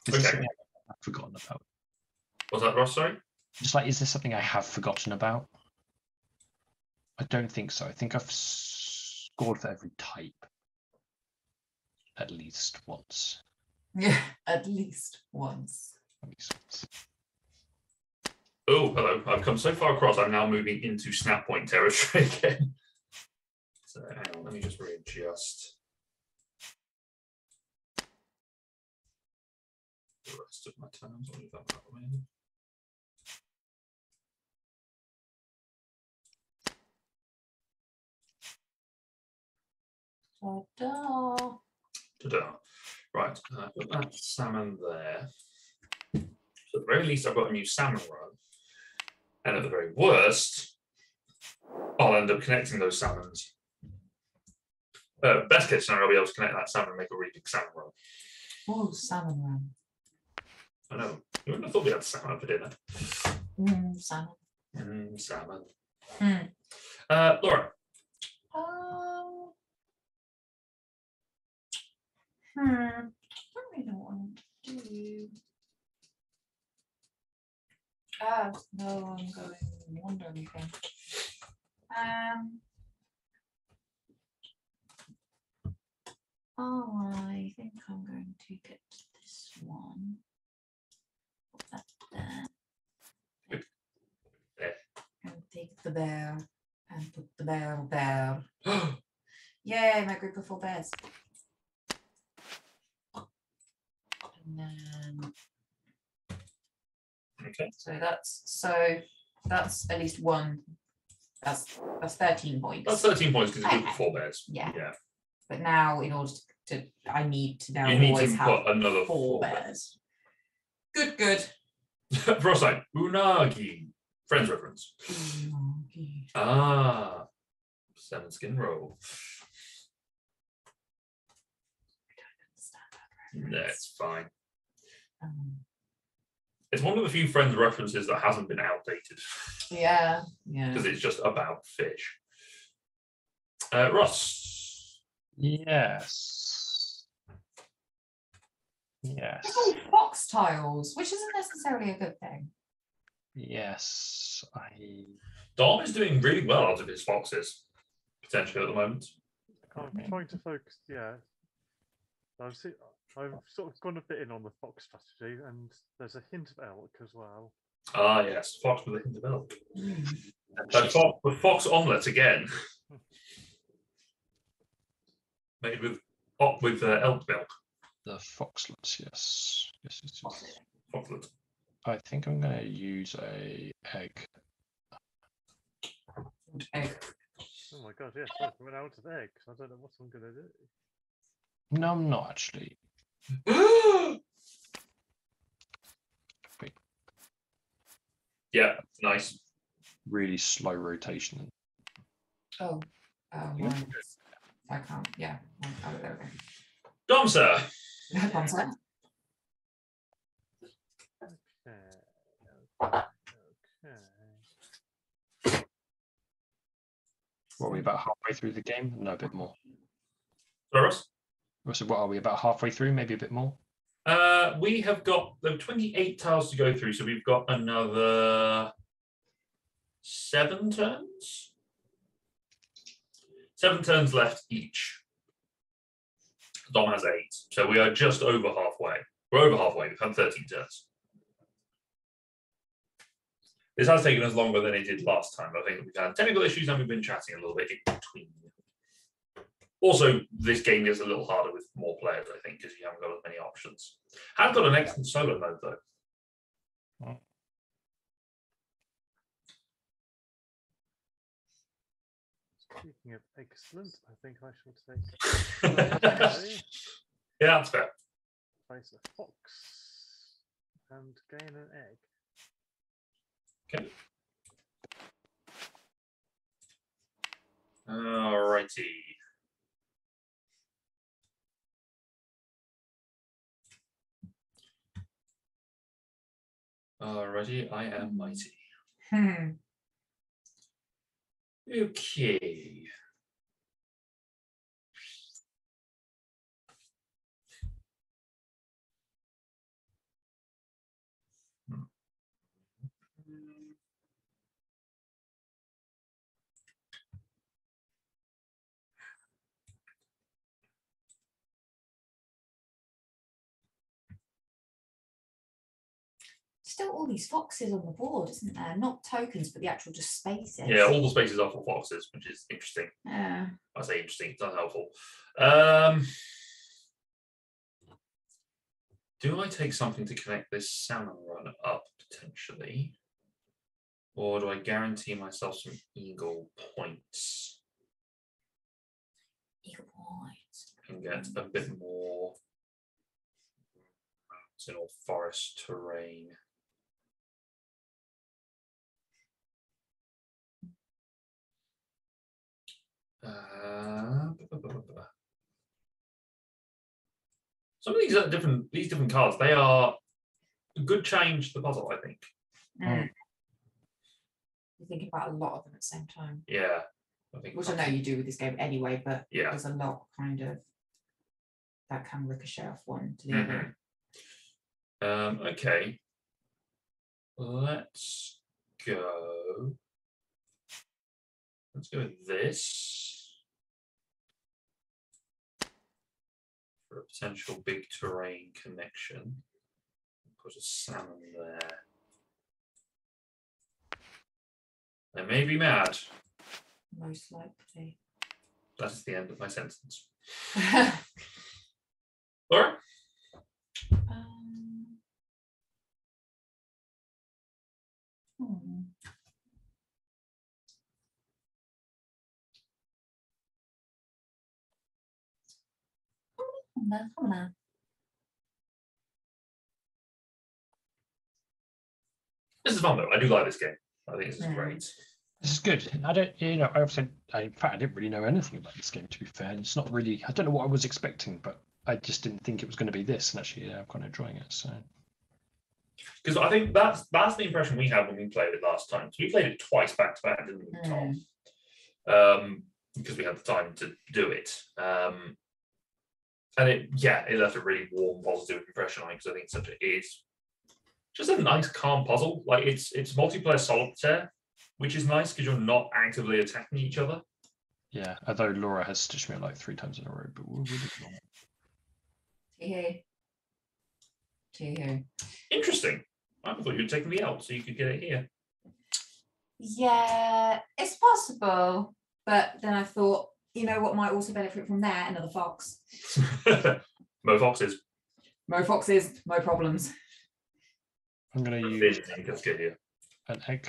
Okay. I've forgotten about. Was that Ross? Sorry. Just like, is there something I have forgotten about? I don't think so. I think I've scored for every type at least once. Yeah, at least once. That makes sense. Oh, hello. I've come so far across, I'm now moving into snap point territory again. So hang on, let me just readjust the rest of my terms. I'll leave that out of the way. Ta-da. Ta-da. Right, put that salmon there. So at the very least, I've got a new salmon run. And at the very worst, I'll end up connecting those salmons. Best case scenario, I'll be able to connect that salmon and make a really big salmon run. Oh, salmon run. I know. You wouldn't have thought we had salmon for dinner. Salmon. Salmon. Mm. Laura. I don't really know what I want to do. No, I'm going wandering again. I think I'm going to get this one. Put that there. And take the bear and put the bear there. Yay, my group of 4 bears. And then Okay. so that's at least one. That's 13 points. That's 13 points because it's a group of 4 bears. Yeah. Yeah. But now, in order to I need to now You need always to have put another 4 bears. Good. For a side, unagi. Friends reference. Ah. 7 skin roll. That's fine. It's one of the few Friends references that hasn't been outdated. Yeah. Because it's just about fish. Ross. Yes. They're called fox tiles, which isn't necessarily a good thing. Yes. Dom is doing really well out of his foxes. potentially at the moment. I'm trying to focus. Yeah, I've sort of gone a bit in on the fox strategy, and there's a hint of elk as well. Ah, yes, fox with a hint of elk. She's- The fox omelette again, made with elk milk. The foxlets, yes. Yes, it is. Foxlet. I think I'm going to use a egg. Egg. Oh my god, yes, I've run out of eggs. I don't know what I'm gonna do. No, I'm not actually. Yeah, nice. Really slow rotation. Oh, right. I can't. Yeah. Oh, there we Dom, sir. go. One sec. Okay. What are we about halfway through the game? No, a bit more. Sorry, Ross? So what are we about halfway through? Maybe a bit more. We have got 28 tiles to go through, so we've got another 7 turns. 7 turns left each. Dom has 8, so we are just over halfway. We're over halfway. We've had 13 turns. This has taken us longer than it did last time. I think we've had technical issues and we've been chatting a little bit in between. Also, this game gets a little harder with more players, I think, because you haven't got as many options. Have got an excellent solo mode, though. Speaking of excellent, I think I shall take Yeah, that's fair. place a fox and gain an egg. Okay. Alrighty. Alrighty, I am mighty. Okay. Still all these foxes on the board, isn't there? Not tokens, but the actual just spaces. Yeah, all the spaces are for foxes, which is interesting. Yeah. I say interesting, it's unhelpful. Do I take something to connect this salmon run up potentially? Or do I guarantee myself some eagle points Eagle points. and get a bit more mountain or forest terrain? Some of these are different. These different cards, they are a good change to the puzzle, I think. You think about a lot of them at the same time. Yeah, I think. Which I know you do with this game anyway, but yeah, there's a lot kind of that can ricochet off one to the other. Okay, let's go. Let's go with this for a potential big terrain connection. Put a salmon there. I may be mad. Most likely. That's the end of my sentence. Laura? Come on. This is fun though. I do like this game. I think this is great. This is good. I don't, you know, in fact, I didn't really know anything about this game, to be fair. It's not really, I don't know what I was expecting, but I just didn't think it was going to be this. And actually, I'm kind of enjoying it. So, because I think that's the impression we had when we played it last time. So we played it twice back to back, didn't we, Tom? Because we had the time to do it. And it left a really warm, positive impression on me because I think it's just a nice, calm puzzle. Like it's multiplayer solitaire, which is nice because you're not actively attacking each other. Yeah, although Laura has stitched me up like 3 times in a row, but we'll ignore it. Two. Interesting. I thought you were taking me out so you could get it here. Yeah, it's possible. But then I thought, you know what might also benefit from there? Another fox. Mo foxes. Mo foxes, no problems. I'm going to use In Cascadia. an egg,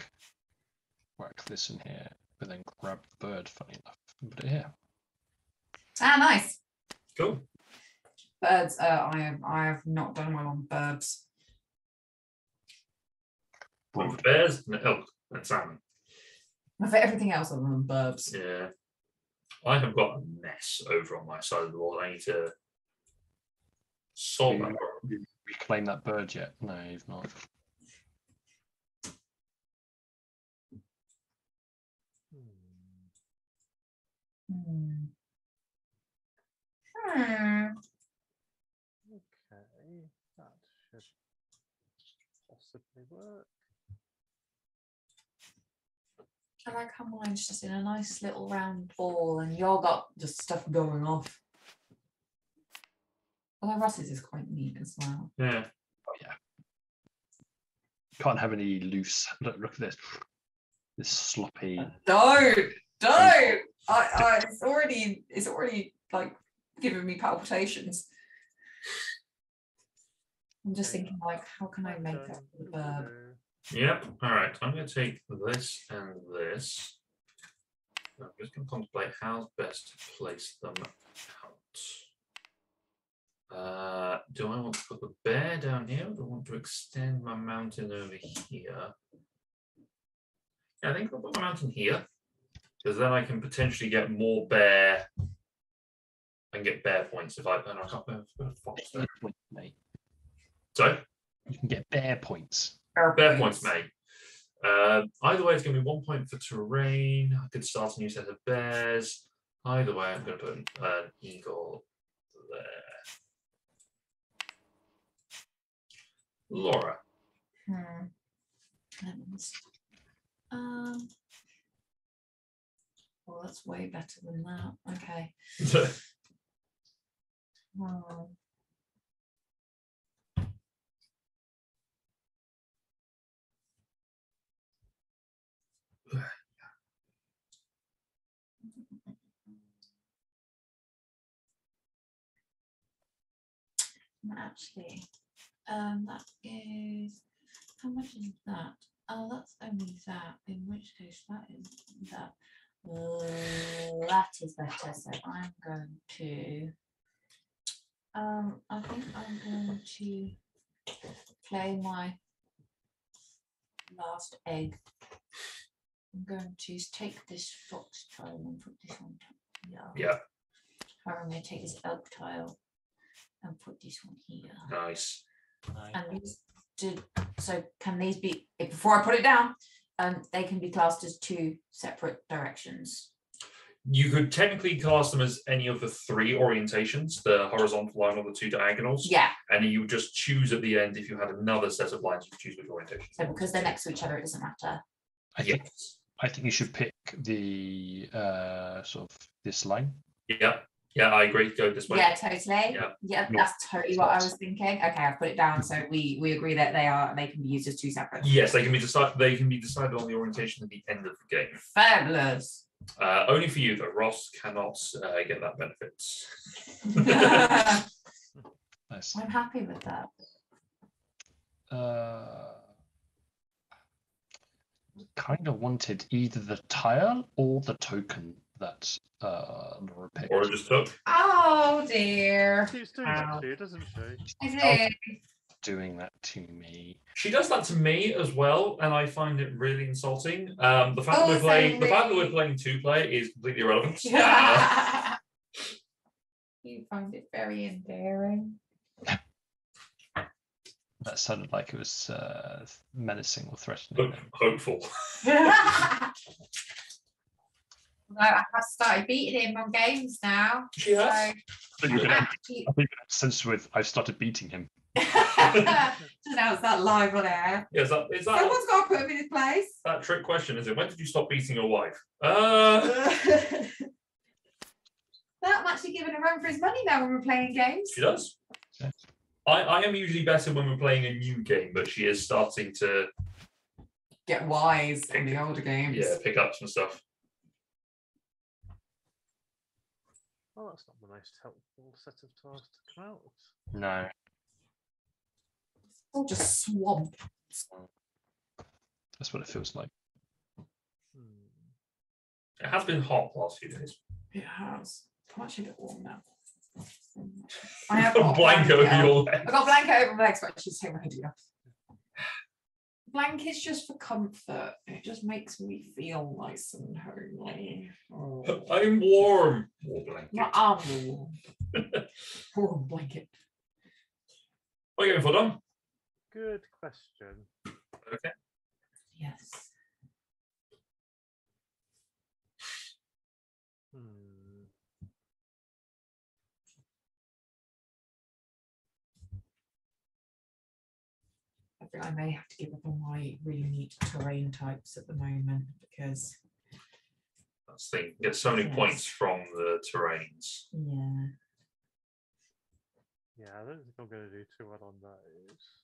whack this in here, but then grab the bird, funny enough, and put it here. Ah, nice. Cool. Birds, I have not done well on birds. One for bears and elk and salmon. For everything else other than birds. Yeah. I have got a mess over on my side of the wall. I need to solve that problem. Reclaim that bird yet? No, you've not. Okay, that should possibly work. I like how mine's just in a nice little round ball and y'all got just stuff going off. Although Russ's is quite neat as well. Yeah. Oh yeah. Can't have any loose. Look at this. This sloppy. Don't. It's already like giving me palpitations. I'm just thinking like, how can I make up the verb? Yep. All right. I'm going to take this and this. I'm just going to contemplate how best to place them out. Do I want to put the bear down here, or do I want to extend my mountain over here? Yeah, I think I'll put my mountain here, because then I can potentially get more bear and get bear points if I. And I can't put a fox there. Mate. Sorry? You can get bear points. Bear points, mate. Either way, it's going to be 1 point for terrain. I could start a new set of bears. Either way, I'm going to put an eagle there. Laura. Well, that's way better than that. Okay. Actually, that is, how much is that? Oh, that's only that, in which case that is that. That is better, so I'm going to I think I'm going to play my last egg. I'm going to take this fox tile and put this on top here. Yeah. I'm going to take this elk tile and put this one here. Nice. And these so can these be, before I put it down, they can be classed as 2 separate directions. You could technically class them as any of the 3 orientations, the horizontal line or the 2 diagonals. Yeah. And you would just choose at the end, if you had another set of lines, you could choose which orientation. So because they're next to each other, it doesn't matter. I think you should pick the sort of this line. Yeah, I agree. Go this way. Yeah, totally. Yeah, that's totally what I was thinking. Okay, I've put it down. So we agree that they can be used as 2 separate. Yes, they can be decided on the orientation at the end of the game. Fabulous. Only for you though. Ross cannot get that benefit. Nice. I'm happy with that. Kind of wanted either the tile or the token that Laura picked. Or just took. Oh dear. She's doing that to you, doesn't she? I did. Doing that to me. She does that to me as well, and I find it really insulting. The fact that we're playing 2-player is completely irrelevant. You find it very endearing. That sounded like it was menacing or threatening. Hopeful. No, I have started beating him on games now. She has. I think you can sense with I've started beating him. So now it's that live on air. Yeah, is that Someone's got to put him in his place. that trick question? Is it when did you stop beating your wife? I'm actually giving a run for his money now when we're playing games. She does. Yeah. I am usually better when we're playing a new game, but she is starting to get wise in the older games. Yeah, pick up some stuff. Oh, that's not the most helpful set of tasks to come out. No. It's all just swamp. That's what it feels like. It has been hot the last few days. It has. I'm actually a bit warm now. I have got a blanket over your legs. I've got a blanket over my legs, but I should take my hoodie off. Blankets just for comfort. It just makes me feel nice and homely. Oh. I'm warm. More blanket. My arms are warm. Warm blanket. What are you going for, Dom? Good question. Okay. Yes. I think I may have to give up on my really neat terrain types at the moment because That's the thing. You get so many points from the terrains. Yeah. Yeah, I don't think I'm going to do too well on those.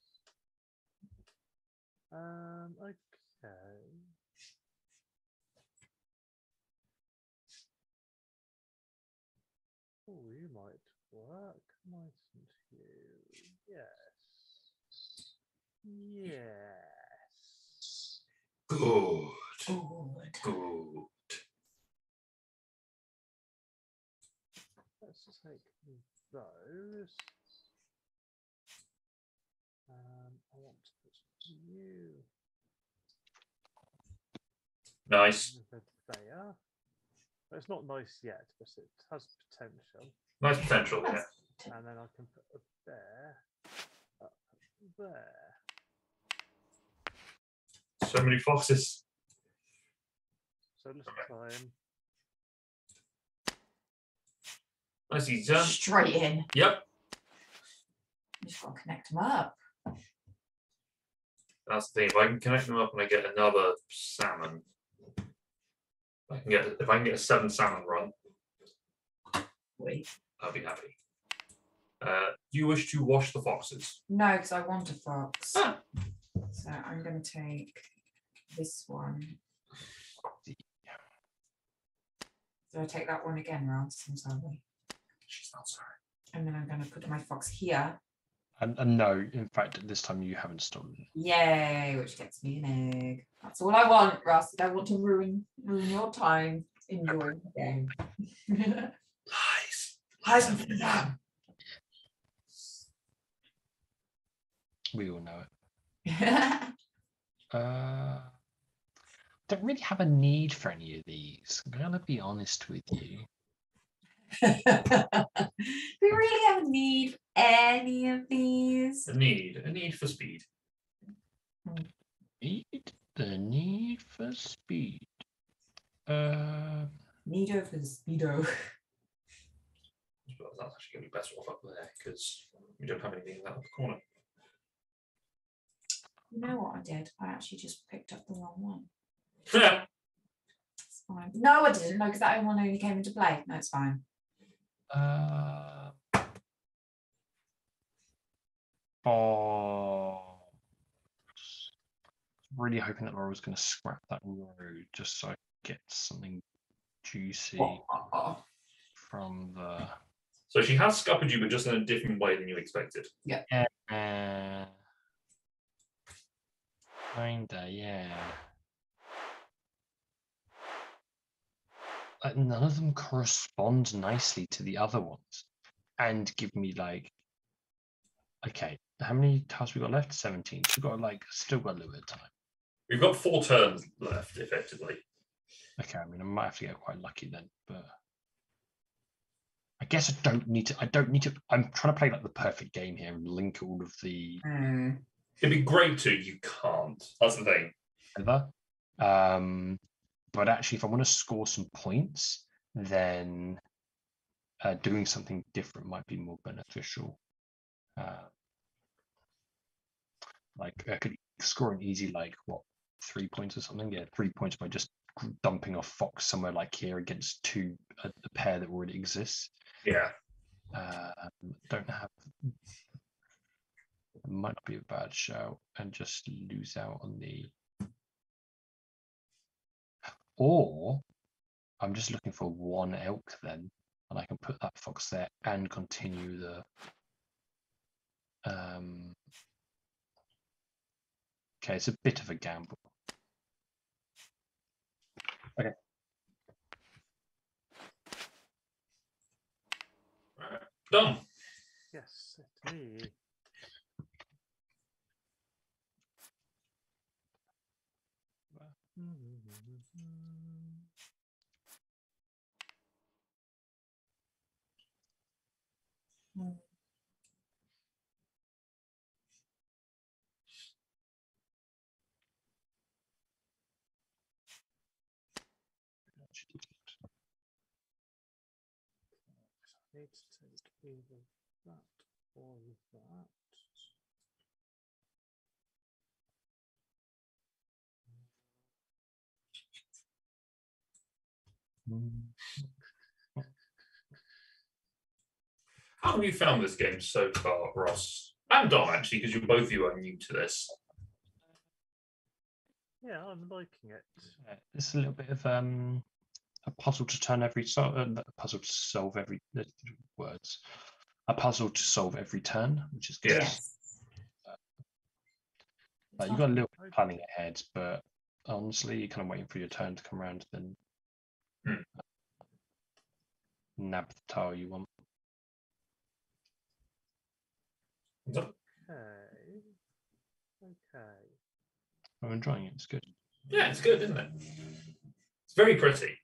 Okay. Oh, you might work, mightn't you? Yes. Yes. Good. Good. Good. Let's just take those. I want to put you Nice. there. But it's not nice yet, but it has potential. Nice potential, yeah. And then I can put a bear up there. So many foxes. So little time. Nice easy turn. Straight in. Yep. You just got to connect them up. That's the thing. If I can connect them up and I get another salmon, if I can get a 7 salmon run, Wait. I'll be happy. Do you wish to wash the foxes? No, because I want a fox. Ah. So I'm going to take this one. So I take that one again, Ross. I'm sorry. She's not sorry. And then I'm going to put my fox here. And no, in fact, this time you haven't stolen it. Yay, which gets me an egg. That's all I want, Ross. I don't want to ruin your time enjoying the game. Lies. Lies and freedom. We all know it. Don't really have a need for any of these. I'm gonna be honest with you. Do we really have a need for any of these? A need for speed. The need for speed. Needo for the speedo. Well, that's actually going to be better off up there because we don't have anything in that corner. You know what I did? I actually just picked up the wrong one. Yeah. It's fine. No, I didn't. No, because that one only came into play. No, it's fine. Really hoping that Laura's going to scrap that road just so I get something juicy from the. So she has scuppered you, but just in a different way than you expected. Yeah. Kinda, yeah. Like, none of them correspond nicely to the other ones, and give me like. Okay, how many tiles we got left? 17. So we've got still got a little bit of time. We've got 4 turns left, effectively. Okay, I mean, I might have to get quite lucky then, but I guess I don't need to. I'm trying to play like the perfect game here and link all of the. It'd be great to. You can't. That's the thing. Together. But actually, if I want to score some points, then doing something different might be more beneficial. Like I could score an easy 3 points or something. Yeah, 3 points by just dumping a fox somewhere like here against a pair that already exists. Yeah. Don't have. It might be a bad shout and just lose out on the. Or I'm just looking for one elk then, and I can put that fox there and continue the. Okay, it's a bit of a gamble. Okay. Done. Yes, it's me. I need to take either that or that. How have you found this game so far, Ross? And Dom, actually, because both of you are new to this. Yeah, I'm liking it. It's a little bit of a puzzle to turn every a puzzle to solve every words. A puzzle to solve every turn, which is good. Yes. You've got a little bit of planning ahead, but honestly, you're kind of waiting for your turn to come around, then nab the tile you want. Okay. I'm enjoying it. It's good. Yeah, it's good, isn't it? It's very pretty.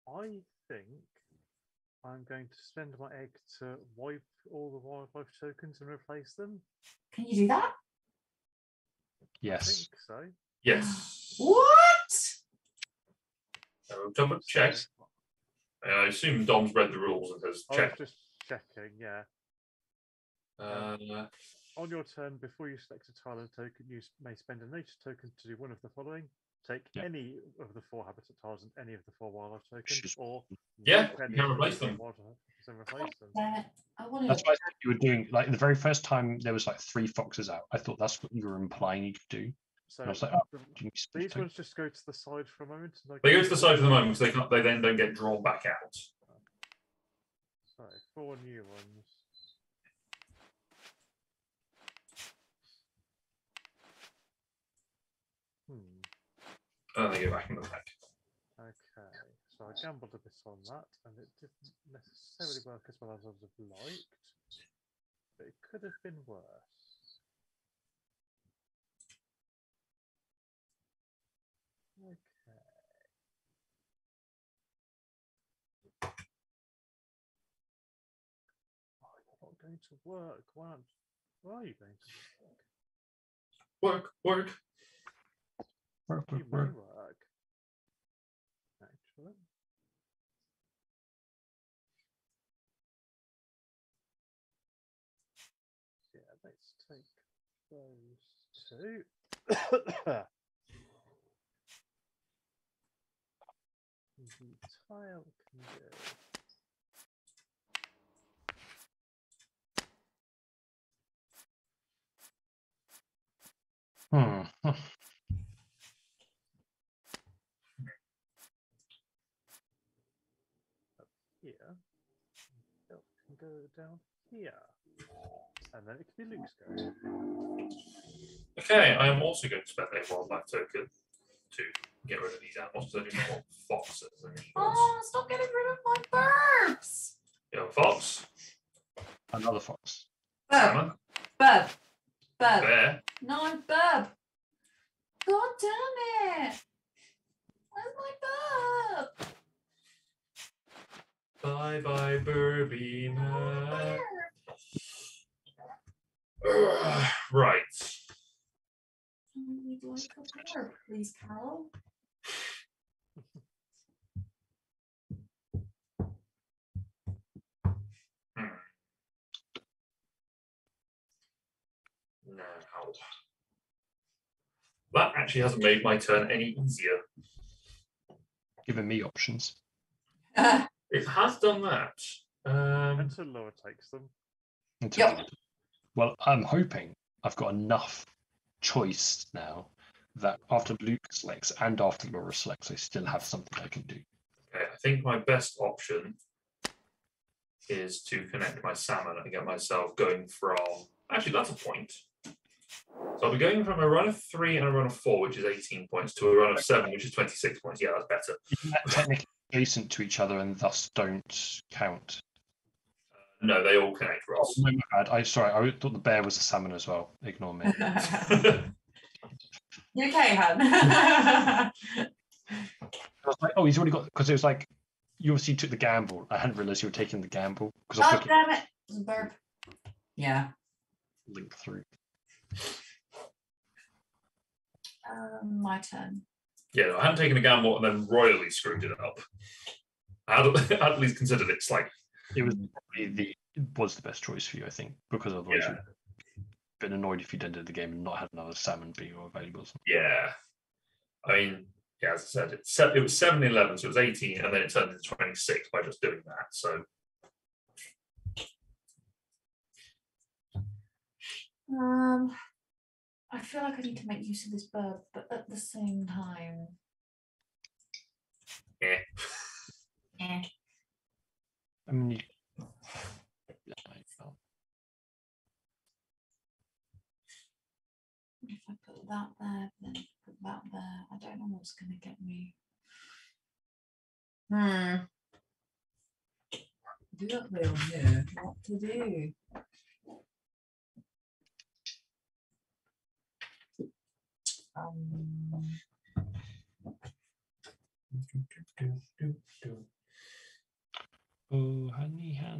I think I'm going to spend my egg to wipe all the wildlife tokens and replace them. Can you do that? I Yes. think so. Yes. What? Double check. I assume Dom's read the rules and has I was checked. just checking, yeah. On your turn, before you select a tile and token, you may spend a nature token to do one of the following. Take any of the 4 habitat tiles and any of the 4 wildlife tokens, or Yeah, any you can of replace the them. wildlife and replace them. I want That's to. what I thought you were doing. Like the very first time there was like 3 foxes out. I thought that's what you were implying you could do. So And I was like, oh, these ones just go to the side for a moment. They go to the side for the moment because they then don't get drawn back out. So 4 new ones. And then they go back in the pack. Okay, so I gambled a bit on that, and it didn't necessarily work as well as I would have liked, but it could have been worse. Okay. Oh, you're not going to work. Why are you going to work? Work. You may work. Actually. Yeah, let's take those 2. The tile can go. Up here. It can go down here. And then it can be Luke's go. Okay, I am also going to spend a wildlife token to get rid of these animals because I do not want foxes. Oh, stop getting rid of my birds. You have a fox. Another fox. Salmon. Bub. Bear. No, bub. God damn it. Where's my bub? Bye bye, Burby man. Right. We'd like a bird, please, Carol. That actually hasn't made my turn any easier. Giving me options. It has done that. Until Laura takes them. Yep. Well, I'm hoping I've got enough choice now that after Luke selects and after Laura selects, I still have something I can do. Okay, I think my best option is to connect my salmon and get myself going from. Actually, that's a point. So I'll be going from a run of 3 and a run of 4, which is 18 points, to a run of 7, which is 26 points. Yeah, that's better. Isn't that technically adjacent to each other and thus don't count? No, they all connect, Ross. Oh, my bad. I thought the bear was a salmon as well. Ignore me. You okay, hun? I was like, oh, he's already got, because it was like, you obviously took the gamble. I hadn't realised you were taking the gamble because I was looking Damn it. It's a burp. Yeah. link through. My turn. Yeah, no, I hadn't taken a gamble and then royally screwed it up. I had at least considered it slightly. It was probably the best choice for you, I think, because otherwise you'd been annoyed if you'd ended the game and not had another salmon being available. Yeah. I mean, yeah, as I said, it was 7-11, so it was 18, and then it turned into 26 by just doing that. So I feel like I need to make use of this bird, but at the same time. yeah. I mean, If I put that there, then put that there, I don't know what's going to get me. Do not really know what to do. Oh, honey. I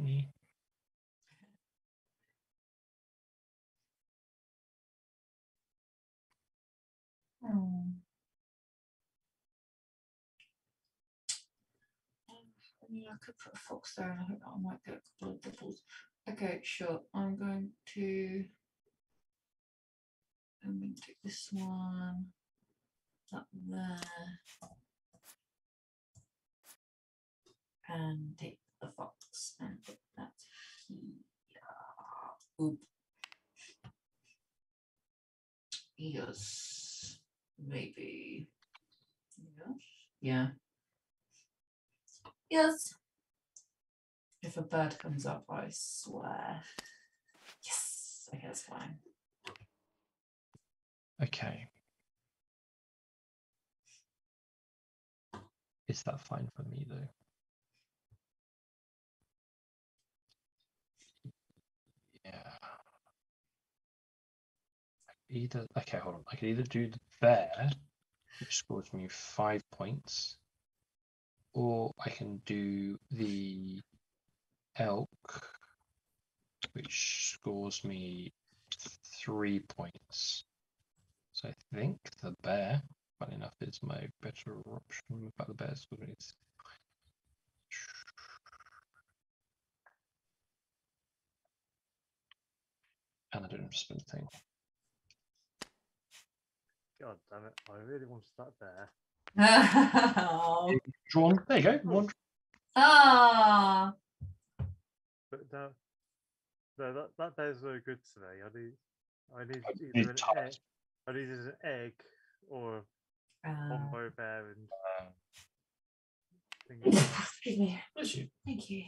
mean, I could put a fox there and I hope that I might get a couple of doubles. Okay, sure. I'm going to take this one, that there, and take the fox and put that here. Oop. Yes, maybe. Yes. Yeah. Yes. If a bird comes up, I swear. Yes. Okay, that's fine. Okay. Is that fine for me though? Yeah. Okay, hold on. I could either do the bear, which scores me 5 points, or I can do the elk, which scores me 3 points. So I think the bear, funny enough, is my better option. But the bear scores me. And I don't have to spend a thing. God damn it! I really wanted that there. Oh. Drawn. There you go. One. Ah. But no, that bear's no good to me. I need need either an tough. egg. I need an egg or combo bear and things. Excuse me. Bless you. Thank you.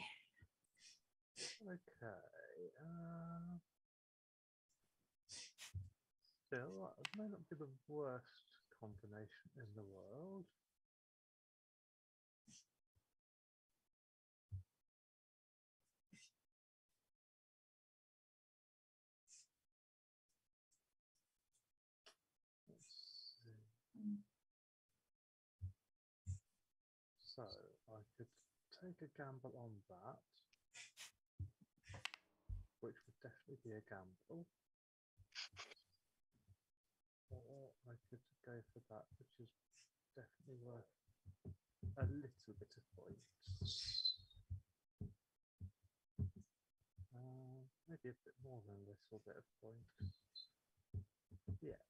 Okay. Still, that may not be the worst combination in the world. So I could take a gamble on that, which would definitely be a gamble. Or I could go for that, which is definitely worth a little bit of points. Maybe a bit more than a little bit of points. Yeah.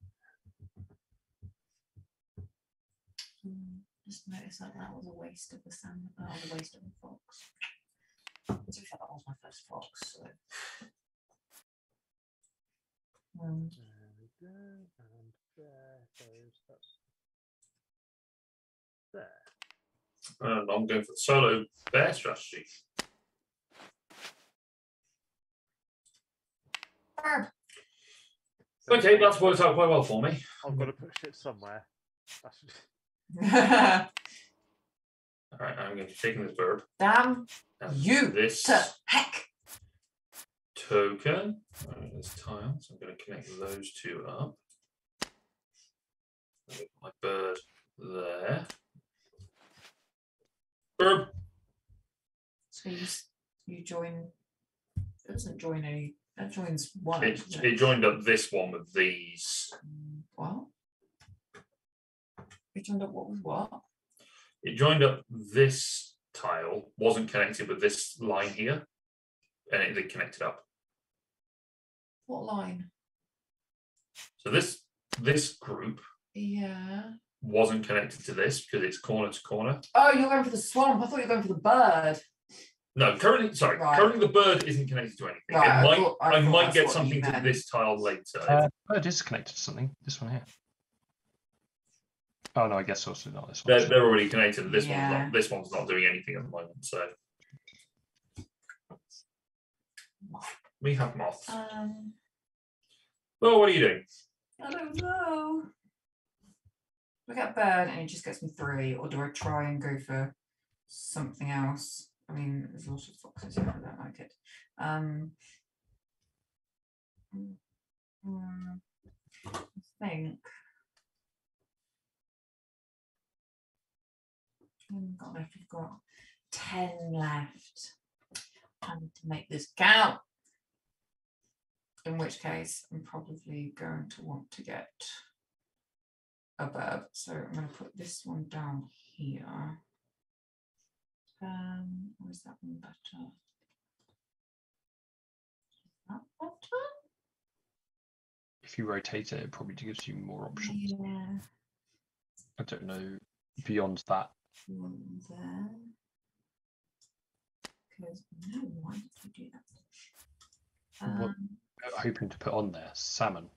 Just noticed that was a waste of the salmon. Oh, a waste of the fox. To be fair, that was my first fox. So. There we go, and there goes that. There. And I'm going for the solo bear strategy. Okay, that's worked out quite well for me. I've got to put shit somewhere. All right, I'm going to take this verb. Damn and you this to heck. token. This tile, so I'm going to connect those two up. My bird there. Verb. So you join. It doesn't join any. That joins one. It joined up this one with these. What? It joined up what with what? It joined up this tile, wasn't connected with this line here, and it connected up. What line? So this group wasn't connected to this because it's corner to corner. Oh, you're going for the swamp. I thought you were going for the bird. No, currently the bird isn't connected to anything. Right, I might get what something you to meant. this tile later. Bird is connected to something. This one here. Oh no, I guess also not this one. They're already connected. This Yeah. one's not. This one's not doing anything at the moment. So we have moths. Well, what are you doing? I don't know. I get bird and it just gets me 3, or do I try and go for something else? I mean, there's lots of foxes here. I don't like it. I think. God, I've got 10 left. I need to make this count. In which case, I'm probably going to want to get a bird. So I'm going to put this one down here. Or is that one better? Is that better? If you rotate it, it probably gives you more options. Yeah. I don't know beyond that. One there. Because no, why did we do that? What hoping to put on there? Salmon.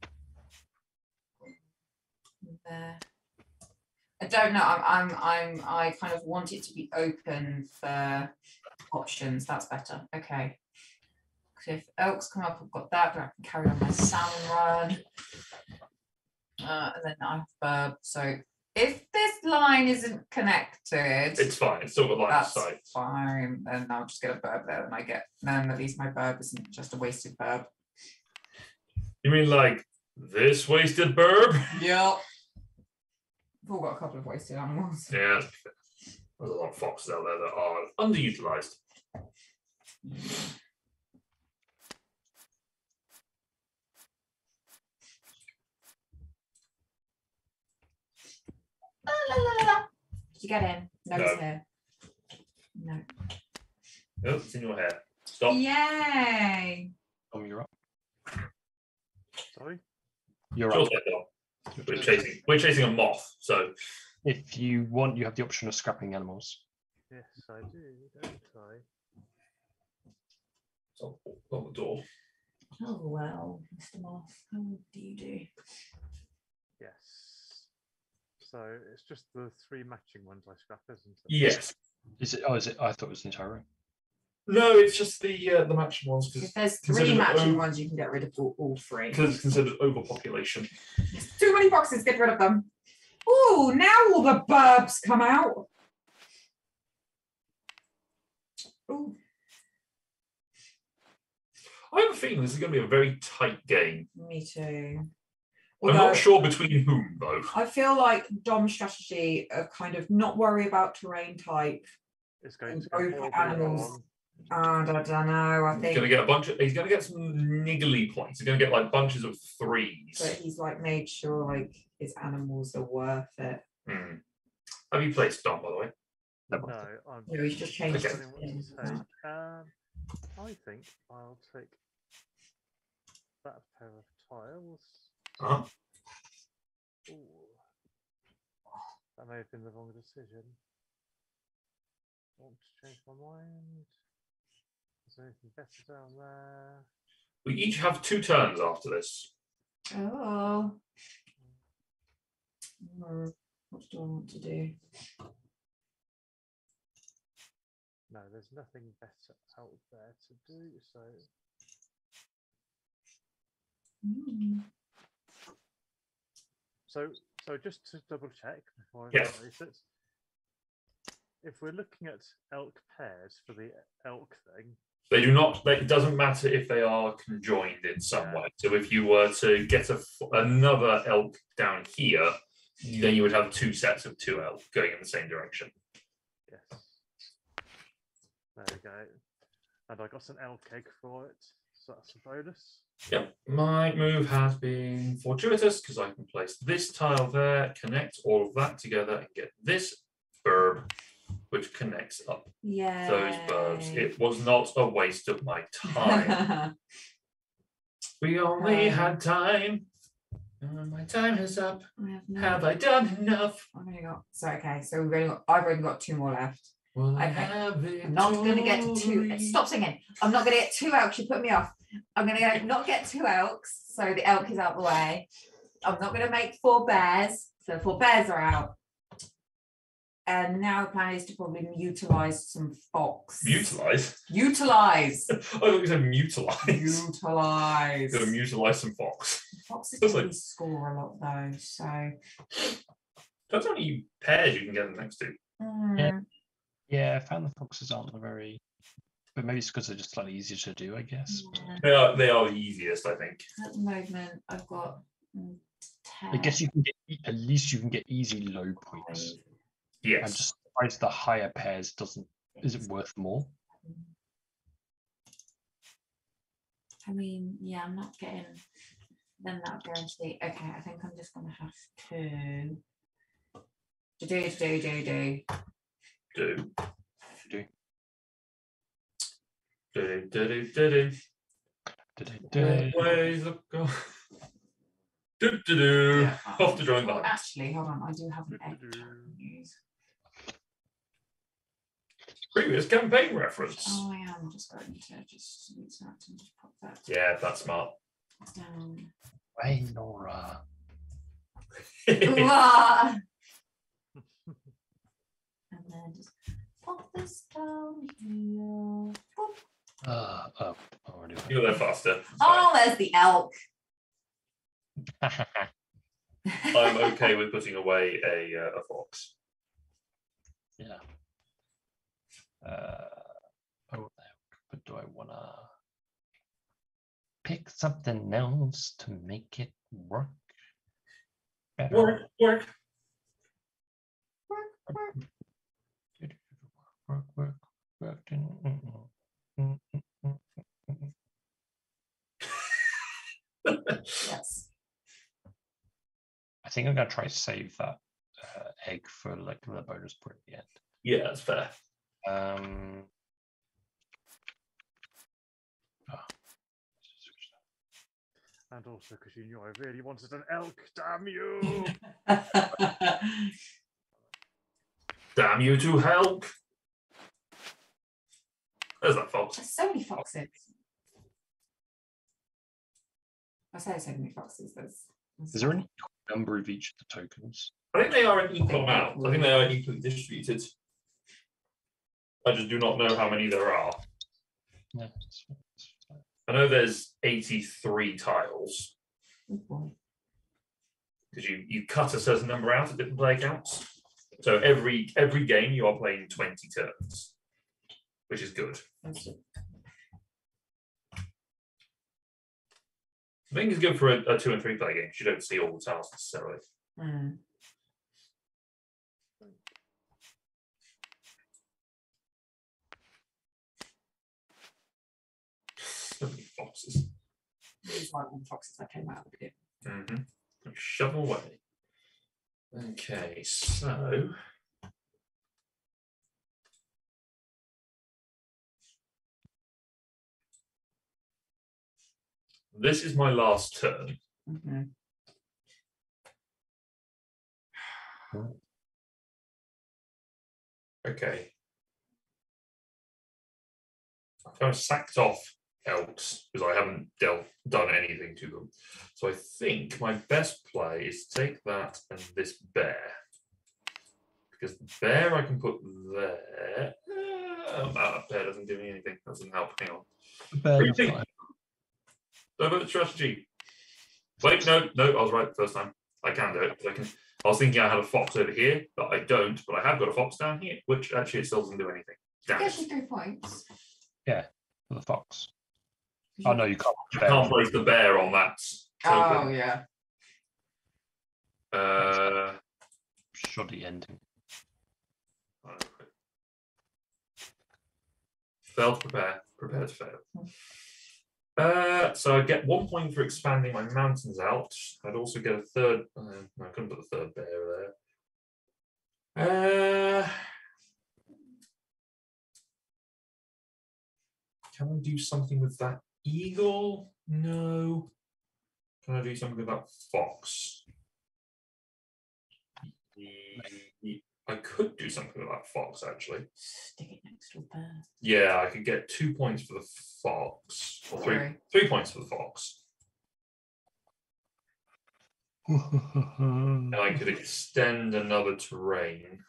There. I don't know. I kind of want it to be open for options. That's better. Okay. So if elks come up, I've got that, but I can carry on my salmon run. And then I have bird. So if this line isn't connected, It's fine. It's still got line of that's sight. fine. Then I'll just get a bird there, and then at least my bird isn't just a wasted bird. You mean like this wasted burb? Yep. We've all got a couple of wasted animals. Yeah. There's a lot of foxes out there that are underutilized. Did you get in? No, No. it's here. No. Oh, it's in your hair. Stop. Yay! You're up. Sorry? You're Sure, up. We're chasing a moth, so If you want, you have the option of scrapping animals. Yes, I do, don't I? it's on the door. Oh well, Mr. Moth, how do you do? Yes. So it's just the 3 matching ones I scrap, isn't it? Yes. Is it? Oh, is it? I thought it was the entire room. No, it's just the matching ones If there's 3 considered matching over- ones, you can get rid of all 3. because it's considered overpopulation. There's too many boxes, get rid of them. Oh, now all the burbs come out. Ooh. I have a feeling this is going to be a very tight game. Me too. I'm not sure between whom though. I feel like Dom's strategy of kind of not worry about terrain type It's going and to go go for horribly animals. wrong. And I don't know. I He's think going to get a bunch of. He's going to get some niggly points. He's going to get like bunches of 3s. but he's like made sure like his animals are worth it. Hmm. Have you played Storm, by the way? No, I'm No, he's just changed Okay. his deciding what to thing. take. I think I'll take that pair of tiles. Uh-huh. Ooh. That may have been the wrong decision. I want to change my mind. Is there anything better down there? We each have 2 turns after this. Oh. What do I want to do? No, there's nothing better out there to do, so so just to double check before I Yes. place it, if we're looking at elk pairs for the elk thing, They do not. It doesn't matter if they are conjoined in some way. So if you were to get another elk down here, then you would have 2 sets of 2 elk going in the same direction. yes. There we go. And I got an elk egg for it, so that's a bonus. Yep, my move has been fortuitous because I can place this tile there, connect all of that together, and get this burb, which connects up those burbs. It was not a waste of my time. We only had time. My time is up. Have I done enough? I've only got so I've only got 2 more left. Well, Okay. I'm not going to get to 2. Stop singing. I'm not going to get 2 elks. You put me off. I'm going to not get 2 elks. So the elk is out the way. I'm not going to make 4 bears. So 4 bears are out. And now the plan is to probably utilize some fox. Utilize? Utilize. I thought you said mutilize. Utilize. Going to mutilize some fox. Foxes That's really like- score a lot though. So. That's how many pairs you can get them next to. Yeah, I found the foxes aren't very, but maybe it's because they're just slightly easier to do, I guess. Yeah. They are the easiest, I think. At the moment, I've got 10. I guess you can get at least you can get easy low points. I'm Yes. just surprised the higher pairs isn't worth more. I mean, yeah, I'm not getting them that guarantee. Okay, I think I'm just gonna have to do. Do. Do. Always look go. Do. Yeah, Off to join the oh, hunt. actually, hold on. I do have an egg to use. Previous campaign reference. Oh, I am just going to just use that and just pop that Yeah, that's smart. down. Hey, Nora. Ooh-ah! And then just pop this down here. Boop. Already. You're there faster. Oh, there's the elk. I'm okay with putting away a fox. Yeah. But do I wanna pick something else to make it work better? Work. Work. Yes. I think I'm gonna try to save that egg for like the bonus point at the end. Yeah, that's fair. And also because you knew I really wanted an elk, damn you! Damn you to help. There's that fox. There's so many foxes. I say so many foxes. Is there any number of each of the tokens? I think they are an equal amount. I think they are equally distributed. I just do not know how many there are. No. I know there's 83 tiles. Oh boy. Because you cut a certain number out at different play counts. So every game you are playing 20 turns, which is good. I think it's good for a 2 and 3 player game. You don't see all the tiles necessarily. Mm. So many foxes. These like one foxes that came out of it. Shovel away. Okay, so this is my last turn. Okay. I've kind of sacked off elks because I haven't done anything to them. So I think my best play is to take that and this bear. Because the bear I can put there. That bear doesn't do me anything. That doesn't help. Hang on. What do you think? Divert strategy. Wait, no, I was right the first time. I can do it. I was thinking I had a fox over here, but I don't. But I have got a fox down here, which actually it still doesn't do anything. Damn Gives you it. 3 points. Yeah, for the fox. Oh no, you can't. I can't place the bear on that token. Oh yeah. Shoddy ending. Fail to prepare. Prepare to fail. So I get 1 point for expanding my mountains out. I'd also get a third. No, I couldn't put the third bear there. Can I do something with that eagle? No. Can I do something with that fox? I could do something with that fox, actually. Stick it next to a bear. Yeah, I could get 2 points for the fox. Or three points for the fox. And I could extend another terrain.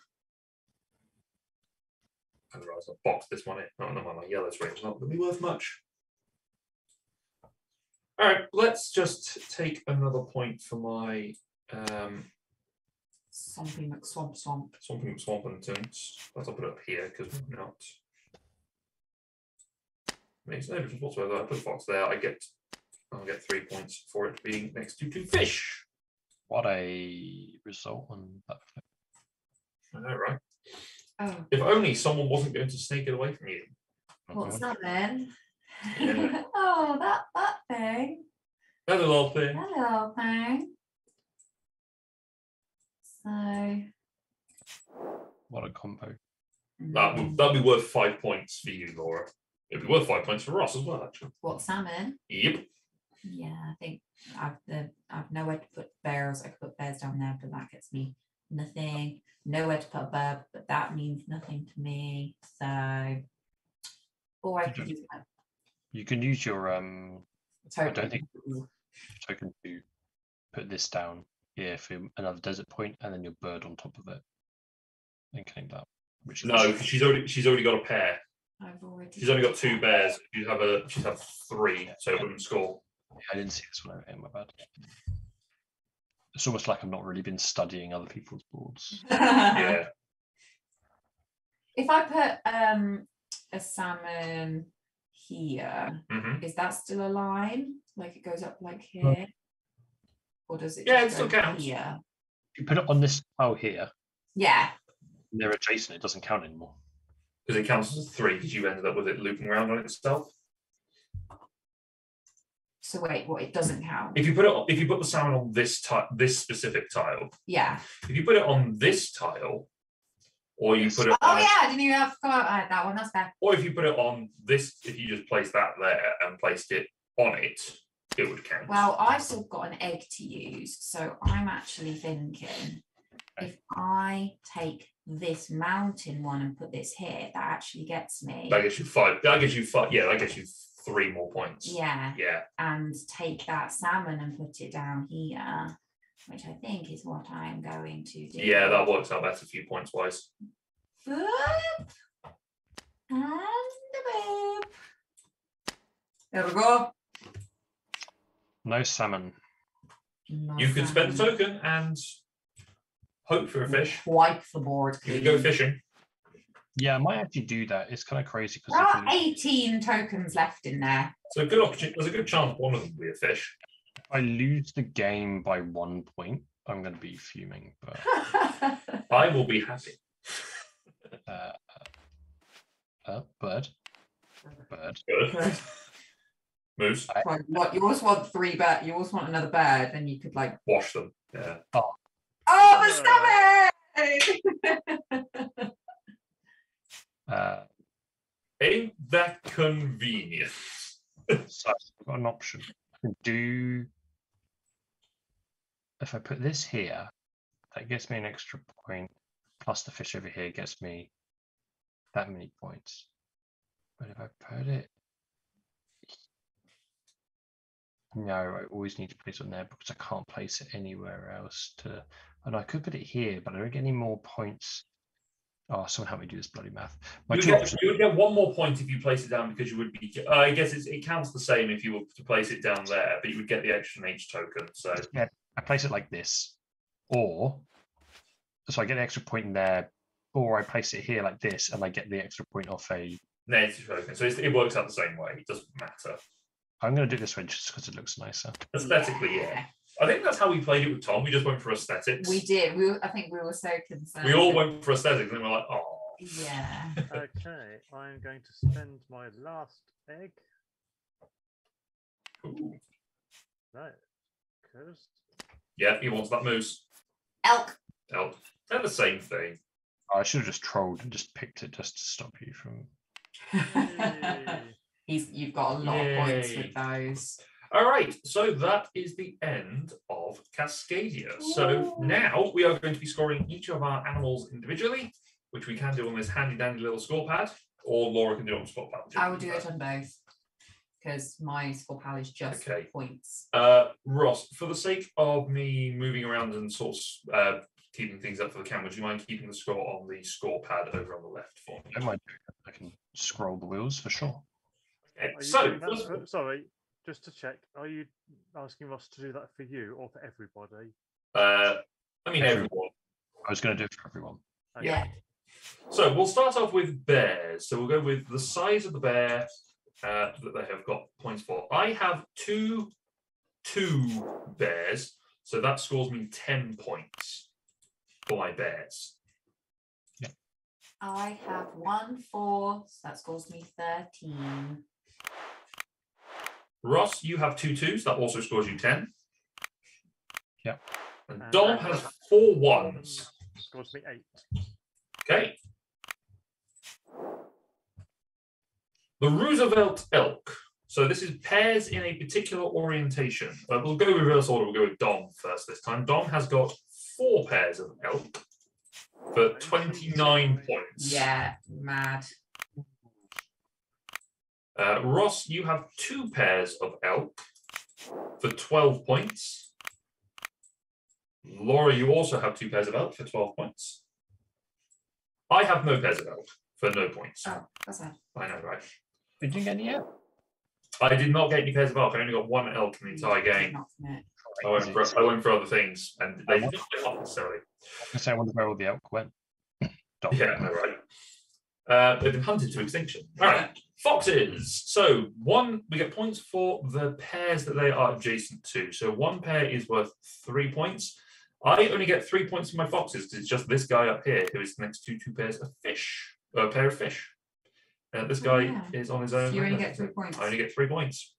I'd rather box this one in. No, my yellow terrain is not going to be worth much. All right, let's just take another point for my Swampy McSwamp. Swampingtons. Let's put it up here because we're not. Makes no difference whatsoever. I put a fox there. I'll get 3 points for it being next to 2 fish. What a result on that. I know, right? Oh. If only someone wasn't going to sneak it away from you. What's that then? Yeah. Oh, that thing. That little thing. That little thing. So. What a combo. That'd be worth 5 points for you, Laura. It'd be worth 5 points for Ross as well, actually. What, salmon? Yep. Yeah, I think I've nowhere to put bears. I could put bears down there, but that gets me nothing. Nowhere to put a bird, but that means nothing to me. So, or I could use that. You can use your token. I don't think token to put this down here for another desert point, and then your bird on top of it, and claim that. Which no, because she's already got a pair. She's only got 2 bears. She'd have 3, so it wouldn't score. I didn't see this one over here, my bad. It's almost like I've not really been studying other people's boards. Yeah. If I put a salmon here, is that still a line? Like it goes up like here? Or does it Yeah, just it still go counts. here? If you put it on this tile here, Yeah. and they're adjacent, it doesn't count anymore. Because it counts as 3 because you ended up with it looping around on itself. So wait, what? It doesn't count. If you put the salmon on this specific tile, Yeah. if you put it on this tile, or you put it Oh on, yeah, I didn't even have to go out that one. That's fair. or if you put it on this, if you just place that there and placed it on it, it would count. Well, I've still got an egg to use, so I'm actually thinking if I take this mountain one and put this here, that actually gets me. That gets you 5. That gets you 5. Yeah, that gets you 3 more points. Yeah. Yeah. And take that salmon and put it down here, which I think is what I'm going to do. Yeah, that works out better for you points wise. Boop. And a boop. There we go. No salmon. No You can spend the salmon. token and hope for a fish. Wipe the board. You can go fishing. Yeah, I might actually do that. It's kind of crazy There because are 18 tokens left in there. So good opportunity. There's a good chance one of them will be a fish. if I lose the game by 1 point, I'm going to be fuming. But I will be happy. bird. Good. Moose. Right, what, you always want 3 bird, you always want another bird, then you could like Wash them. Yeah. oh the salmon. Ain't that convenient? So I've got an option. I can do. If I put this here, that gets me an extra point. Plus the fish over here gets me that many points. But if I put it, no, I always need to place it on there because I can't place it anywhere else. And I could put it here, but I don't get any more points. Oh, someone help me do this bloody math. You would get one more point if you place it down because you would be. I guess it counts the same if you were to place it down there, but you would get the extra H token. So yeah, I place it like this, so I get the extra point in there, or I place it here like this, and I get the extra point off a native token. So it works out the same way. It doesn't matter. I'm going to do it this way just because it looks nicer. Aesthetically, yeah. I think that's how we played it with Tom. We just went for aesthetics. We did. I think we were so concerned. We all went for aesthetics, and we're like, oh. Yeah. Okay, I'm going to spend my last egg. Ooh. Right, because Yeah, he wants that moose. Elk. Elk. They're the same thing. I should have just trolled and just picked it just to stop you from. You've got a lot of points with those. All right, so that is the end of Cascadia. So now we are going to be scoring each of our animals individually, which we can do on this handy dandy little score pad, or Laura can do it on the score pad. I will do it on both because my score pad is just points. Ross, for the sake of me moving around and sort of keeping things up for the camera, do you mind keeping the score on the score pad over on the left for me? I don't mind doing it. I can scroll the wheels for sure. Okay, so sorry. Just to check, are you asking Ross to do that for you or for everybody? I mean, everyone. I was going to do it for everyone. Okay. Yeah. So we'll start off with bears. So we'll go with the size of the bear that they have got points for. I have two bears, so that scores me 10 points for my bears. Yeah. I have 1, 4, so that scores me 13. Ross, you have 2 2s, that also scores you 10. Yeah. And Dom has 4 1s. Scores me 8. Okay. The Roosevelt elk. So this is pairs in a particular orientation. We'll go reverse order. We'll go with Dom first this time. Dom has got 4 pairs of elk for 29 points. Yeah, mad. Ross, you have 2 pairs of elk for 12 points. Laura, you also have 2 pairs of elk for 12 points. I have no pairs of elk for no points. Oh, that's sad. I know, right? You didn't get any yet? I did not get any pairs of elk. I only got 1 elk in the entire game. I went for other things, and they didn't play off necessarily. I wonder where all the elk went. Yeah, no, right. They've been hunted to extinction. All right, foxes. So we get points for the pairs that they are adjacent to. So 1 pair is worth 3 points. I only get 3 points for my foxes because it's just this guy up here who is next to 2 pairs of fish, a pair of fish. This guy is on his own. So you only get 3 points. I only get 3 points.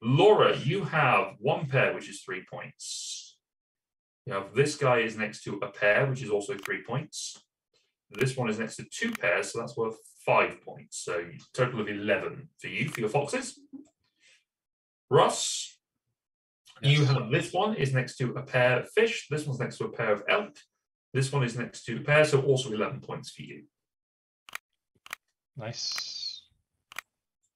Laura, you have 1 pair, which is 3 points. You have this guy is next to a pair, which is also 3 points. This one is next to 2 pairs, so that's worth 5 points. So total of 11 for you, for your foxes. Russ, you have this one is next to a pair of fish. This one's next to a pair of elk. This one is next to a pair, so also 11 points for you. Nice.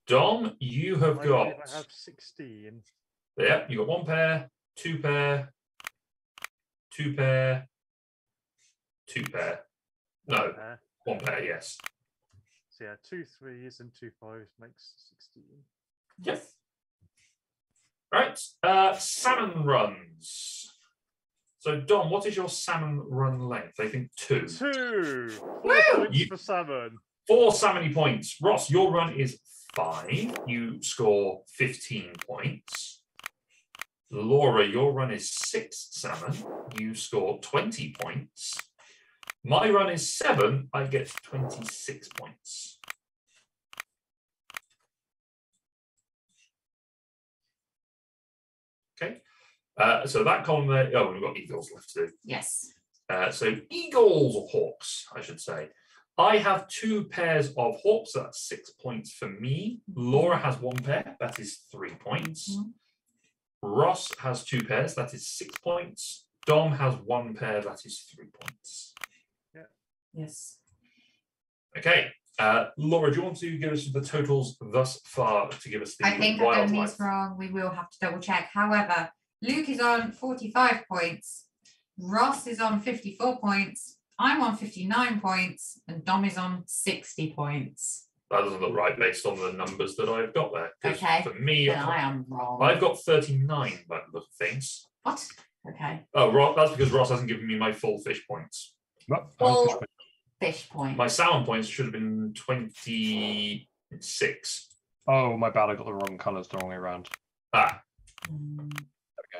Dom, you have got. I have 16. Yeah, you got 1 pair, 2 pair, 2 pair, 2 pair. No, 1 pair, yes. So yeah, 2 3s and 2 5s makes 16. Yes. Right. Salmon runs. So Dom, what is your salmon run length? I think 2. 2. 4 points for salmon. 4 salmony points. Ross, your run is 5. You score 15 points. Laura, your run is 6 salmon. You score 20 points. My run is 7. I get 26 points. Okay. So that column there. Oh, we've got eagles left to do. Yes. So eagles or hawks, I should say. I have 2 pairs of hawks. So that's 6 points for me. Laura has 1 pair. That is 3 points. Ross has 2 pairs. That is 6 points. Dom has 1 pair. That is 3 points. Yes. Okay. Laura, do you want to give us the totals thus far to give us the I think I've done wildlife? these wrong. We will have to double check. However, Luke is on 45 points. Ross is on 54 points. I'm on 59 points. And Dom is on 60 points. That doesn't look right based on the numbers that I've got there. 'Cause Okay. For me, Then I am wrong. I've got 39 by the look of things. What? Okay. Oh, that's because Ross hasn't given me my full fish points. Full fish point. My salmon points should have been 26. Oh, my bad. I got the wrong colours the wrong way around. Ah, Mm, There we go.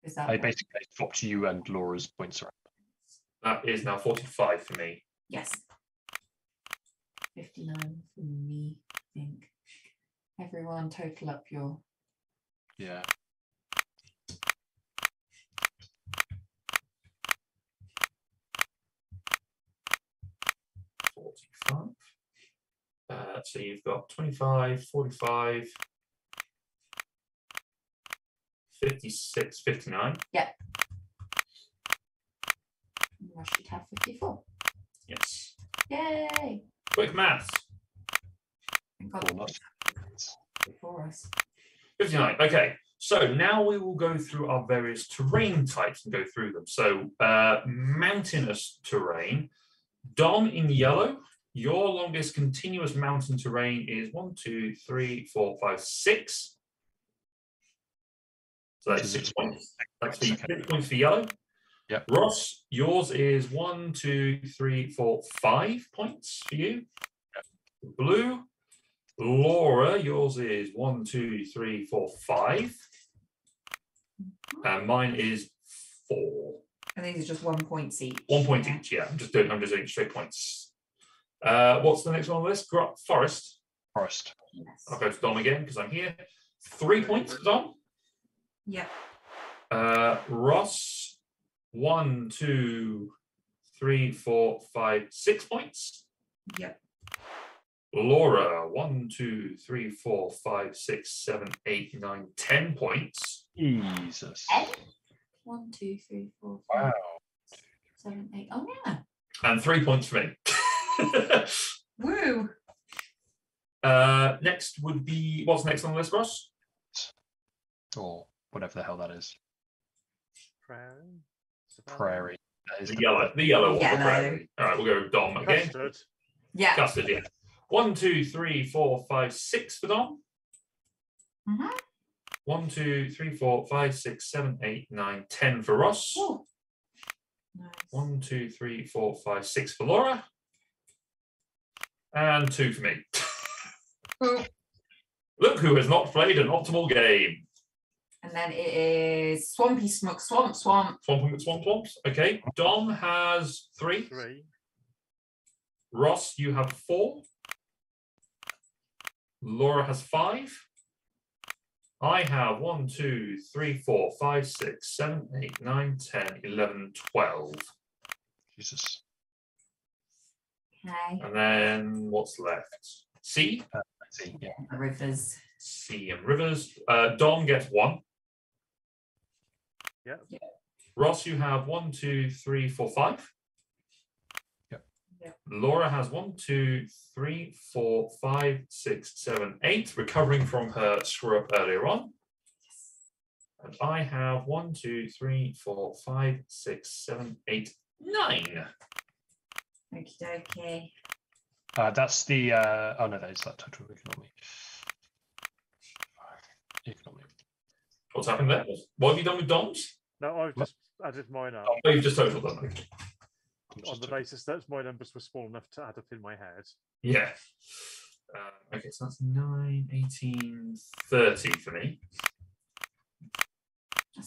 is that I right? basically swapped you and Laura's points around. that is now 45 for me. Yes. 59 for me, I think. Everyone total up your. Yeah. So you've got 25, 45, 56, 59. I should have 54. Yes. Yay! Quick maths. Thank God Almost. before us. 59. Okay. So now we will go through our various terrain types and go through them. So mountainous terrain. Dom in yellow. Your longest continuous mountain terrain is 1, 2, 3, 4, 5, 6. So that's 6 points. That's the 6 points for yellow. Yeah. Ross, yours is 1, 2, 3, 4, 5 points for you. Yep. Blue. Laura, yours is 1, 2, 3, 4, 5. And mine is 4. And these are just 1 point each. 1 point each, yeah. I'm just doing straight points. What's the next one on the list? Forest. Forest. Yes. I'll go to Dom again because I'm here. 3 points for Dom. Yep. Ross, 1, 2, 3, 4, 5, 6 points. Yep. Laura, 1, 2, 3, 4, 5, 6, 7, 8, 9, 10 points. Jesus. 1, 2, 3, 4, 5, Wow. 7, 8. Oh yeah. And 3 points for me. Woo. Next would be, what's next on the list, Ross? Or whatever the hell that is. Prairie. Prairie. That is The yellow one, the Yellow. prairie. All right, we'll go with Dom again. Custard. Yeah. Custard, yeah. 1, 2, 3, 4, 5, 6 for Dom. Mhm. 1, 2, 3, 4, 5, 6, 7, 8, 9, 10 for Ross. Ooh. Nice. 1, 2, 3, 4, 5, 6 for Laura. And 2 for me. Ooh. Look who has not played an optimal game. And then it is Swampy Smoke, Swamp. Swamps. Okay. Dom has 3. 3. Ross, you have 4. Laura has 5. I have 1, 2, 3, 4, 5, 6, 7, 8, 9, 10, 11, 12. Jesus. Okay. And then what's left? C. Let's see. Yeah. Rivers. C and Rivers. Dom gets 1. Yep. Ross, you have 1, 2, 3, 4, 5. Yep. Laura has 1, 2, 3, 4, 5, 6, 7, 8, recovering from her screw up earlier on. And I have 1, 2, 3, 4, 5, 6, 7, 8, 9. Okie dokie. That's the. Oh no, that is that total economy. Economy. What's happened there? What have you done with Dom's? No, I've just added mine up Oh, you've just totaled them. Okay. on the basis that my numbers were small enough to add up in my head. Yeah. Okay, so that's 9, 18, 30 for me.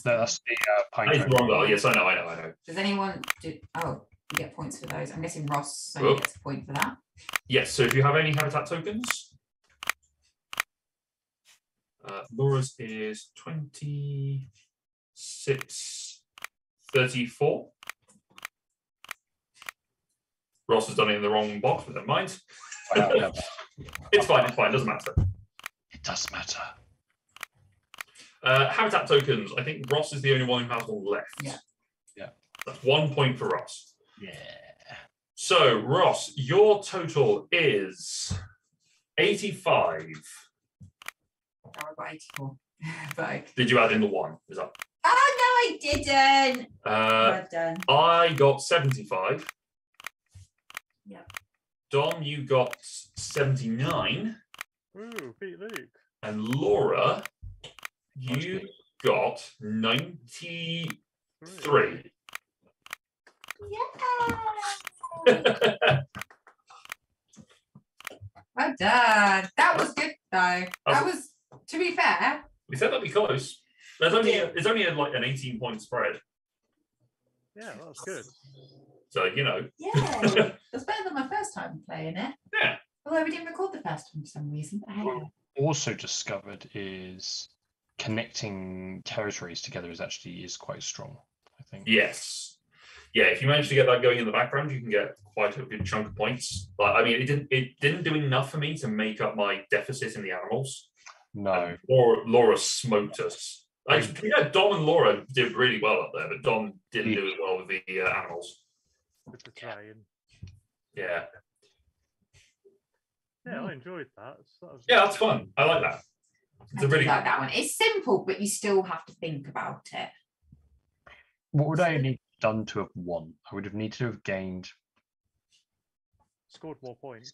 No, that's the pine That is cone. the wrong goal. Yes, I know. Does anyone do? Oh, you get points for those. I'm guessing Ross Oh. only gets a point for that. Yes, so if you have any habitat tokens, Laura's is 26, 34. Ross has done it in the wrong box, but never mind. Wow, yeah, It's fine, doesn't matter. it does matter. Habitat tokens, I think Ross is the only one who has one left. Yeah. Yeah. That's 1 point for Ross. Yeah. So, Ross, your total is 85. Oh, I got 84. But... Did you add in the 1? Is that? Oh, no, I didn't. Well done. I got 75. Yep. Dom, you got 79. Ooh, beat Luke. And Laura, you got 93. Yeah. Well done. That was good, though. That was, to be fair. We said that'd be close. It's only like an 18-point spread. Yeah, that was good. So, you know. Yeah, that's better than my first time playing it. Yeah. Although we didn't record the first one for some reason. But hey. Also discovered is connecting territories together is quite strong, I think. Yes. Yeah, if you manage to get that going in the background, you can get quite a good chunk of points. But I mean, it didn't do enough for me to make up my deficit in the animals. No. Or Laura smoked us. Yeah, Dom and Laura did really well up there, but Dom didn't do as well with the animals. With the train. Yeah. Yeah, I enjoyed that. Yeah, that's fun. I like that. It's I a really like that one. It's simple, but you still have to think about it. What would I need done to have won? I would have needed to have gained. Scored more points.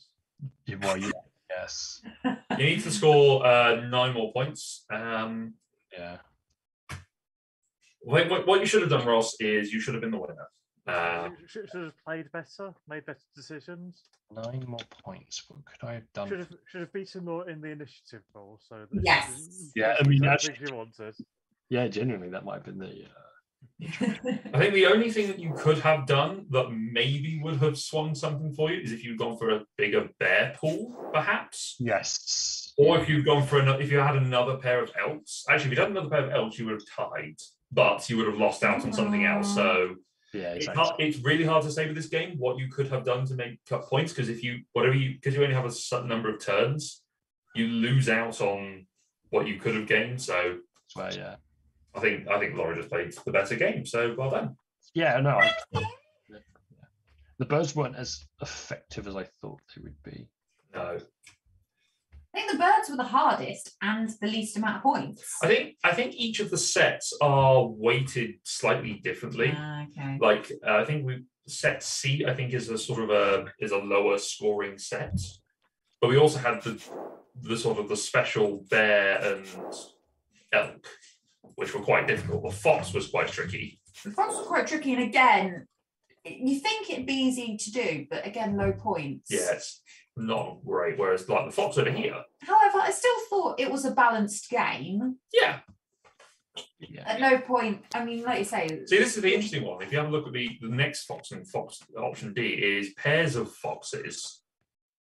Well, yeah, yes. You need to score 9 more points. Yeah. What you should have done, Ross, is you should have been the winner. Should have played better, made better decisions. 9 more points. What could I have done? Should have beaten more in the initiative roll. So that Yes. Yeah, I mean, that's you wanted. Yeah, genuinely, that might have been the. I think the only thing that you could have done that maybe would have swung something for you is if you'd gone for a bigger bear pool, perhaps. Yes. Or if you'd gone for if you had another pair of elks. Actually, if you'd had another pair of elks, you would have tied, but you would have lost out on something else. So yeah, exactly. It's really hard to say with this game what you could have done to make cut points because because you only have a certain number of turns, you lose out on what you could have gained. So yeah. I think Laura just played the better game. So well done. Yeah, no. The birds weren't as effective as I thought they would be. No. I think the birds were the hardest and the least amount of points. I think each of the sets are weighted slightly differently. Okay. Like I think set C I think is a sort of a lower scoring set, but we also had the sort of the special bear and elk, which were quite difficult. The fox was quite tricky. The fox was quite tricky, and again, you think it'd be easy to do, but again, low points. Yeah, it's not great. Whereas like the fox over here. However, I still thought it was a balanced game. Yeah. At no point, I mean, like you say. See, this is the interesting one. If you have a look at the next fox and fox option D is pairs of foxes.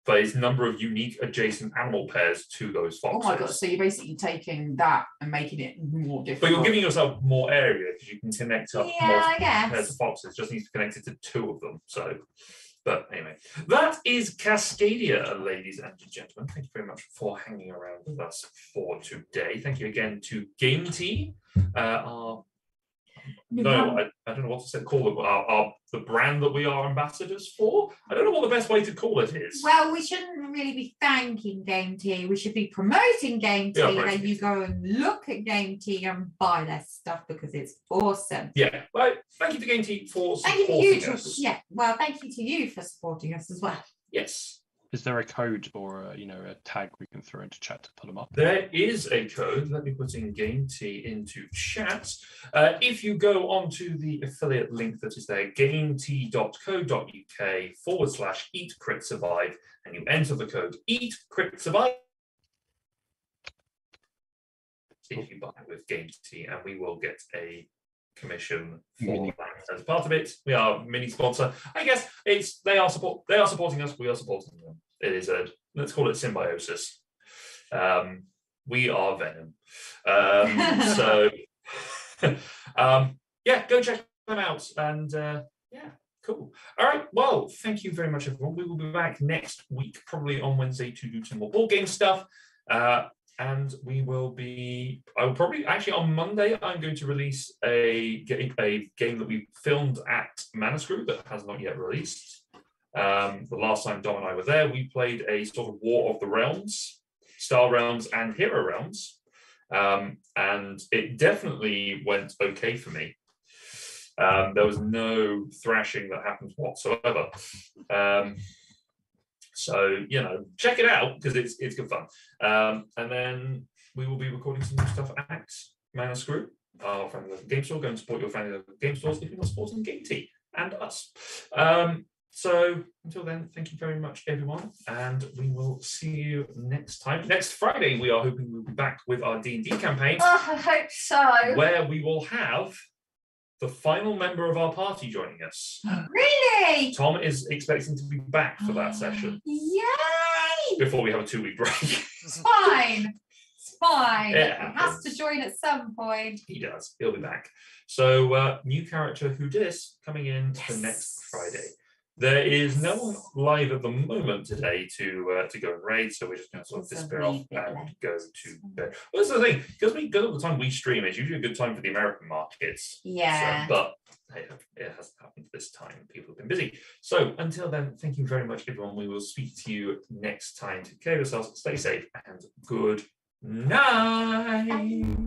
But it's number of unique adjacent animal pairs to those foxes. Oh my god! So you're basically taking that and making it more difficult. But you're giving yourself more area because you can connect up multiple pairs of foxes. Just needs to connect it to 2 of them. So, but anyway, that is Cascadia, ladies and gentlemen. Thank you very much for hanging around with us for today. Thank you again to Gametee, I don't know what to call it. The brand that we are ambassadors for. I don't know what the best way to call it is. Well, we shouldn't really be thanking Gametee. We should be promoting Gametee. Then you go and look at Gametee and buy their stuff because it's awesome. Yeah. Well, thank you to Gametee for supporting us. Yeah. Well, thank you to you for supporting us as well. Yes. Is there a code or a tag we can throw into chat to put them up? There is a code. Let me put in Gametee into chat. If you go onto the affiliate link that is there, gametee.co.uk/eat-crit-survive, and you enter the code EAT-CRIT-SURVIVE if you buy with Gametee, and we will get a commission for that as part of it. We are mini sponsor. I guess they are supporting us. We are supporting them. It is let's call it symbiosis. We are Venom. Yeah, go check them out. And yeah, cool. All right. Well, thank you very much, everyone. We will be back next week, probably on Wednesday, to do some more board game stuff. And we will be, I'll probably, actually on Monday, I'm going to release a game that we filmed at Manuscript that has not yet released. The last time Dom and I were there, we played a sort of War of the Realms, Star Realms and Hero Realms. And it definitely went okay for me. There was no thrashing that happened whatsoever. So, you know, check it out because it's good fun. And then we will be recording some new stuff at Mana Screw, our friendly local game store. Go and support your friendly local game stores if you're not supporting Gametee and us. So until then, thank you very much, everyone, and we will see you next time. Next Friday, we are hoping we'll be back with our D&D campaign. Oh, I hope so. Where we will have the final member of our party joining us. Really? Tom is expecting to be back for that session. Yay! Before we have a 2-week break. It's fine. It's fine. It He has to join at some point. He does. He'll be back. So new character Who Dis coming in for next Friday. There is no one live at the moment today to go and raid, so we're just going to sort of disappear off and go to bed. Well, that's the thing, because of the time we stream, it's usually a good time for the American markets. Yeah. So, but hey, it hasn't happened this time. People have been busy. So until then, thank you very much, everyone. We will speak to you next time. Take care of yourselves, stay safe, and good night.